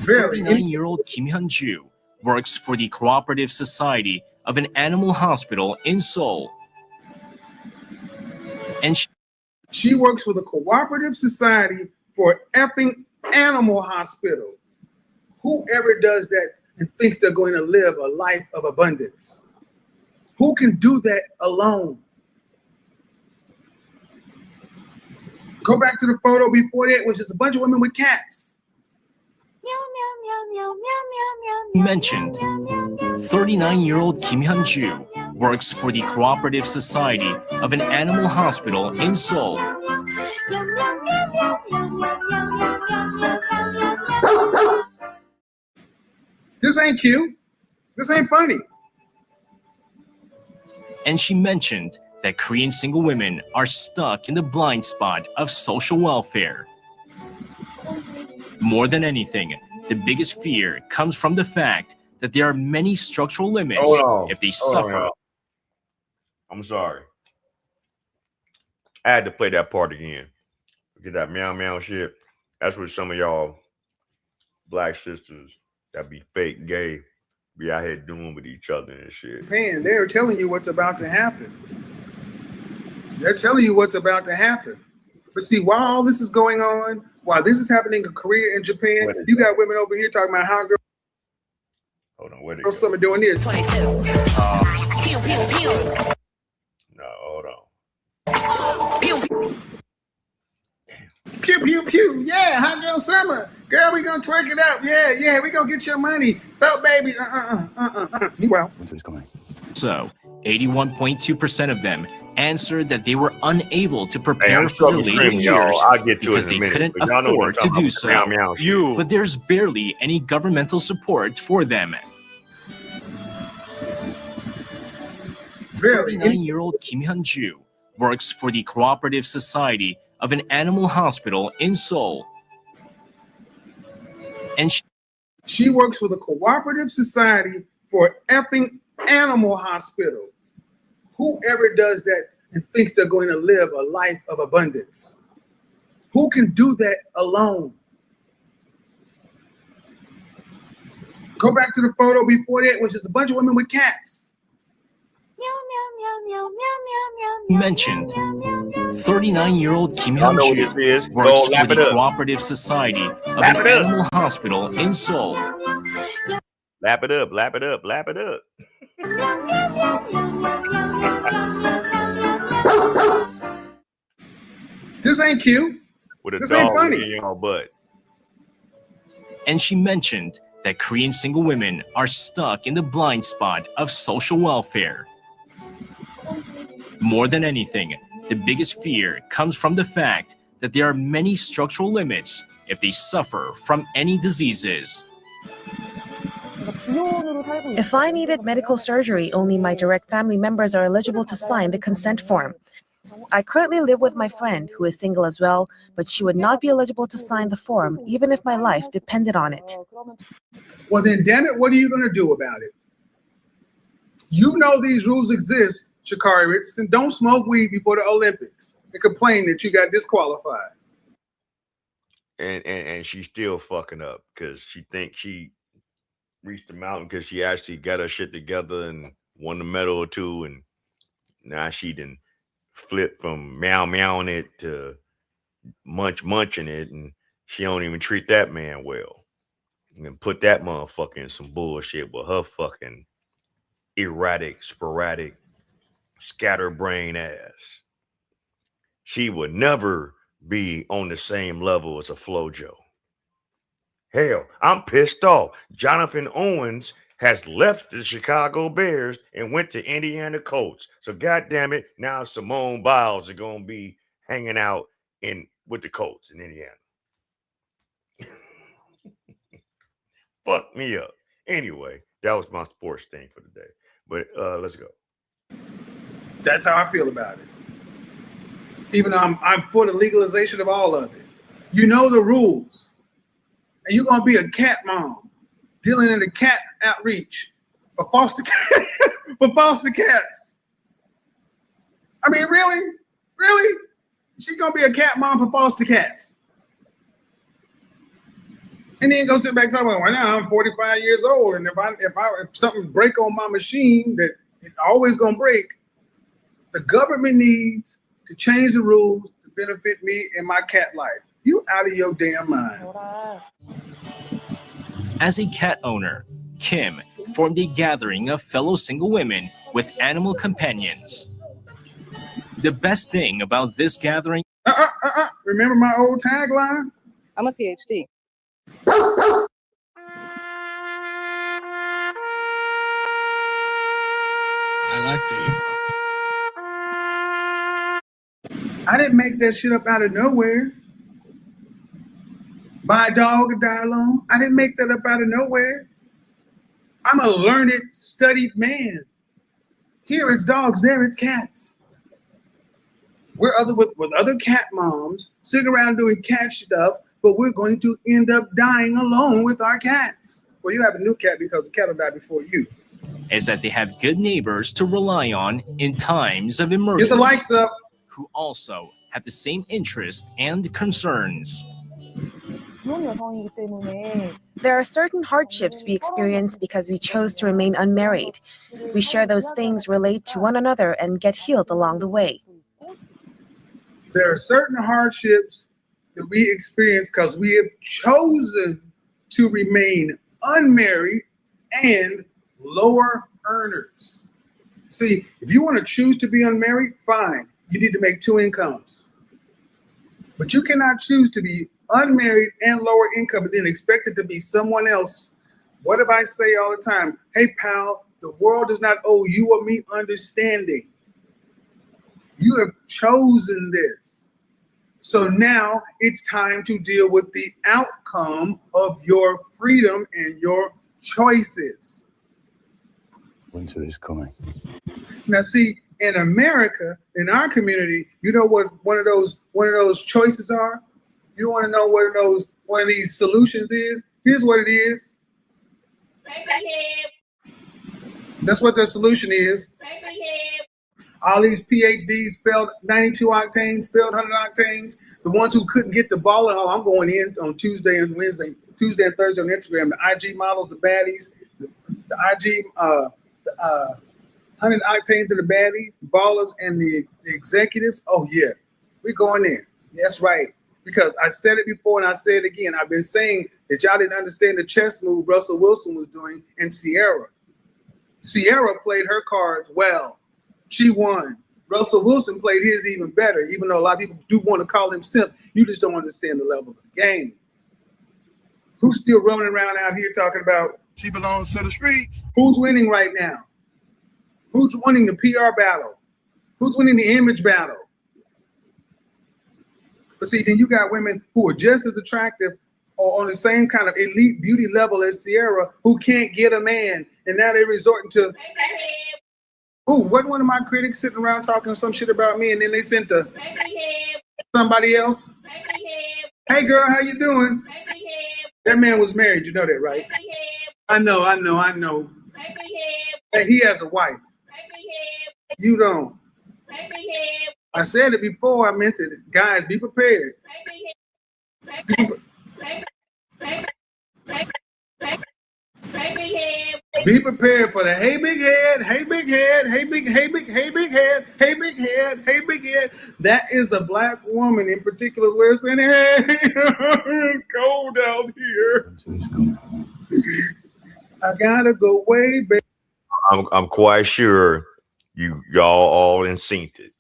39-year-old Kim Hyun-ju works for the Cooperative Society of an animal hospital in Seoul. And she works for the Cooperative Society for effing animal hospital. Whoever does that and thinks they're going to live a life of abundance, who can do that alone? Go back to the photo before that, which is a bunch of women with cats. Mentioned, 39-year-old Kim Hyun-ju works for the Cooperative Society of an animal hospital in Seoul. This ain't cute. This ain't funny. And she mentioned that Korean single women are stuck in the blind spot of social welfare. More than anything, the biggest fear comes from the fact that there are many structural limits if they suffer. I'm sorry. I had to play that part again. Get that meow meow shit. That's what some of y'all black sisters that be fake gay be out here doing with each other and shit. Man, they're telling you what's about to happen. They're telling you what's about to happen. But see, while all this is going on, while this is happening in Korea and Japan, you got women over here talking about how girls. Hold on, where they go? Some doing this. No, hold on. Pew, pew, pew. Yeah, hot girl summer. Girl, we gonna twerk it up. Yeah, we gonna get your money. Belt baby. Meanwhile. Winter's coming. So, 81.2% of them answered that they were unable to prepare for their later years because they couldn't afford to do so. But there's barely any governmental support for them. 39-year-old Kim Hyun-ju works for the Cooperative Society of an animal hospital in Seoul. And she works for the Cooperative Society for effing animal hospital. Whoever does that and thinks they're going to live a life of abundance, who can do that alone? Go back to the photo before that, which is a bunch of women with cats. Mentioned, 39-year-old Kim Hyun-ju works for the Cooperative Society of an animal hospital in Seoul. Lap it up, lap it up, lap it up. This ain't cute. With a this dog ain't funny. in your butt. And she mentioned that Korean single women are stuck in the blind spot of social welfare. More than anything, the biggest fear comes from the fact that there are many structural limits if they suffer from any diseases. If I needed medical surgery, only my direct family members are eligible to sign the consent form. I currently live with my friend, who is single as well, but she would not be eligible to sign the form, even if my life depended on it. Well, then, damn it, what are you going to do about it? You know these rules exist, Sha'Carri Richardson. Don't smoke weed before the Olympics and complain that you got disqualified. And she's still fucking up because she thinks she reached the mountain because she actually got her shit together and won the medal or two, and now she done flipped from meowing it to munching it, and she don't even treat that man well. And put that motherfucker in some bullshit with her fucking erratic, sporadic, scatterbrain ass. She would never be on the same level as a FloJo. Hell, I'm pissed off. Jonathan Owens has left the Chicago Bears and went to Indiana Colts. So goddamn it, now Simone Biles are gonna be hanging out with the Colts in Indiana. Fuck me up. Anyway, that was my sports thing for today. But let's go. That's how I feel about it. Even though I'm for the legalization of all of it. You know the rules. And you're gonna be a cat mom dealing in the cat outreach. for foster cats. I mean, really? She's gonna be a cat mom for foster cats. And then go sit back and talk about, well, now I'm 45 years old, and if something break on my machine that it's always gonna break, the government needs to change the rules to benefit me and my cat life. You out of your damn mind. As a cat owner, Kim formed a gathering of fellow single women with animal companions. The best thing about this gathering... Remember my old tagline? I'm a PhD. I like that. I didn't make that shit up out of nowhere. Buy a dog and die alone. I didn't make that up out of nowhere. I'm a learned, studied man. Here it's dogs, there it's cats. We're with other cat moms, sitting around doing cat stuff, but we're going to end up dying alone with our cats. Well, you have a new cat because the cat will die before you. Is that they have good neighbors to rely on in times of emergency. Get the lights up. Who also have the same interests and concerns. There are certain hardships we experience because we chose to remain unmarried. We share those things, relate to one another, and get healed along the way. There are certain hardships that we experience because we have chosen to remain unmarried and lower earners. See, if you want to choose to be unmarried, fine. You need to make 2 incomes. But you cannot choose to be unmarried and lower income and then expect it to be someone else. What if I say all the time, hey, pal, the world does not owe you or me understanding. You have chosen this. So now it's time to deal with the outcome of your freedom and your choices. Winter is coming. Now, see, in America, in our community, you know what one of those choices are? You want to know what one of these solutions is? Here's what it is. That's what the solution is. All these PhDs failed 92 octanes, failed 100 octanes. The ones who couldn't get the ball at home, I'm going in on Tuesday and Thursday on Instagram. The IG models, the baddies, the IG 100 octanes to the baddies, the ballers, and the executives. Oh yeah, we're going there. That's right. Because I said it before and I say it again. I've been saying that y'all didn't understand the chess move Russell Wilson was doing in Sierra. Sierra played her cards well. She won. Russell Wilson played his even better, even though a lot of people do want to call him simp. You just don't understand the level of the game. Who's still running around out here talking about she belongs to the streets? Who's winning right now? Who's winning the PR battle? Who's winning the image battle? But see, then you got women who are just as attractive or on the same kind of elite beauty level as Sierra who can't get a man. And now they're resorting to, oh, wasn't one of my critics sitting around talking some shit about me and then they sent to somebody else? Hey girl, how you doing? That man was married, you know that, right? I know. Hey, he has a wife. You don't. I said it before, I meant it. Guys, be prepared. Be prepared for the hey big head, hey big head, hey big head, hey big head, hey big head. That is the black woman in particular where it's saying, hey, it's cold out here. I gotta go way back. I'm quite sure y'all all in synced it.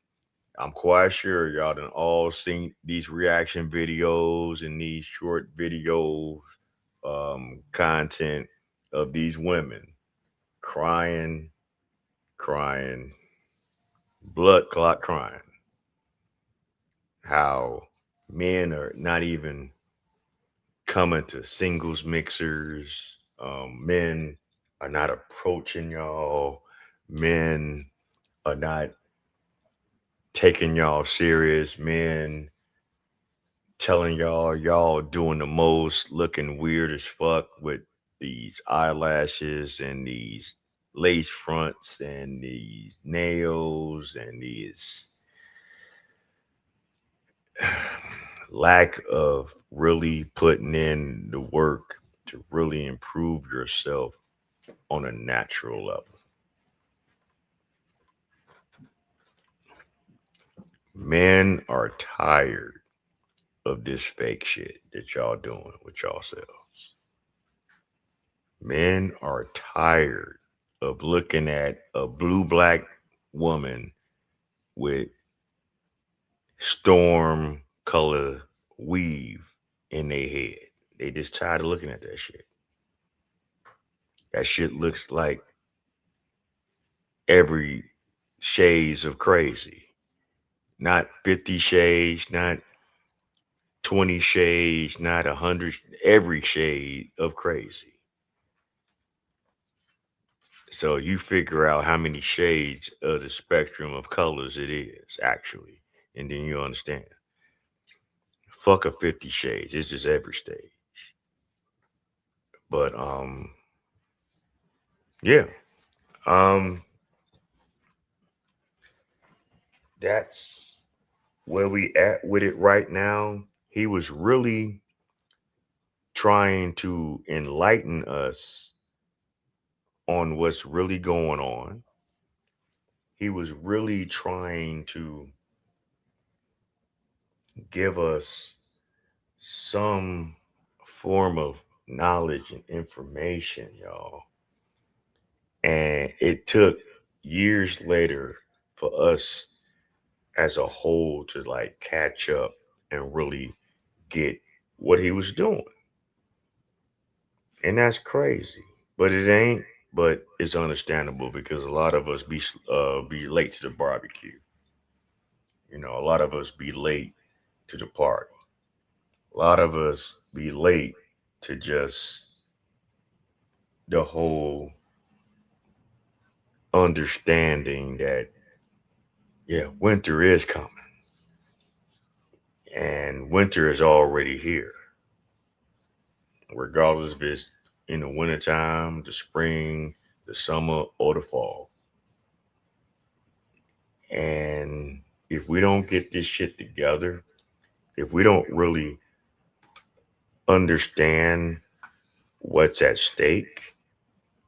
I'm quite sure y'all done all seen these reaction videos and these short videos, content of these women crying, blood clot crying. How men are not even coming to singles mixers. Men are not approaching y'all. Men are not taking y'all serious. Men telling y'all doing the most, looking weird as fuck with these eyelashes and these lace fronts and these nails and these lack of really putting in the work to really improve yourself on a natural level. Men are tired of this fake shit that y'all doing with yourselves. Men are tired of looking at a blue-black woman with storm color weave in their head. They just tired of looking at that shit. That shit looks like every shades of crazy. Not 50 shades, not 20 shades, not 100, every shade of crazy. So you figure out how many shades of the spectrum of colors it is, actually, and then you understand. Fuck a 50 shades, it's just every stage. But yeah. That's where we at with it right now. He was really trying to enlighten us on what's really going on. He was really trying to give us some form of knowledge and information, y'all. And it took years later for us as a whole to like catch up and really get what he was doing. And that's crazy, but it ain't, but it's understandable because a lot of us be late to the barbecue. You know, a lot of us be late to the party. A lot of us be late to just the whole understanding that, yeah, winter is coming. And winter is already here. Regardless if it's in the wintertime, the spring, the summer, or the fall. And if we don't get this shit together, if we don't really understand what's at stake,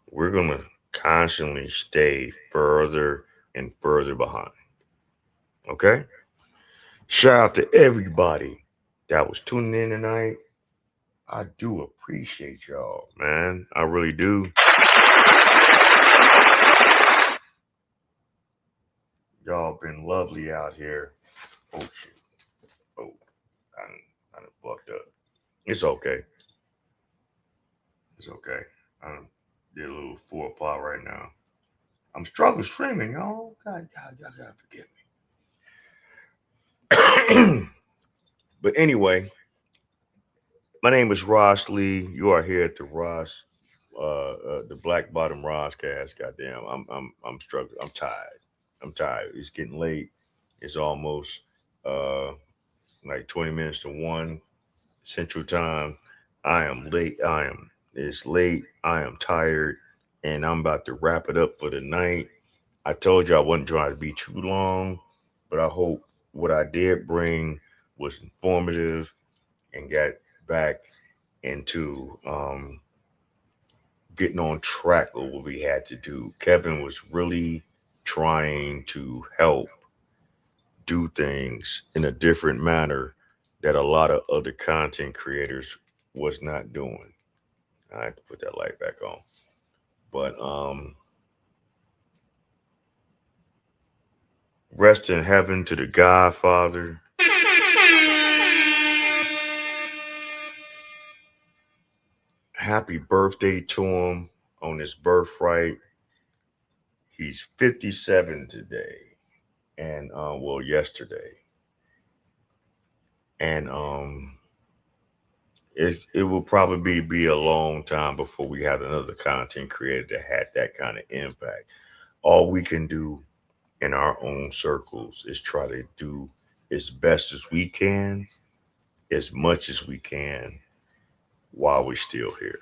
we're going to constantly stay further and further behind. Okay? Shout out to everybody that was tuning in tonight. I do appreciate y'all, man. I really do. Y'all been lovely out here. Oh, shit. Oh, I done fucked up. It's okay. It's okay. I did a little forepaw right now. I'm struggling streaming, y'all. God, y'all gotta forgive me. But anyway, my name is Ross Lee. You are here at the Ross, the Black Bottom Rosscast. Goddamn, I'm struggling. I'm tired. It's getting late. It's almost like 20 minutes to 1 Central Time. I am late. It's late. I am tired, and I'm about to wrap it up for the night. I told you I wasn't trying to be too long, but I hope what I did bring was informative and got back into getting on track with what we had to do. Kevin was really trying to help do things in a different manner that a lot of other content creators was not doing. I have to put that light back on. But rest in heaven to the Godfather. Happy birthday to him on his birthright. He's 57 today. And well, yesterday. And it will probably be a long time before we have another content creator that had that kind of impact. All we can do in our own circles is try to do as best as we can, as much as we can, while we're still here.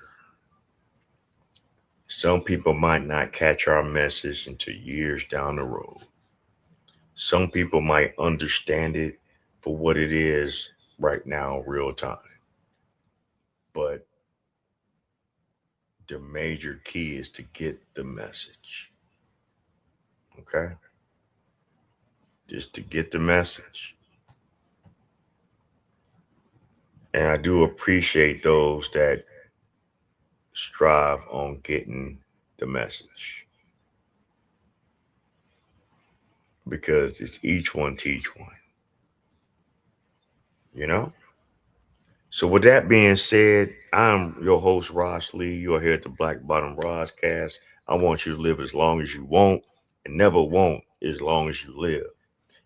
Some people might not catch our message until years down the road. Some people might understand it for what it is right now, real time. But the major key is to get the message. Okay? Just to get the message. And I do appreciate those that strive on getting the message. Because it's each one teach one. You know? So with that being said, I'm your host, Ross Lee. You are here at the Black Bottom Roscast. I want you to live as long as you want and never won't as long as you live.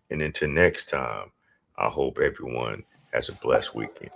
And until next time, I hope everyone has a blessed weekend.